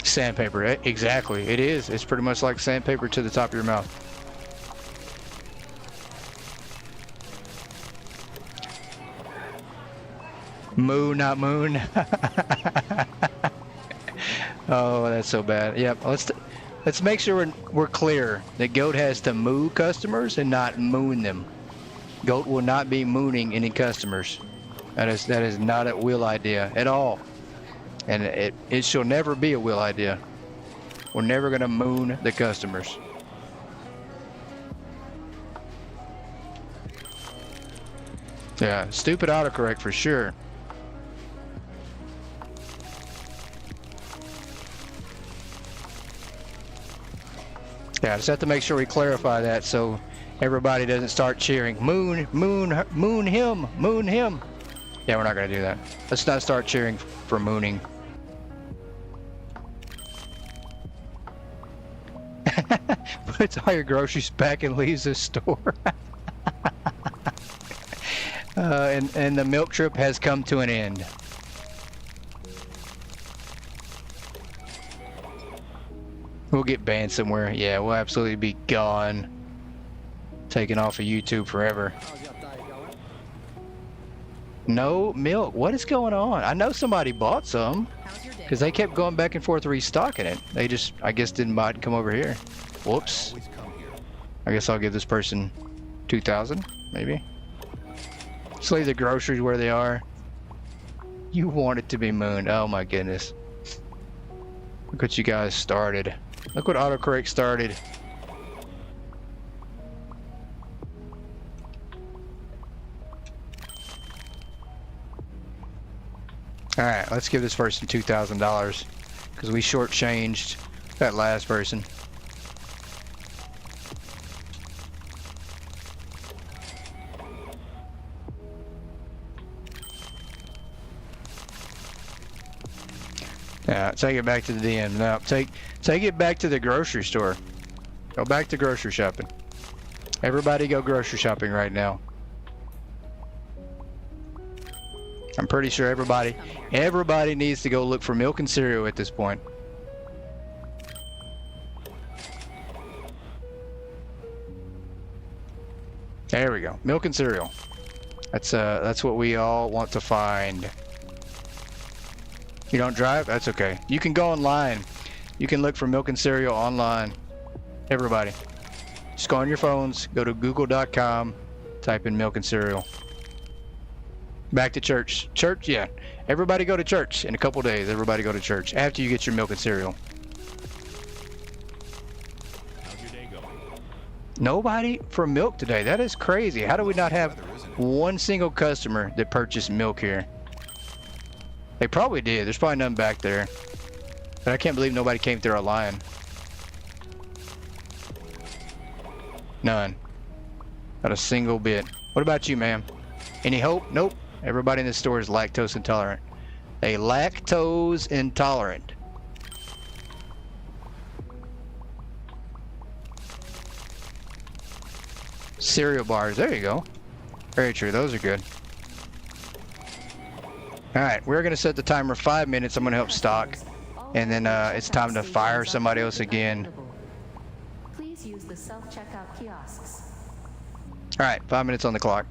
Speaker 1: Sandpaper, exactly. It is. It's pretty much like sandpaper to the top of your mouth. Moo, not moon. Oh, that's so bad. Yep. Let's make sure we're clear that Goat has to moo customers and not moon them. Goat will not be mooning any customers. That is not a Will idea at all. And it shall never be a Will idea. We're never gonna moon the customers. Yeah, stupid autocorrect for sure. Yeah, I just have to make sure we clarify that so everybody doesn't start cheering, moon, moon, moon him, moon him. Yeah, we're not gonna do that. Let's not start cheering for mooning. Puts all your groceries back and leaves the store. And the milk trip has come to an end. We'll get banned somewhere. Yeah, we'll absolutely be gone. Taken off of YouTube forever.
Speaker 7: How's your day going?
Speaker 1: No milk. What is going on? I know somebody bought some
Speaker 6: How's your day?
Speaker 1: because they kept going back and forth restocking it. They just, I guess, didn't buy it and come over here. Whoops.
Speaker 3: Always come here.
Speaker 1: I guess I'll give this person 2,000, maybe. Just leave the groceries where they are. You want it to be moon. Oh my goodness. Look what you guys started. Look what autocorrect started. Alright, let's give this person $2,000 because we shortchanged that last person. Yeah, take it back to the DM. No, take it back to the grocery store. Go back to grocery shopping. Everybody go grocery shopping right now. I'm pretty sure everybody needs to go look for milk and cereal at this point. There we go. Milk and cereal. That's what we all want to find. You don't drive? That's okay. You can go online. You can look for milk and cereal online. Everybody. Just go on your phones, go to google.com, type in milk and cereal. Back to church. Church, yeah. Everybody go to church in a couple days. Everybody go to church after you get your milk and cereal.
Speaker 3: How's your day going?
Speaker 1: Nobody for milk today. That is crazy. How do we not have one single customer that purchased milk here? They probably did. There's probably none back there. But I can't believe nobody came through our line. None. Not a single bit. What about you, ma'am? Any hope? Nope. Everybody in this store is lactose intolerant. They lactose intolerant. Cereal bars. There you go. Very true. Those are good. Alright, we're going to set the timer 5 minutes. I'm going to help stock. And then it's time to fire somebody else again.
Speaker 2: Please use the self-checkout kiosks.
Speaker 1: Alright, 5 minutes on the clock.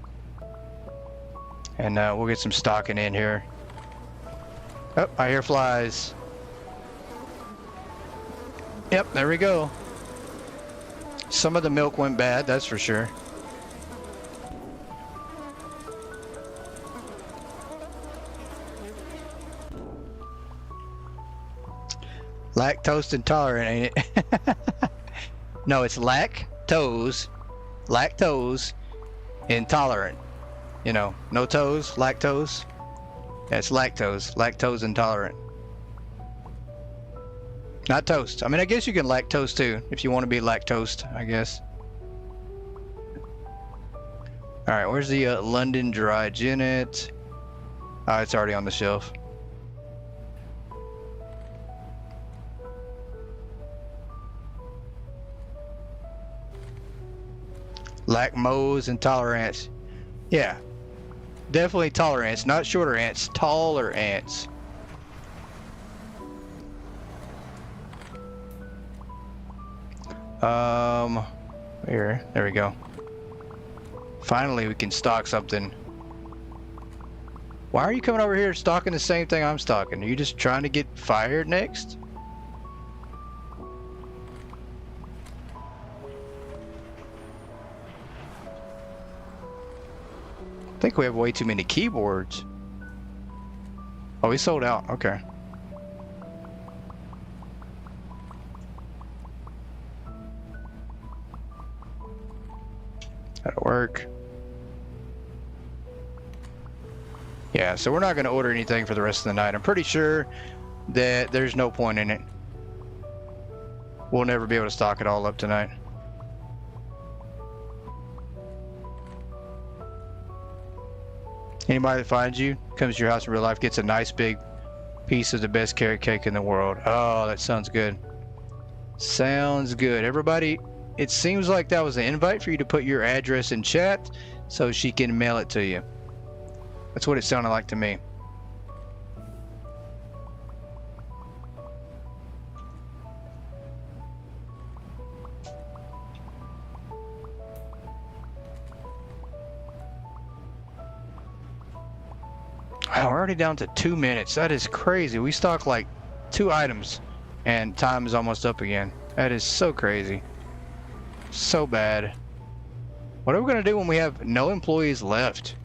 Speaker 1: And we'll get some stocking in here. Oh, I hear flies. Yep, there we go. Some of the milk went bad, that's for sure. Lactose intolerant, ain't it? No, it's lactose intolerant. You know, no toes, lactose. That's lactose intolerant. Not toast. I mean, I guess you can lactose too, if you want to be lactose, I guess. Alright, where's the London Dry Gin at? Oh, it's already on the shelf. Lactose intolerance. Yeah. Definitely tolerance, not shorter ants, taller ants. Here, there we go. Finally, we can stock something. Why are you coming over here stocking the same thing I'm stocking? Are you just trying to get fired next? I think we have way too many keyboards. Oh, we sold out. Okay. That'll work. Yeah, so we're not going to order anything for the rest of the night. I'm pretty sure that there's no point in it. We'll never be able to stock it all up tonight. Anybody that finds you, comes to your house in real life, gets a nice big piece of the best carrot cake in the world. Oh, that sounds good. Sounds good. Everybody, it seems like that was an invite for you to put your address in chat so she can mail it to you. That's what it sounded like to me. Wow, we're already down to 2 minutes. That is crazy. We stocked like 2 items and time is almost up again. That is so crazy. So bad. What are we going to do when we have no employees left?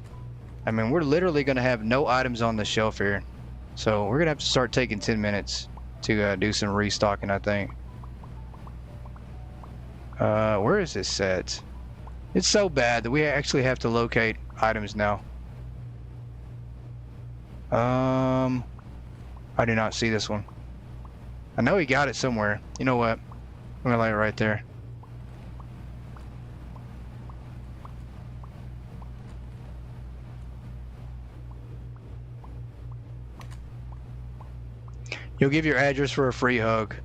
Speaker 1: I mean, we're literally going to have no items on the shelf here. So we're going to have to start taking 10 minutes to do some restocking, I think. Where is this set? It's so bad that we actually have to locate items now. I do not see this one. I know he got it somewhere. You know what? I'm gonna lay it right there. You'll give your address for a free hug.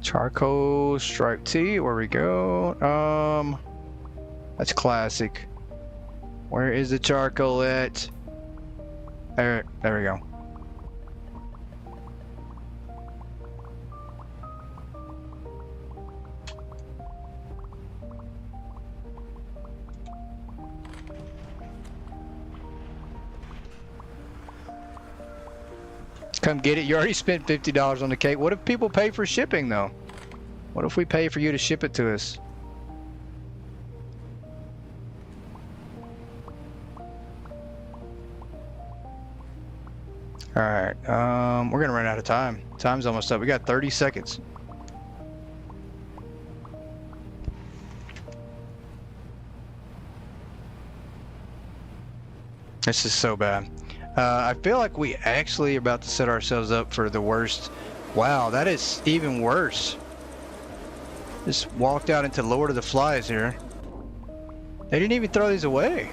Speaker 1: Charcoal stripe tee, where we go? That's classic. Where is the charcoal at? There we go. Come get it. You already spent $50 on the cake. What if people pay for shipping though? What if we pay for you to ship it to us? Alright, we're gonna run out of time. Time's almost up. We got 30 seconds. This is so bad. I feel like we actually are about to set ourselves up for the worst. Wow, that is even worse. Just walked out into Lord of the Flies here. They didn't even throw these away.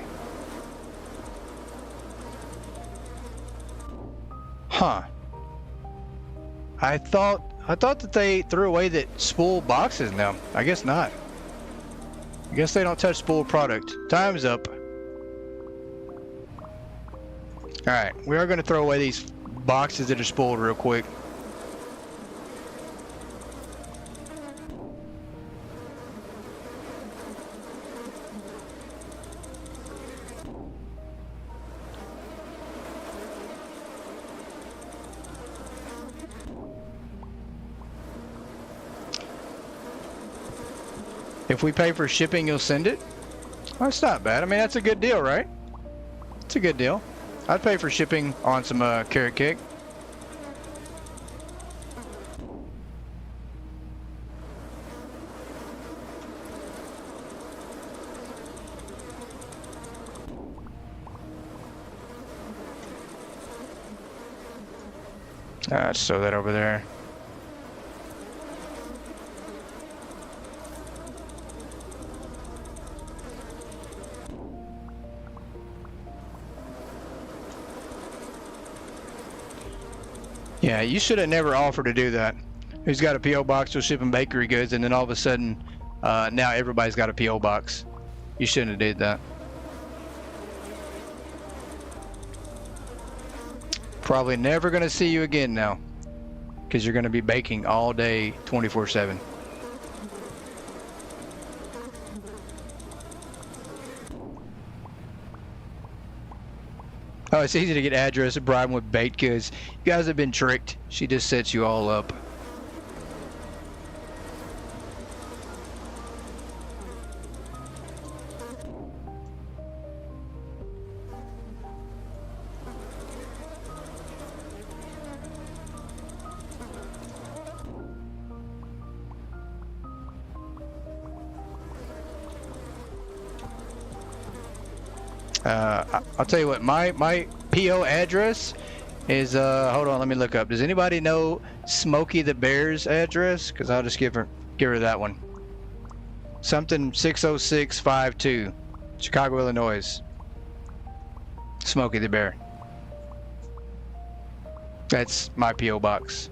Speaker 1: Huh. I thought that they threw away that spool boxes now. I guess not. I guess they don't touch spool product. Time's up. Alright, we are going to throw away these boxes that are spooled real quick. If we pay for shipping, you'll send it? Well, that's not bad. I mean, that's a good deal, right? It's a good deal. I'd pay for shipping on some carrot cake. Let's throw that over there. Yeah, you should have never offered to do that. Who's got a P.O. box with shipping bakery goods, and then all of a sudden, now everybody's got a P.O. box. You shouldn't have did that. Probably never going to see you again now, because you're going to be baking all day, 24/7. Oh, it's easy to get address and bribe them with baked goods. You guys have been tricked. She just sets you all up. I'll tell you what, my PO address is, hold on, let me look up. Does anybody know Smokey the Bear's address? Because I'll just give her that one. Something 60652, Chicago, Illinois. Smokey the Bear. That's my PO box.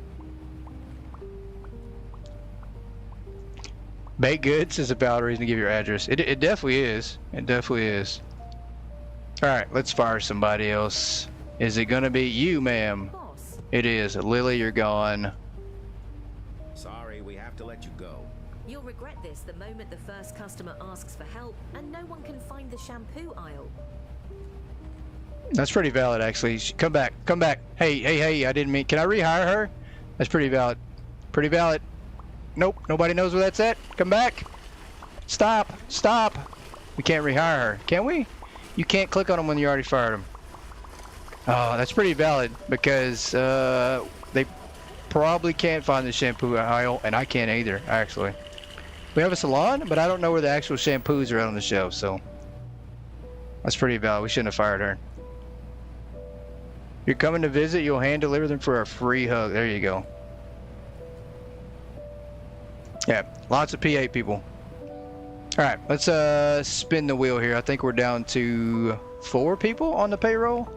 Speaker 1: Baked goods is a valid reason to give your address. It definitely is. It definitely is. Alright, let's fire somebody else. Is it gonna be you, ma'am?
Speaker 2: Boss,
Speaker 1: It is. Lily, you're gone.
Speaker 4: Sorry, we have to let you go.
Speaker 7: You'll regret this the moment the first customer asks for help and no one can find the shampoo aisle.
Speaker 1: That's pretty valid, actually. Come back. Come back. Hey, I didn't mean... Can I rehire her? That's pretty valid. Pretty valid. Nope, nobody knows where that's at. Come back. Stop. Stop. We can't rehire her. Can we? You can't click on them when you already fired them. Oh, that's pretty valid because they probably can't find the shampoo aisle, and I can't either, actually. We have a salon, but I don't know where the actual shampoos are out on the shelf, so that's pretty valid. We shouldn't have fired her. You're coming to visit, you'll hand deliver them for a free hug. There you go. Yeah, lots of P8 people. Alright, let's spin the wheel here. I think we're down to 4 people on the payroll.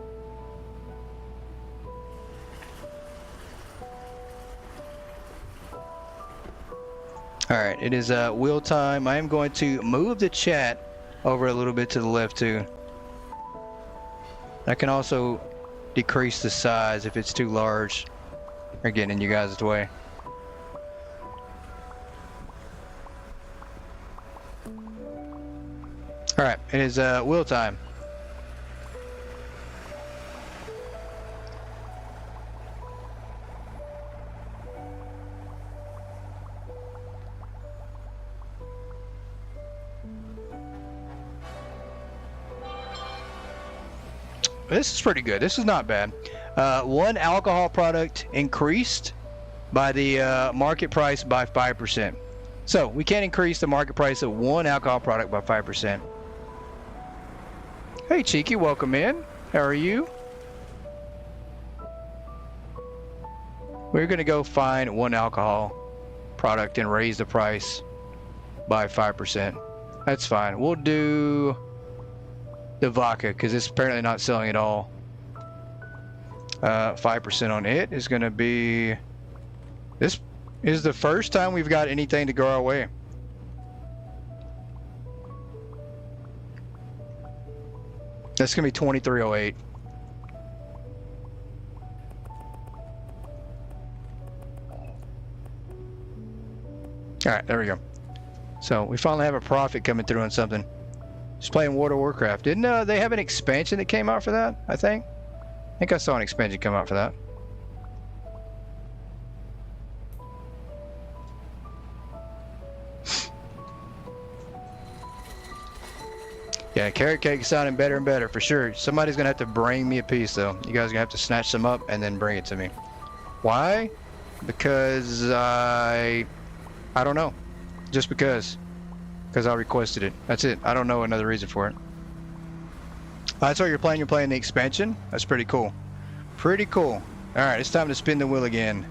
Speaker 1: Alright, it is wheel time. I am going to move the chat over a little bit to the left too. I can also decrease the size if it's too large or getting in you guys' way. Alright, it is wheel time. This is pretty good. This is not bad. One alcohol product increased by the market price by 5%. So we can increase the market price of one alcohol product by 5%. Hey Cheeky, welcome in. How are you? We're gonna go find one alcohol product and raise the price by 5%. That's fine. We'll do the vodka because it's apparently not selling at all. 5% on it is gonna be... This is the first time we've got anything to go our way. That's gonna be 2308. Alright, there we go. So we finally have a profit coming through on something. Just playing World of Warcraft. Didn't they have an expansion that came out for that, I think? I think I saw an expansion come out for that. Yeah, carrot cake is sounding better and better for sure. Somebody's gonna have to bring me a piece though. You guys are gonna have to snatch some up and then bring it to me. Why? Because I don't know. Just because. Because I requested it. That's it. I don't know another reason for it. That's what you're playing. You're playing the expansion. That's pretty cool. Pretty cool. Alright, it's time to spin the wheel again.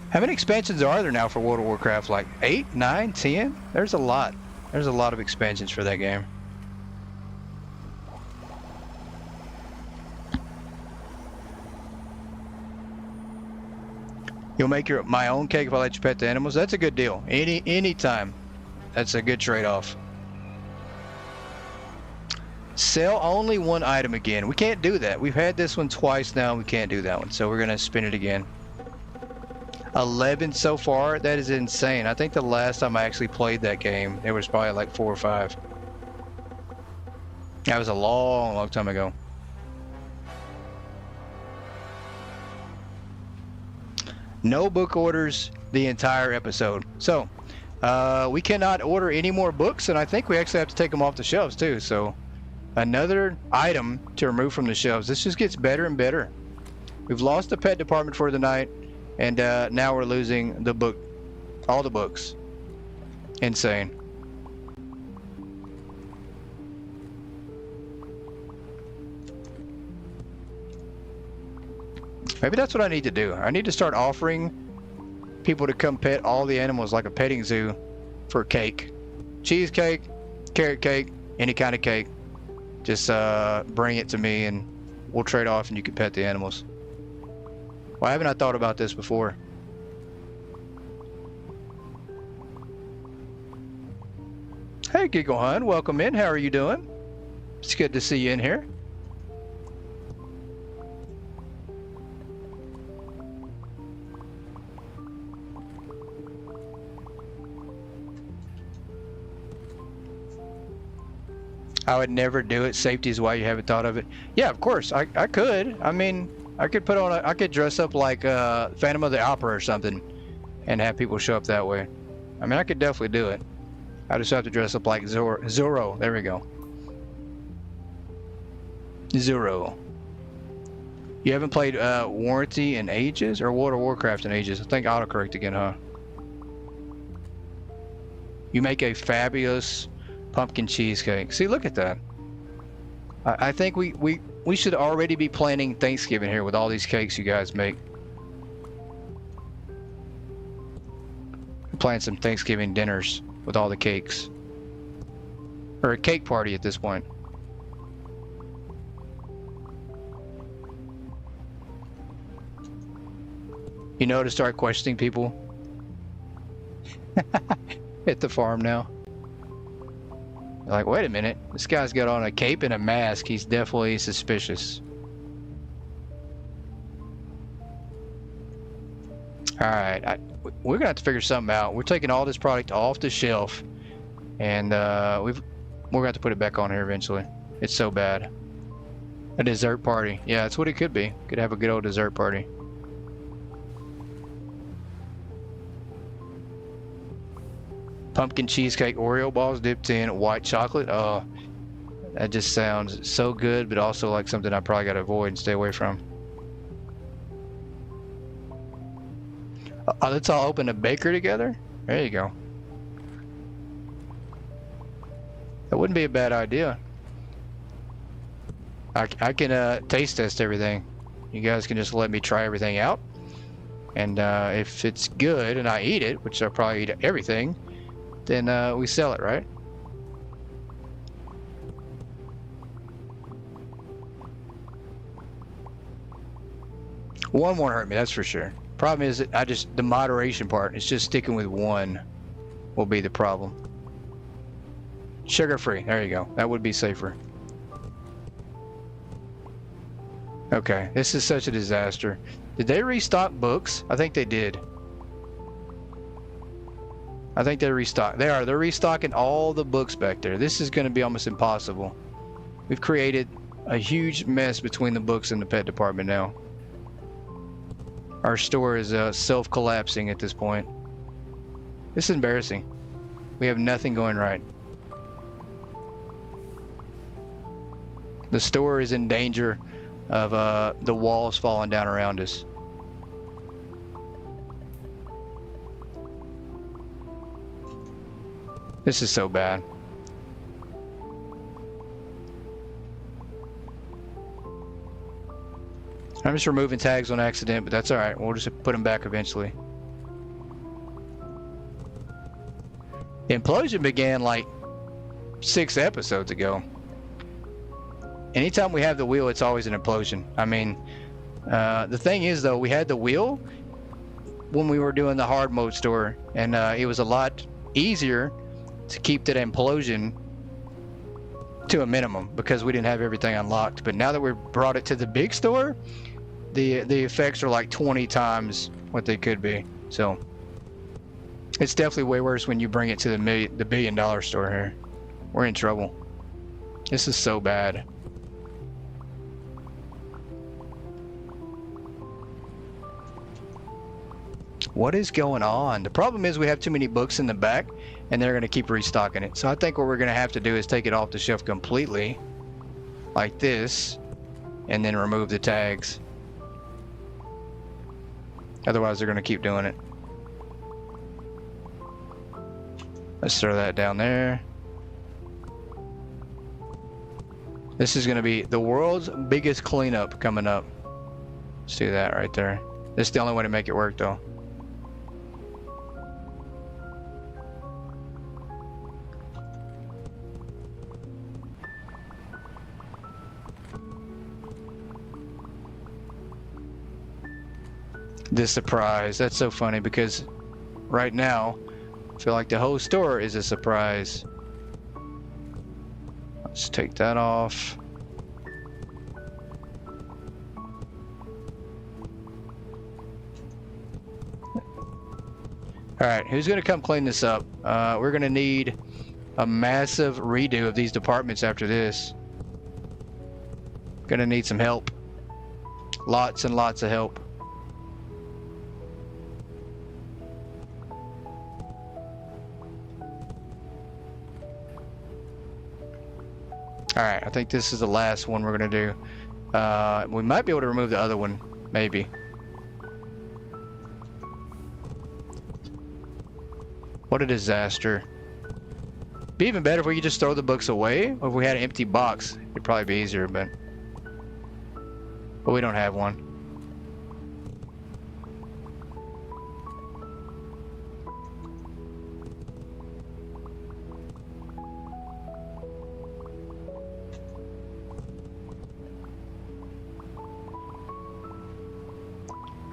Speaker 1: How many expansions are there now for World of Warcraft? Like 8, 9, 10? There's a lot. There's a lot of expansions for that game. You'll make my own cake if I let you pet the animals. That's a good deal. Anytime. That's a good trade-off. Sell only one item again. We can't do that. We've had this one twice now. We can't do that one. So we're gonna spin it again. 11 so far. That is insane. I think the last time I actually played that game, it was probably like 4 or 5. That was a long time ago. No book orders the entire episode. So, we cannot order any more books, and I think we actually have to take them off the shelves too. So, another item to remove from the shelves. This just gets better and better. We've lost the pet department for the night, and now we're losing the book, all the books. Insane. Maybe that's what I need to do. I need to start offering people to come pet all the animals like a petting zoo for cake. Cheesecake, carrot cake, any kind of cake. Just bring it to me and we'll trade off and you can pet the animals. Why haven't I thought about this before? Hey Giggle Hun, welcome in. How are you doing? It's good to see you in here. I would never do it. Safety is why you haven't thought of it. Yeah, of course. I could. I mean, I could put on I could dress up like Phantom of the Opera or something and have people show up that way. I mean, I could definitely do it. I just have to dress up like Zorro. There we go. Zorro. You haven't played Warranty in ages? Or World of Warcraft in ages? I think autocorrect again, huh? You make a fabulous pumpkin cheesecake. See, look at that. I think we should already be planning Thanksgiving here with all these cakes you guys make. Plan some Thanksgiving dinners with all the cakes. Or a cake party at this point. You know, to start questioning people at the farm now. You're like, wait a minute, this guy's got on a cape and a mask. He's definitely suspicious. Alright, we're gonna have to figure something out. We're taking all this product off the shelf, and we're gonna have to put it back on here eventually. It's so bad. A dessert party. Yeah, that's what it could be. Could have a good old dessert party. Pumpkin cheesecake Oreo balls dipped in white chocolate. Oh, that just sounds so good, but also like something I probably gotta avoid and stay away from. Let's all open a bakery together. There you go. That wouldn't be a bad idea. I can taste test everything. You guys can just let me try everything out, and if it's good and I eat it, which I probably eat everything, then we sell it, right? One won't hurt me, that's for sure. Problem is that the moderation part, it's just sticking with one will be the problem. Sugar free, there you go. That would be safer. Okay, this is such a disaster. Did they restock books? I think they did. I think they restocked. They're restocking all the books back there. This is going to be almost impossible. We've created a huge mess between the books and the pet department now. Our store is self-collapsing at this point. This is embarrassing. We have nothing going right. The store is in danger of the walls falling down around us. This is so bad. I'm just removing tags on accident, but that's alright. We'll just put them back eventually. The implosion began like 6 episodes ago. Anytime we have the wheel, it's always an implosion. I mean, the thing is though, we had the wheel when we were doing the hard mode store, and it was a lot easier to keep that implosion to a minimum because we didn't have everything unlocked. But now that we've brought it to the big store, the effects are like 20 times what they could be. So it's definitely way worse when you bring it to the $1 billion store here. We're in trouble. This is so bad. What is going on? The problem is we have too many books in the back, and they're going to keep restocking it. So I think what we're going to have to do is take it off the shelf completely, like this, and then remove the tags. Otherwise, they're going to keep doing it. Let's throw that down there. This is going to be the world's biggest cleanup coming up. Let's do that right there. This is the only way to make it work, though. The surprise. That's so funny because right now I feel like the whole store is a surprise. Let's take that off. Alright, who's gonna come clean this up? We're gonna need a massive redo of these departments after this. Gonna need some help. Lots and lots of help. Alright, I think this is the last one we're gonna do. We might be able to remove the other one, maybe. What a disaster. Be even better if we could just throw the books away, or if we had an empty box. It'd probably be easier, but we don't have one.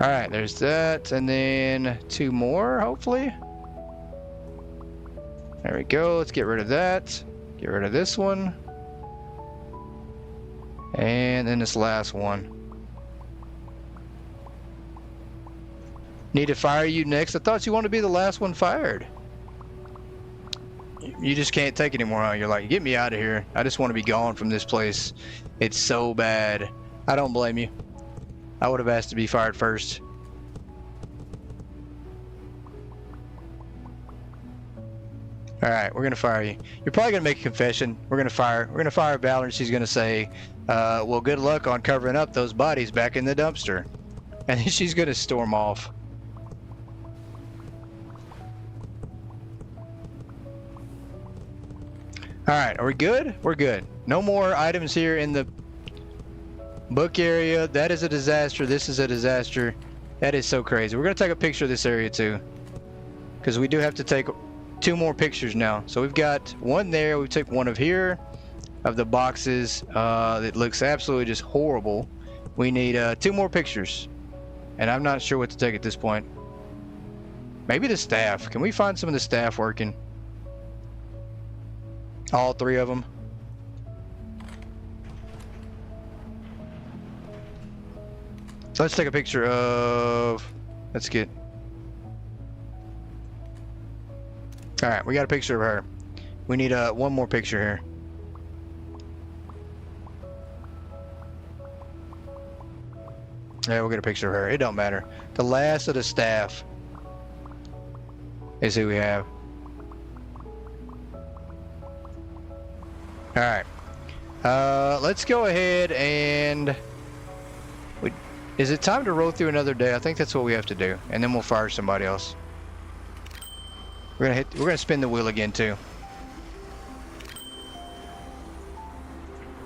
Speaker 1: Alright, there's that, and then 2 more, hopefully. There we go, let's get rid of that. Get rid of this one. And then this last one. Need to fire you next? I thought you wanted to be the last one fired. You just can't take it anymore, huh? You're like, get me out of here. I just want to be gone from this place. It's so bad. I don't blame you. I would have asked to be fired first. Alright, we're gonna fire you. You're probably gonna make a confession. We're gonna fire Valor, and she's gonna say, well, good luck on covering up those bodies back in the dumpster. And then she's gonna storm off. Alright, are we good? We're good. No more items here in the book area. That is a disaster. This is a disaster. That is so crazy. We're gonna take a picture of this area too, because we do have to take 2 more pictures now. So we've got one there. We took one of here, of the boxes. That looks absolutely just horrible. We need 2 more pictures, and I'm not sure what to take at this point. Maybe the staff. Can we find some of the staff working? All 3 of them. So let's take a picture of, let's get, alright, we got a picture of her. We need one more picture here. Yeah, we'll get a picture of her. It don't matter. The last of the staff is who we have. Alright. Let's go ahead and... Is it time to roll through another day? I think that's what we have to do, and then we'll fire somebody else. We're gonna spin the wheel again too.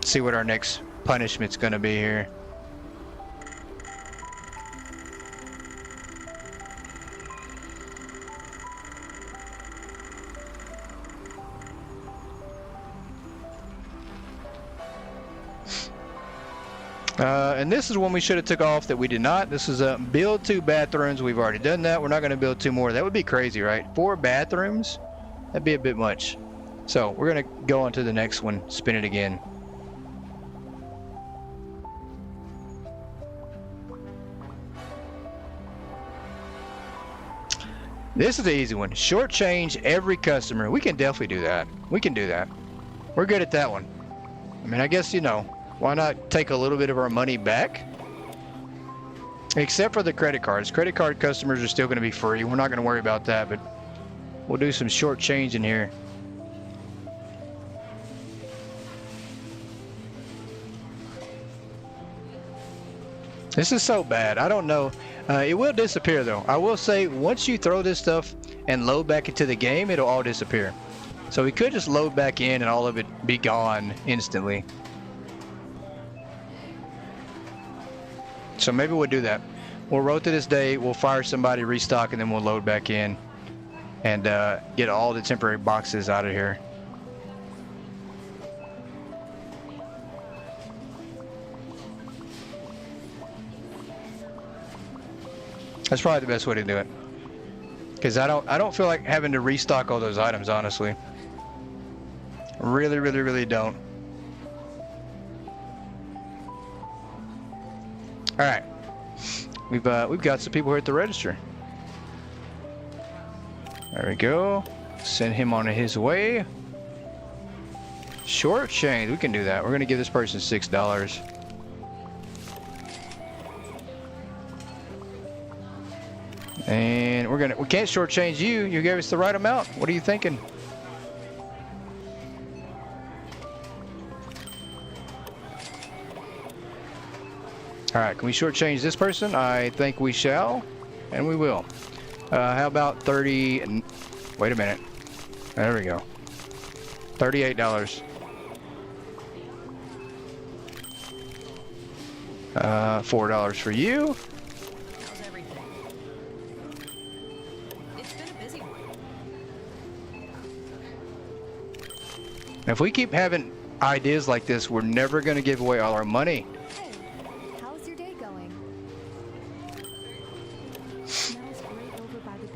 Speaker 1: See what our next punishment's gonna be here. And this is one we should have took off that we did not. This is build 2 bathrooms. We've already done that. We're not going to build 2 more. That would be crazy, right? 4 bathrooms? That'd be a bit much. So we're going to go on to the next one. Spin it again. This is the easy one. Shortchange every customer. We can definitely do that. We can do that. We're good at that one. I mean, I guess, you know, why not take a little bit of our money back? Except for the credit cards. Credit card customers are still going to be free. We're not going to worry about that, but we'll do some short change in here. This is so bad. I don't know. It will disappear though. I will say, once you throw this stuff and load back into the game, it'll all disappear. So we could just load back in and all of it be gone instantly. So maybe we'll do that. We'll roll to this day, we'll fire somebody, restock, and then we'll load back in and get all the temporary boxes out of here. That's probably the best way to do it, because I don't feel like having to restock all those items, honestly. Really don't. All right, we've got some people here at the register. There we go. Send him on his way. Short change. We can do that. We're gonna give this person $6. And we can't shortchange you. You gave us the right amount. What are you thinking? All right, can we shortchange this person? I think we shall, and we will. How about 30? Wait a minute. There we go. $38. $4 for you.
Speaker 6: How's everything? It's been a busy one.
Speaker 1: If we keep having ideas like this, we're never going to give away all our money.
Speaker 2: Hey, how's your day going? Smells great over by the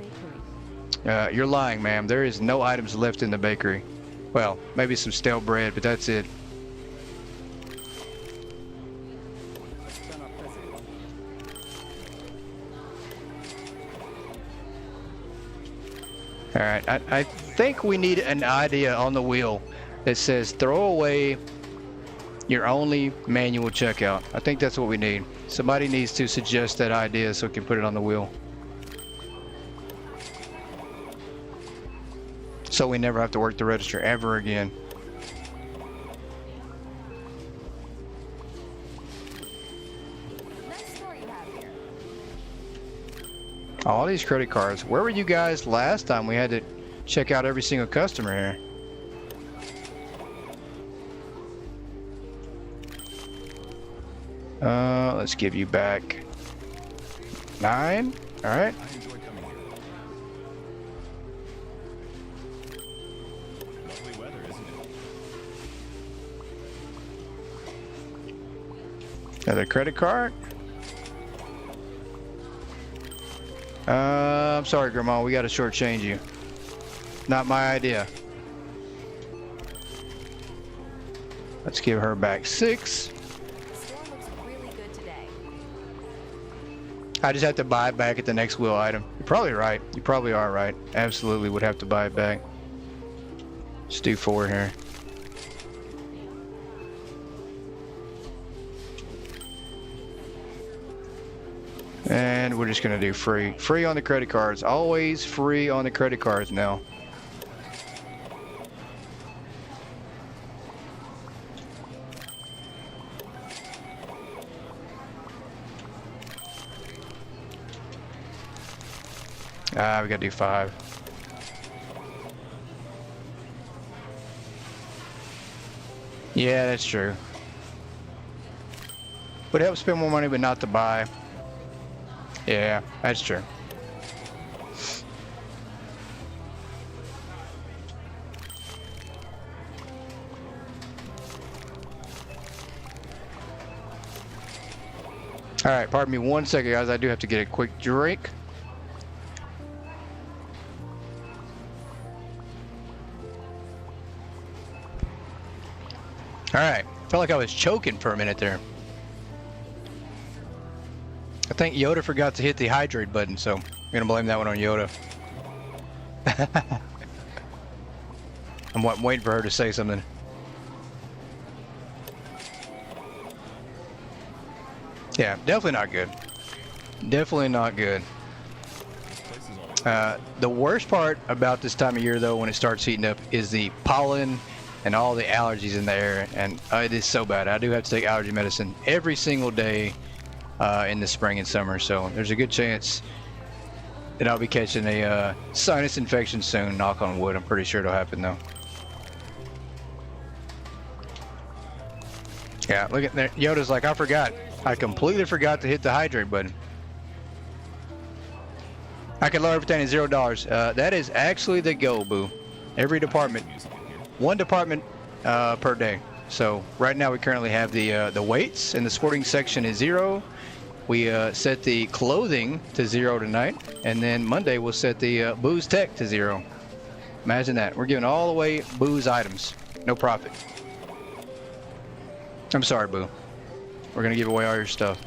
Speaker 2: bakery.
Speaker 1: You're lying, ma'am. There is no items left in the bakery. Well, maybe some stale bread, but that's it. All right, I think we need an idea on the wheel that says throw away your only manual checkout. I think that's what we need. Somebody needs to suggest that idea so we can put it on the wheel. So we never have to work the register ever again.
Speaker 6: Nice store you have here.
Speaker 1: All these credit cards. Where were you guys last time we had to check out every single customer here? Let's give you back 9. All right.
Speaker 3: I enjoy coming here. Lovely weather, isn't it?
Speaker 1: Another credit card. I'm sorry, Grandma. We got to shortchange you. Not my idea. Let's give her back 6.
Speaker 6: The store looks really good today.
Speaker 1: I just have to buy it back at the next wheel item. You're probably right. You probably are right. Absolutely would have to buy it back. Let's do 4 here. And we're just gonna do free. Free on the credit cards. Always free on the credit cards now. We gotta do 5. Yeah, that's true. Would help spend more money, but not to buy. Yeah, that's true. All right, pardon me 1 second, guys. I do have to get a quick drink. All right, felt like I was choking for a minute there. I think Yoda forgot to hit the hydrate button, so I'm gonna blame that one on Yoda. I'm waiting for her to say something. Yeah, definitely not good. Definitely not good. The worst part about this time of year, though, when it starts heating up, is the pollen and all the allergies in the air, and it is so bad. I do have to take allergy medicine every single day in the spring and summer, so there's a good chance that I'll be catching a sinus infection soon. Knock on wood. I'm pretty sure it'll happen though. Yeah, look at there. Yoda's like, I forgot. I completely forgot to hit the hydrate button. I can lower everything at $0. That is actually the goal, boo. Every department, one department per day. So right now we currently have the weights, and the sporting section is 0. We set the clothing to 0 tonight, and then Monday we'll set the booze tech to 0. Imagine that. We're giving all away booze items, no profit. I'm sorry, boo. We're gonna give away all your stuff.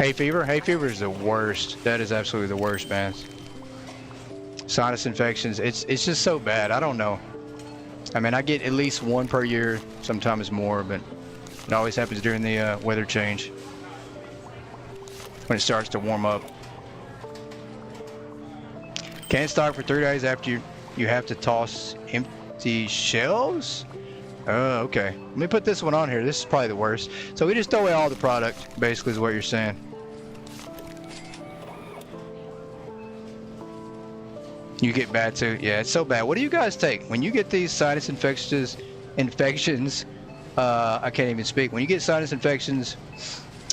Speaker 1: Hay fever? Hay fever is the worst. That is absolutely the worst, man. Sinus infections, it's just so bad. I don't know. I mean, I get at least one per year, sometimes more, but it always happens during the weather change. When it starts to warm up. Can't stock for 3 days after you have to toss empty shelves? Oh, okay. Let me put this one on here. This is probably the worst. So we just throw away all the product, basically is what you're saying. You get bad too? Yeah, it's so bad. What do you guys take? When you get these sinus infections, I can't even speak. When you get sinus infections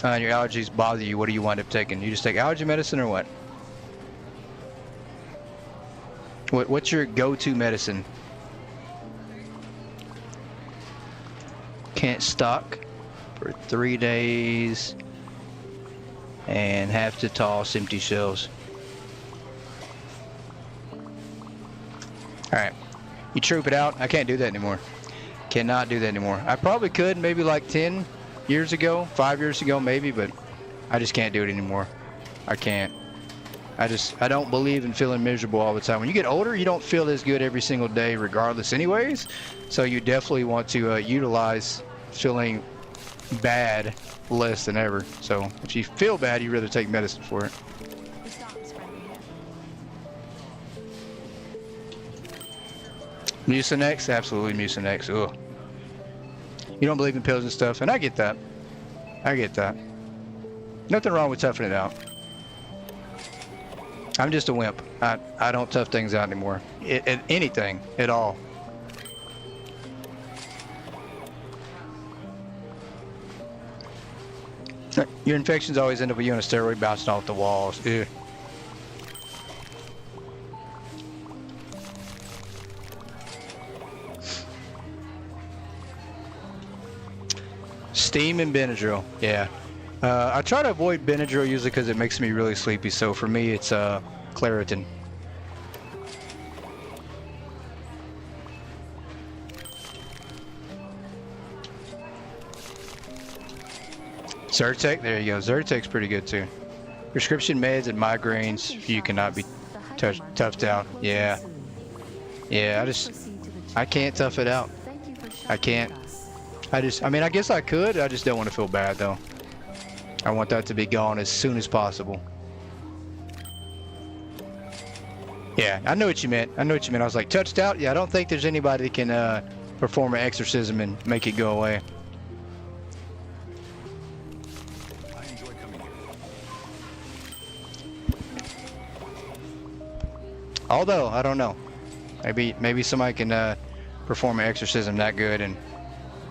Speaker 1: and your allergies bother you, what do you wind up taking? You just take allergy medicine or what? What's your go-to medicine? Can't stock for 3 days and have to toss empty shelves. Alright, you troop it out. I can't do that anymore. Cannot do that anymore. I probably could maybe like 10 years ago, 5 years ago maybe, but I just can't do it anymore. I can't. I don't believe in feeling miserable all the time. When you get older, you don't feel as good every single day regardless anyways. So you definitely want to utilize feeling bad less than ever. So if you feel bad, you'd rather take medicine for it.
Speaker 2: The stop is friendly here.
Speaker 1: Mucinex? Absolutely Mucinex. Ugh. You don't believe in pills and stuff, and I get that. I get that. Nothing wrong with toughing it out. I'm just a wimp. I don't tough things out anymore. Anything at all. Your infections always end up with you on a steroid bouncing off the walls. Ew. Steam and Benadryl, yeah. I try to avoid Benadryl usually because it makes me really sleepy. So for me, it's Claritin. Zyrtec, there you go. Zyrtec's pretty good too. Prescription meds and migraines, you cannot be toughed out. Yeah, yeah. I can't tough it out. I can't. I mean, I guess I could. I just don't want to feel bad though. I want that to be gone as soon as possible. Yeah, I know what you meant. I know what you meant. I was like, touched out? Yeah, I don't think there's anybody that can perform an exorcism and make it go away.
Speaker 3: I enjoy coming here.
Speaker 1: Although, I don't know. Maybe somebody can perform an exorcism that good and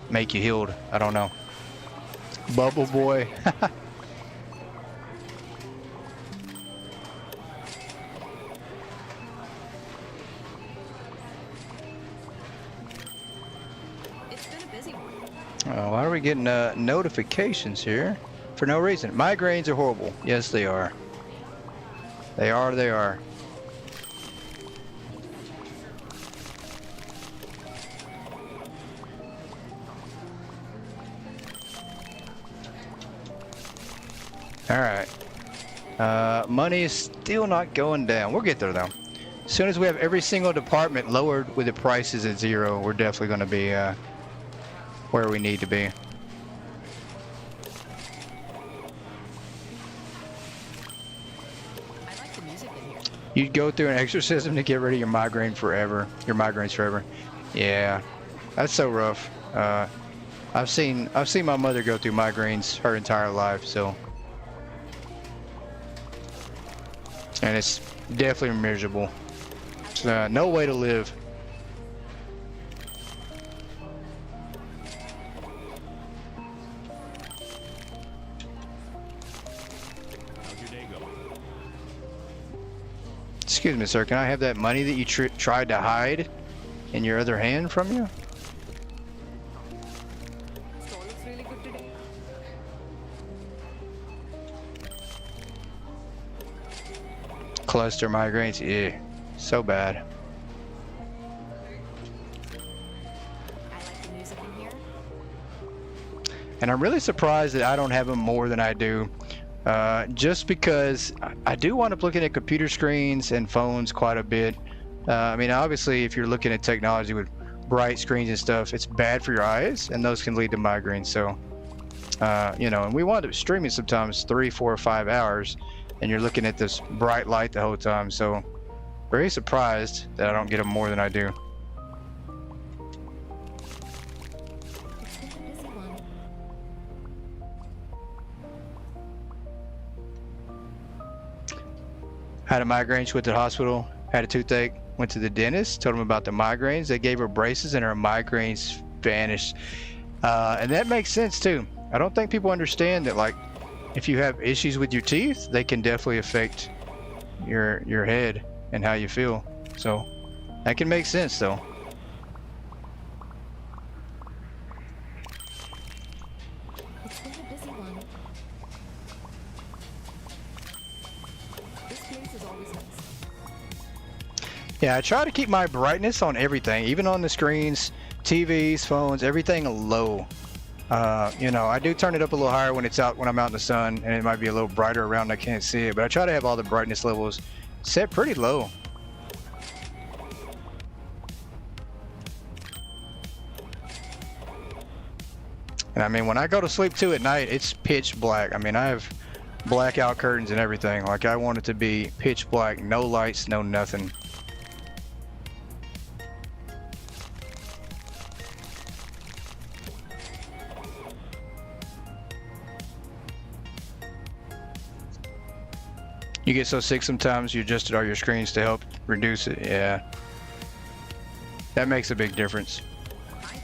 Speaker 1: make you healed. I don't know. Bubble boy.
Speaker 6: It's been a busy one.
Speaker 1: Oh, why are we getting notifications here? For no reason. Migraines are horrible. Yes, they are. They are, they are. Alright. Money is still not going down. We'll get there though. As soon as we have every single department lowered with the prices at 0, we're definitely going to be where we need to be.
Speaker 6: I like the music in here.
Speaker 1: You'd go through an exorcism to get rid of your migraine forever. Your migraines forever. Yeah, that's so rough. I've seen my mother go through migraines her entire life, so. And it's definitely miserable. It's no way to live.
Speaker 3: How's your day going?
Speaker 1: Excuse me, sir. Can I have that money that you tried to hide in your other hand from you?
Speaker 6: Store looks really good today.
Speaker 1: Cluster migraines, yeah, so bad.
Speaker 6: I like the music in here.
Speaker 1: And I'm really surprised that I don't have them more than I do. just because I do wind up looking at computer screens and phones quite a bit. I mean, obviously, if you're looking at technology with bright screens and stuff, it's bad for your eyes, and those can lead to migraines. So, you know, and we wind up streaming sometimes 3, 4, or 5 hours, and you're looking at this bright light the whole time. So, very surprised that I don't get them more than I do.
Speaker 6: It's been a busy one.
Speaker 1: Had a migraine, she went to the hospital, had a toothache, went to the dentist, told him about the migraines. They gave her braces and her migraines vanished. And that makes sense too. I don't think people understand that, like, if you have issues with your teeth, they can definitely affect your head and how you feel. So that can make sense though.
Speaker 6: It's been a busy one. This place is always nice.
Speaker 1: Yeah, I try to keep my brightness on everything, even on the screens, TVs, phones, everything low. You know, I do turn it up a little higher when I'm out in the sun, and it might be a little brighter around and I can't see it, but I try to have all the brightness levels set pretty low. And I mean, when I go to sleep too at night, it's pitch black. I mean, I have blackout curtains and everything. Like, I want it to be pitch black, no lights, no nothing. You get so sick sometimes you adjusted all your screens to help reduce it. Yeah. That makes a big difference.
Speaker 6: Hi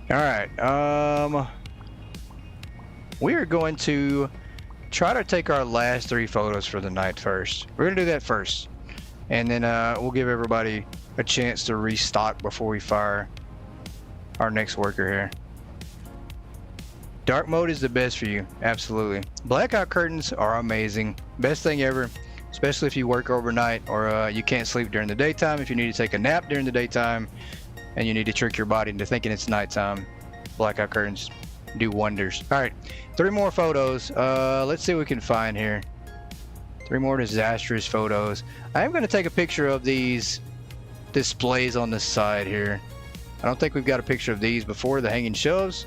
Speaker 6: there.
Speaker 1: All right. We are going to try to take our last 3 photos for the night first. We're gonna do that first, and then we'll give everybody a chance to restock before we fire our next worker here. Dark mode is the best for you, absolutely. Blackout curtains are amazing, best thing ever, especially if you work overnight or you can't sleep during the daytime. If you need to take a nap during the daytime and you need to trick your body into thinking it's nighttime, blackout curtains do wonders. All right, 3 more photos. Let's see what we can find here. 3 more disastrous photos. I am going to take a picture of these displays on the side here. I don't think we've got a picture of these before, the hanging shelves.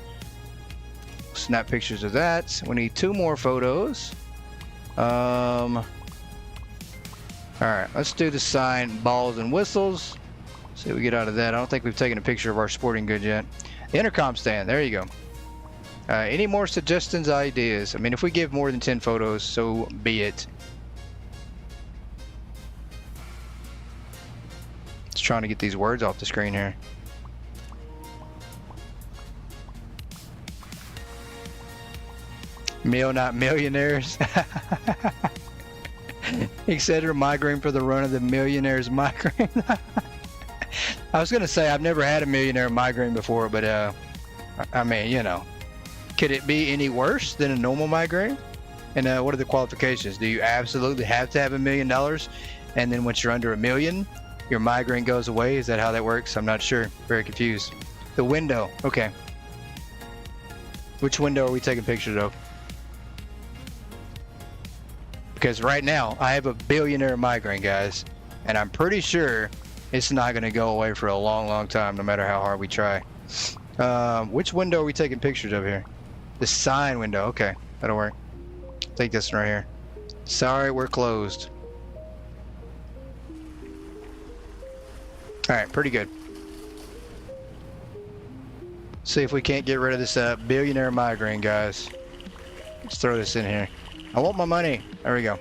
Speaker 1: Snap pictures of that. We need 2 more photos. All right, let's do the sign balls and whistles. See what we get out of that. I don't think we've taken a picture of our sporting goods yet. The intercom stand, there you go. Any more suggestions, ideas? I mean, if we give more than 10 photos, so be it. Just trying to get these words off the screen here. Not millionaires. Etc. Migraine for the run of the millionaire's migraine. I was gonna say I've never had a millionaire migraine before, but I mean, you know, could it be any worse than a normal migraine? And what are the qualifications? Do you absolutely have to have $1 million, and then once you're under $1 million, your migraine goes away? Is that how that works? I'm not sure. Very confused. The window. Okay. Which window are we taking pictures of? Because right now I have a billionaire migraine, guys, and I'm pretty sure it's not going to go away for a long, long time, no matter how hard we try. Which window are we taking pictures of here? The sign window. Okay, that'll work. Take this one right here. Sorry, we're closed. All right, pretty good. See if we can't get rid of this billionaire migraine, guys. Let's throw this in here. I want my money. There we go.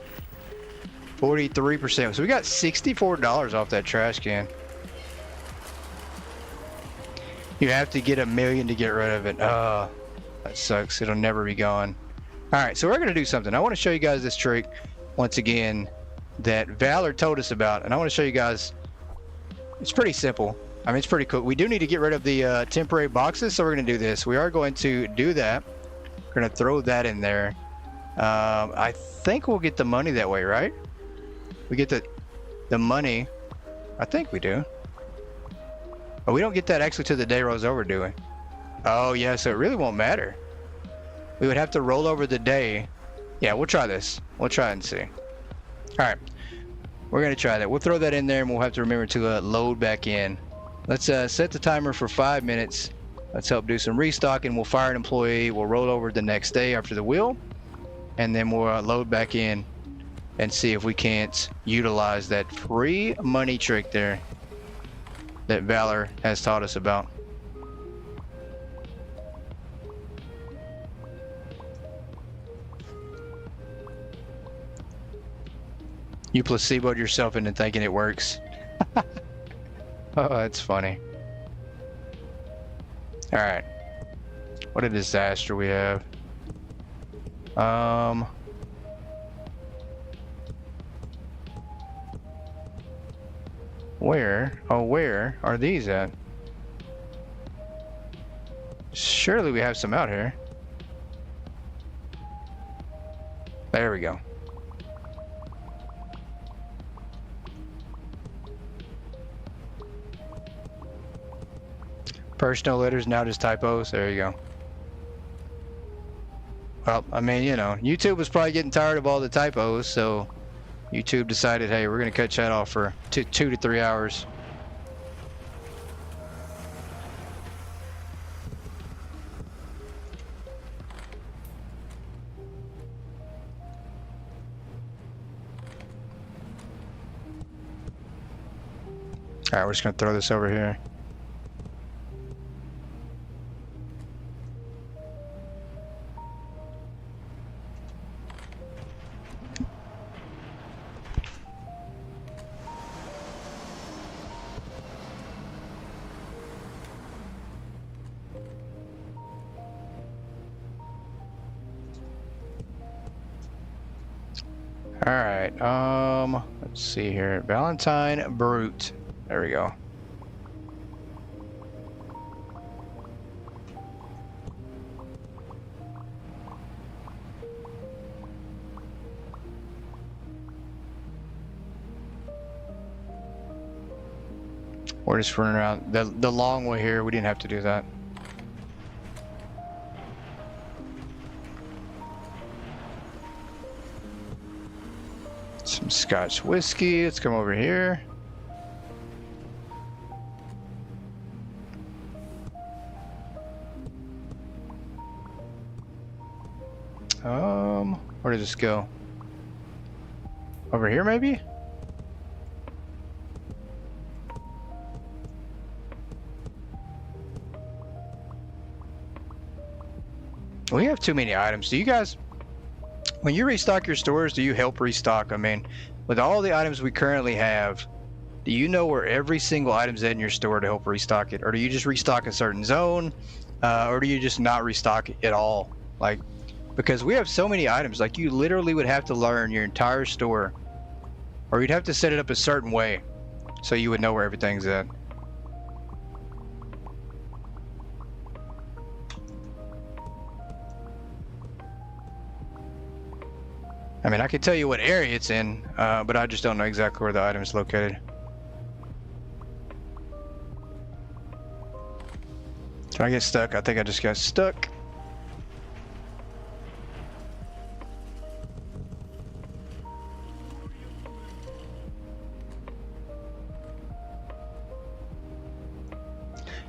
Speaker 1: 43%. So we got $64 off that trash can. You have to get $1 million to get rid of it. Oh, that sucks. It'll never be gone. All right, so we're going to do something. I want to show you guys this trick once again that Valor told us about, and I want to show you guys. It's pretty simple. I mean, it's pretty cool. We do need to get rid of the temporary boxes, so we're going to do this. We are going to do that. We're going to throw that in there. I think we'll get the money that way, right? We get the money. I think we do. But we don't get that actually till the day rolls over, do we? Oh, yeah, so it really won't matter. We would have to roll over the day. Yeah, we'll try this. We'll try and see. All right. We're going to try that. We'll throw that in there, and we'll have to remember to load back in. Let's set the timer for 5 minutes. Let's help do some restocking. We'll fire an employee. We'll roll over the next day after the wheel, and then we'll load back in and see if we can't utilize that free money trick there that Valor has taught us about. You placeboed yourself into thinking it works. Oh, that's funny. All right. What a disaster we have. Where? Oh, where are these at? Surely we have some out here. There we go. Personal letters, now just typos. There you go. Well, I mean, you know, YouTube was probably getting tired of all the typos, so YouTube decided, hey, we're going to cut chat off for 2 to 3 hours. All right, we're just going to throw this over here. All right, let's see here. Valentine Brute. There we go. We're just running around the long way here. We didn't have to do that. Some Scotch whiskey. Let's come over here. Where did this go? Over here, maybe? We have too many items. Do you guys, when you restock your stores, do you help restock? I mean, with all the items we currently have, do you know where every single item's at in your store to help restock it? Or do you just restock a certain zone? Or do you just not restock it at all? Like, because we have so many items, like you literally would have to learn your entire store, or you'd have to set it up a certain way so you would know where everything's at. I mean, I can tell you what area it's in, but I just don't know exactly where the item is located. Did I get stuck? I think I just got stuck.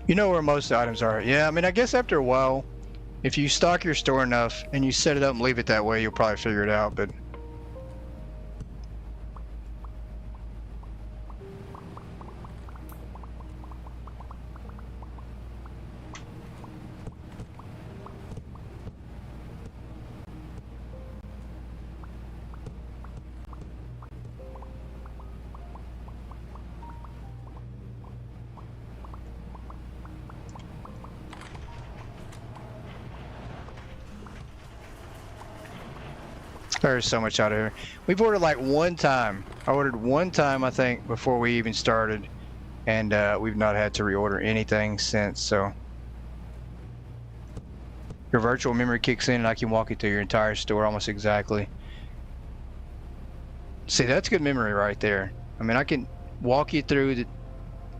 Speaker 1: You know where most items are. Yeah, I mean, I guess after a while, if you stock your store enough and you set it up and leave it that way, you'll probably figure it out, but... There's so much out of here. We've ordered like one time. I ordered one time, I think, before we even started, and we've not had to reorder anything since. So your virtual memory kicks in, and I can walk you through your entire store almost exactly. See, that's good memory right there. I mean, I can walk you through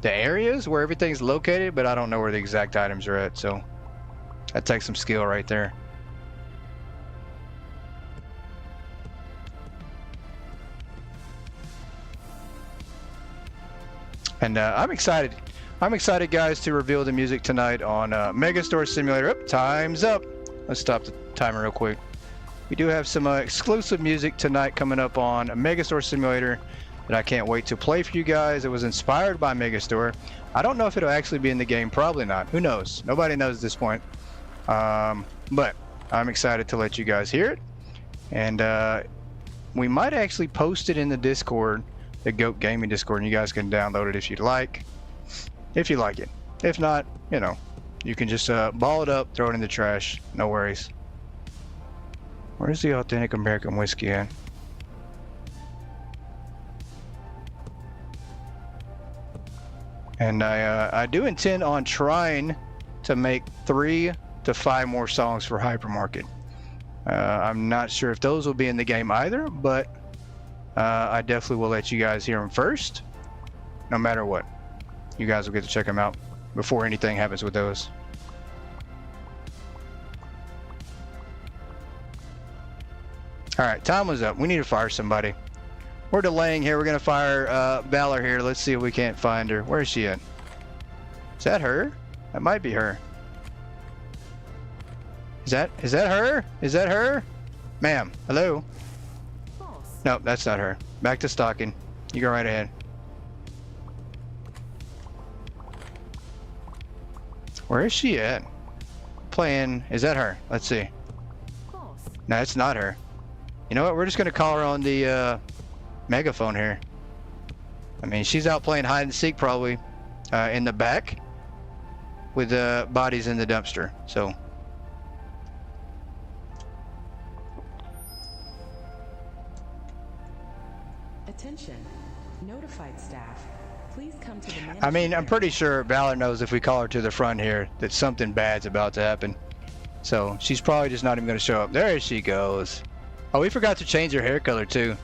Speaker 1: the areas where everything's located, but I don't know where the exact items are at, so that takes some skill right there. And I'm excited. I'm excited, guys, to reveal the music tonight on Megastore Simulator. Oh, time's up. Let's stop the timer real quick. We do have some exclusive music tonight coming up on Megastore Simulator that I can't wait to play for you guys. It was inspired by Megastore. I don't know if it'll actually be in the game. Probably not. Who knows? Nobody knows at this point. But I'm excited to let you guys hear it. And we might actually post it in the Discord, the GOAT Gaming Discord, and you guys can download it if you'd like. If you like it. If not, you know, you can just ball it up, throw it in the trash. No worries. Where's the authentic American whiskey at? And I do intend on trying to make 3 to 5 more songs for Hypermarket. I'm not sure if those will be in the game either, but I definitely will let you guys hear them first, no matter what. You guys will get to check them out before anything happens with those. Alright, time was up. We need to fire somebody. We're delaying here. We're going to fire Valor here. Let's see if we can't find her. Where is she at? Is that her? That might be her. Is that her? Is that her? Ma'am, hello?
Speaker 7: Boss.
Speaker 1: Nope, that's not her. Back to stalking. You go right ahead. Where is she at? Playing. Is that her? Let's see.
Speaker 7: Boss.
Speaker 1: No, it's not her. You know what? We're just going to call her on the megaphone here. I mean, she's out playing hide and seek probably in the back with the bodies in the dumpster. So.
Speaker 8: Attention. Notified staff. Please come to the
Speaker 1: I mean, I'm
Speaker 8: management
Speaker 1: pretty sure Valor knows if we call her to the front here that something bad's about to happen. So she's probably just not even going to show up. There she goes. Oh, we forgot to change her hair color too.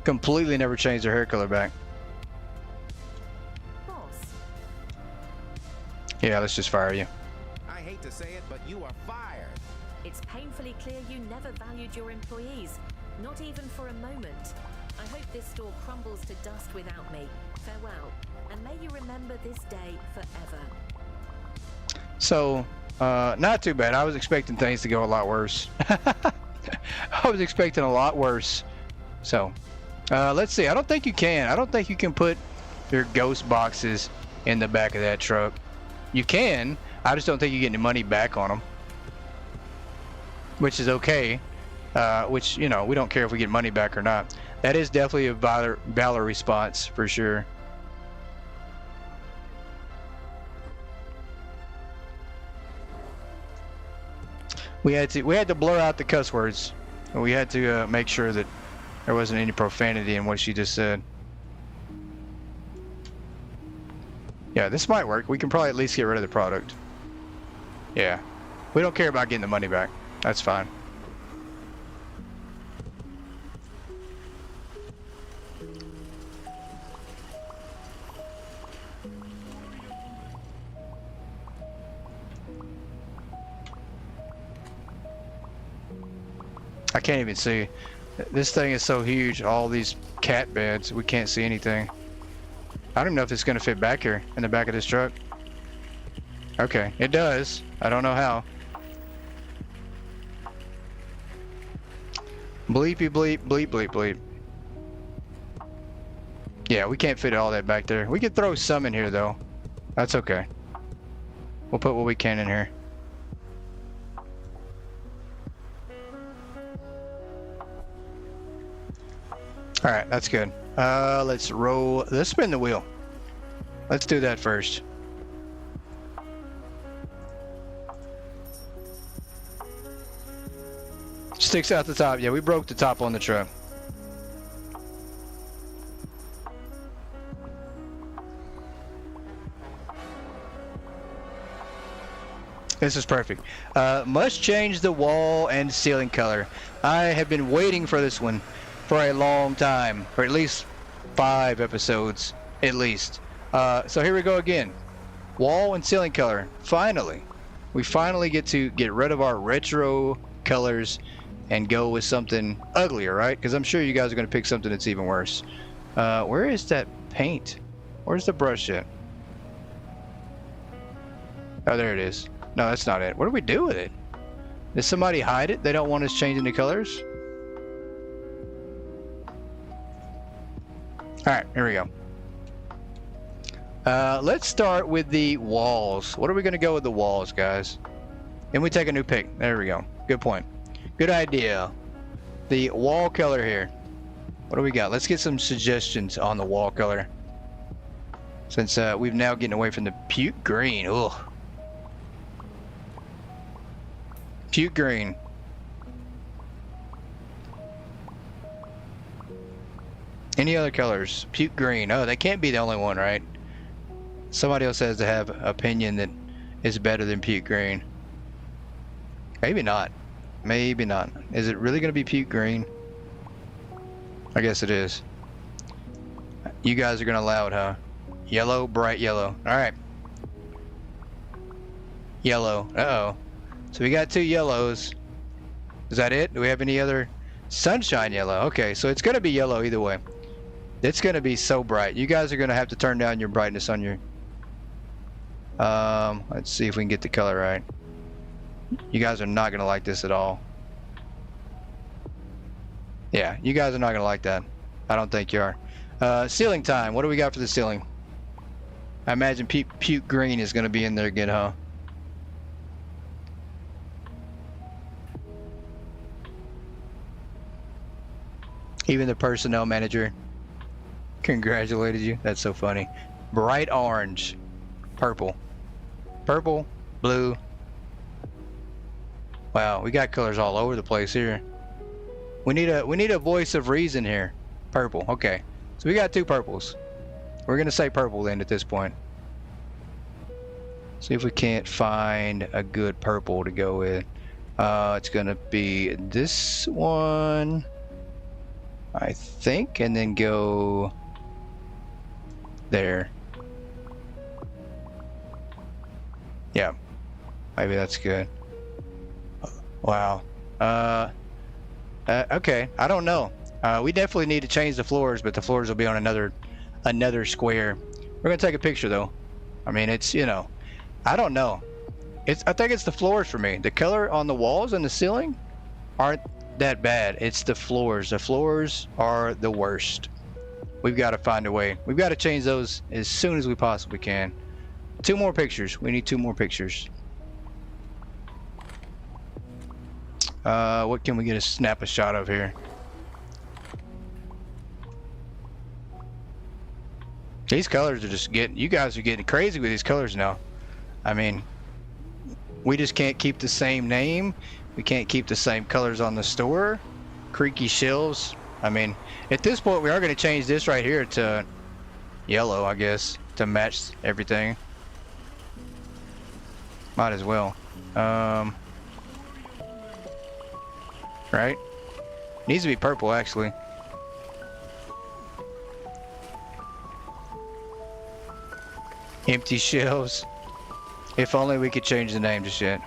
Speaker 1: Completely never changed her hair color back.
Speaker 7: Boss.
Speaker 1: Yeah, let's just fire you.
Speaker 4: I hate to say it, but you are fired.
Speaker 7: It's painfully clear you never valued your employees, not even for a moment. I hope this store crumbles to dust without me. Farewell, and may you remember this day forever.
Speaker 1: So, not too bad. I was expecting things to go a lot worse. I was expecting a lot worse. So, let's see. I don't think you can. I don't think you can put your ghost boxes in the back of that truck. You can. I just don't think you get any money back on them. Which is okay. Which, you know, we don't care if we get money back or not. That is definitely a Valor response for sure. We had to blur out the cuss words. We had to make sure that there wasn't any profanity in what she just said. Yeah, this might work. We can probably at least get rid of the product. Yeah. We don't care about getting the money back. That's fine. I can't even see. This thing is so huge, all these cat beds, we can't see anything. I don't know if it's going to fit back here in the back of this truck. Okay, it does. I don't know how. Bleepy bleep, bleep bleep bleep. Yeah, we can't fit all that back there. We could throw some in here though. That's okay. We'll put what we can in here. All right, that's good. Let's spin the wheel. Let's do that first. Sticks out the top. Yeah, we broke the top on the truck. This is perfect. Must change the wall and ceiling color. I have been waiting for this one. for a long time, or at least 5 episodes, at least. So here we go again. Wall and ceiling color. Finally, we finally get to get rid of our retro colors and go with something uglier, right? Because I'm sure you guys are going to pick something that's even worse. Where is that paint? Where's the brush at? Oh, there it is. No, that's not it. What do we do with it? Did somebody hide it? They don't want us changing the colors? Alright, here we go. Let's start with the walls. What are we going to go with the walls, guys? And we take a new pick. There we go. Good point. Good idea. The wall color here. What do we got? Let's get some suggestions on the wall color. Since we've now getting away from the puke green. Ugh. Puke green. Any other colors? Puke green. Oh, they can't be the only one, right? Somebody else has to have an opinion that is better than puke green. Maybe not. Maybe not. Is it really going to be puke green? I guess it is. You guys are going to allow it, huh? Yellow, bright yellow. Alright. Yellow. Uh-oh. So we got 2 yellows. Is that it? Do we have any other? Sunshine yellow. Okay, so it's going to be yellow either way. It's going to be so bright. You guys are going to have to turn down your brightness on your... let's see if we can get the color right. You guys are not going to like this at all. Yeah, you guys are not going to like that. I don't think you are. Ceiling time. What do we got for the ceiling? I imagine puke green is going to be in there again, huh? Even the personnel manager congratulated you. That's so funny. Bright orange. Purple. Purple. Blue. Wow, we got colors all over the place here. We need a voice of reason here. Purple. Okay. So we got 2 purples. We're gonna say purple then at this point. See if we can't find a good purple to go with. It's gonna be this one, I think, and then go there. Yeah, maybe that's good. Wow. Okay, I don't know. We definitely need to change the floors, but the floors will be on another square. We're gonna take a picture though. I mean, it's, you know, I don't know. I think it's the floors for me. The color on the walls and the ceiling aren't that bad. It's the floors. The floors are the worst. We've got to find a way. We've got to change those as soon as we possibly can. 2 more pictures. We need 2 more pictures. What can we get snap a shot of here? These colors are just you guys are getting crazy with these colors now. I mean, we just can't keep the same name. We can't keep the same colors on the store. Creaky shelves. I mean, at this point, we are going to change this right here to yellow, I guess, to match everything. Might as well. Right? Needs to be purple, actually. Empty shelves. If only we could change the name just yet.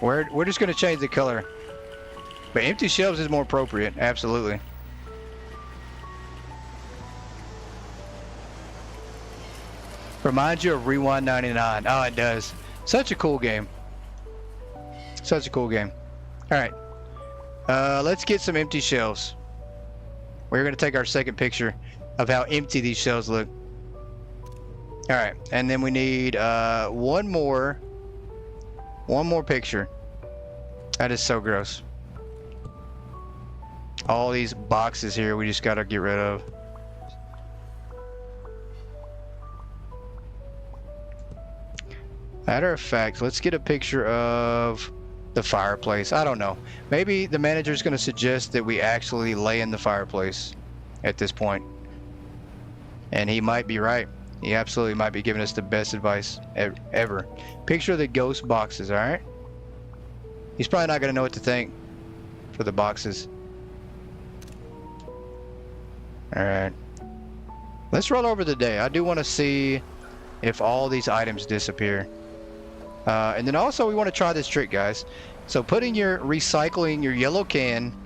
Speaker 1: We're just going to change the color. But empty shelves is more appropriate, absolutely. Reminds you of Rewind 99. Oh, it does. Such a cool game. Such a cool game. Alright. Let's get some empty shelves. We're going to take our second picture of how empty these shelves look. Alright, and then we need one more picture. That is so gross. All these boxes here we just gotta get rid of. Matter of fact, let's get a picture of the fireplace. I don't know. Maybe the manager's gonna suggest that we actually lay in the fireplace at this point. And he might be right. He absolutely might be giving us the best advice ever. Picture the ghost boxes, alright? He's probably not going to know what to think for the boxes. All right. Let's roll over the day. I do want to see if all these items disappear. And then also we want to try this trick, guys. So putting your recycling, your yellow can,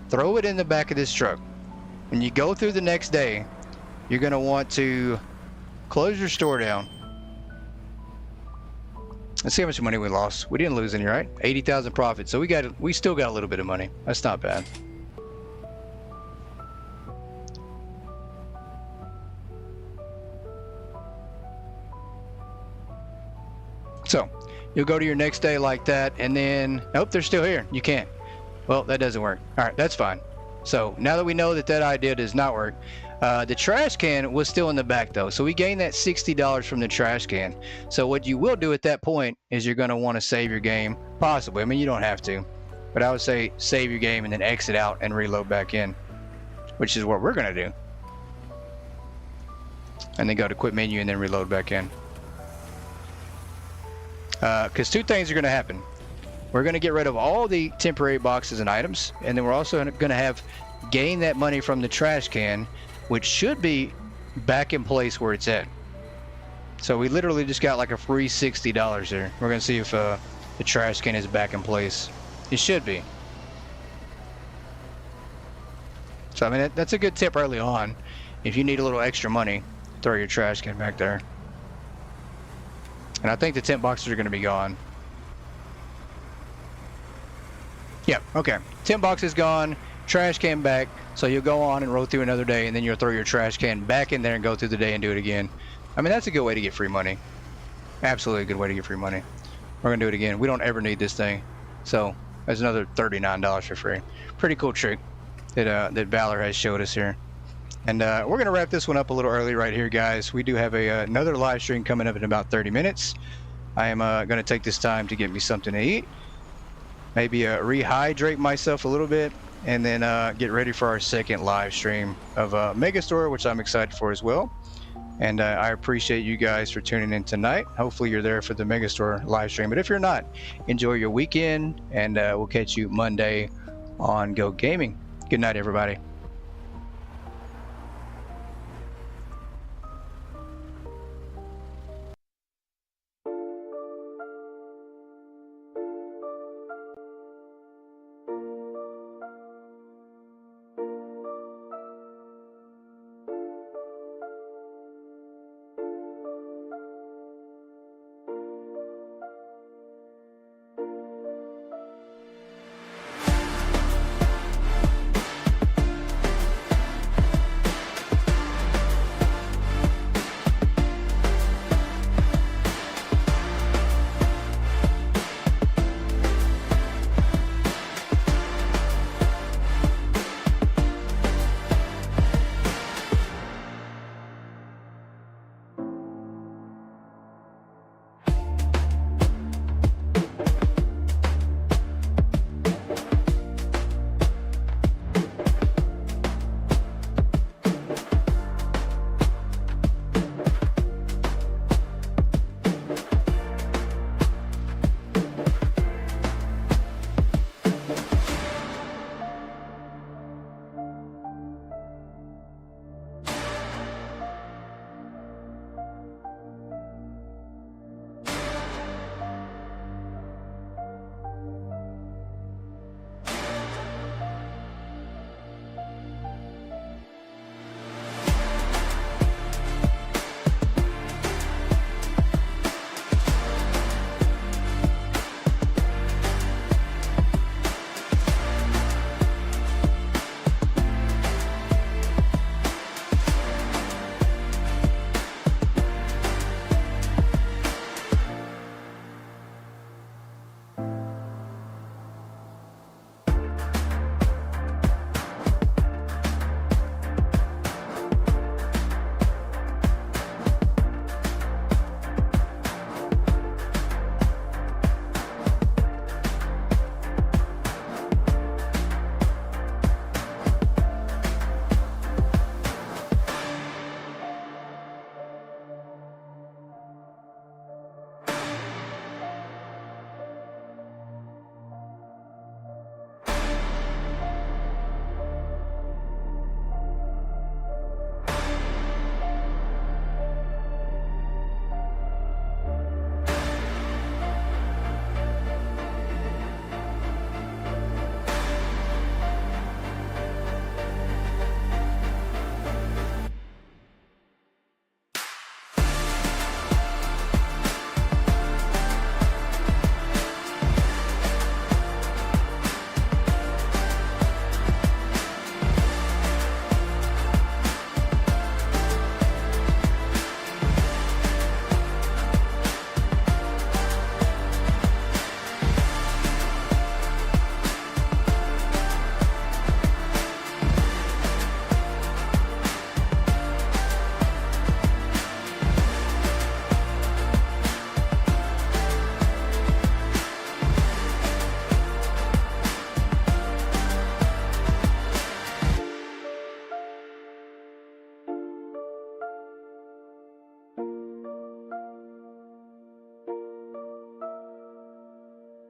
Speaker 1: throw it in the back of this truck. When you go through the next day, you're going to want to close your store down. Let's see how much money we lost. We didn't lose any, right? 80,000 profit. So we still got a little bit of money. That's not bad. So you'll go to your next day like that, and then nope, they're still here. You can't. Well, that doesn't work. All right, that's fine. So now that we know that that idea does not work, the trash can was still in the back though, so we gained that $60 from the trash can. So what you will do at that point is you're going to want to save your game, possibly. I mean, you don't have to, but I would say save your game and then exit out and reload back in, which is what we're going to do. And then go to quit menu and then reload back in. Because two things are going to happen. We're going to get rid of all the temporary boxes and items, and then we're also going to have gain that money from the trash can, which should be back in place where it's at. So we literally just got like a free $60 there. We're going to see if the trash can is back in place. It should be. So I mean, that's a good tip early on. If you need a little extra money, throw your trash can back there. And I think the tent boxes are going to be gone. Yep, okay. Tent box is gone, trash can back, so you'll go on and roll through another day, and then you'll throw your trash can back in there and go through the day and do it again. I mean, that's a good way to get free money. Absolutely a good way to get free money. We're going to do it again. We don't ever need this thing. So that's another $39 for free. Pretty cool trick that Valor has showed us here. And we're going to wrap this one up a little early right here, guys. We do have another live stream coming up in about 30 minutes. I am going to take this time to get me something to eat. Maybe rehydrate myself a little bit. And then get ready for our second live stream of Megastore, which I'm excited for as well. And I appreciate you guys for tuning in tonight. Hopefully you're there for the Megastore live stream. But if you're not, enjoy your weekend. And we'll catch you Monday on Go Gaming. Good night, everybody.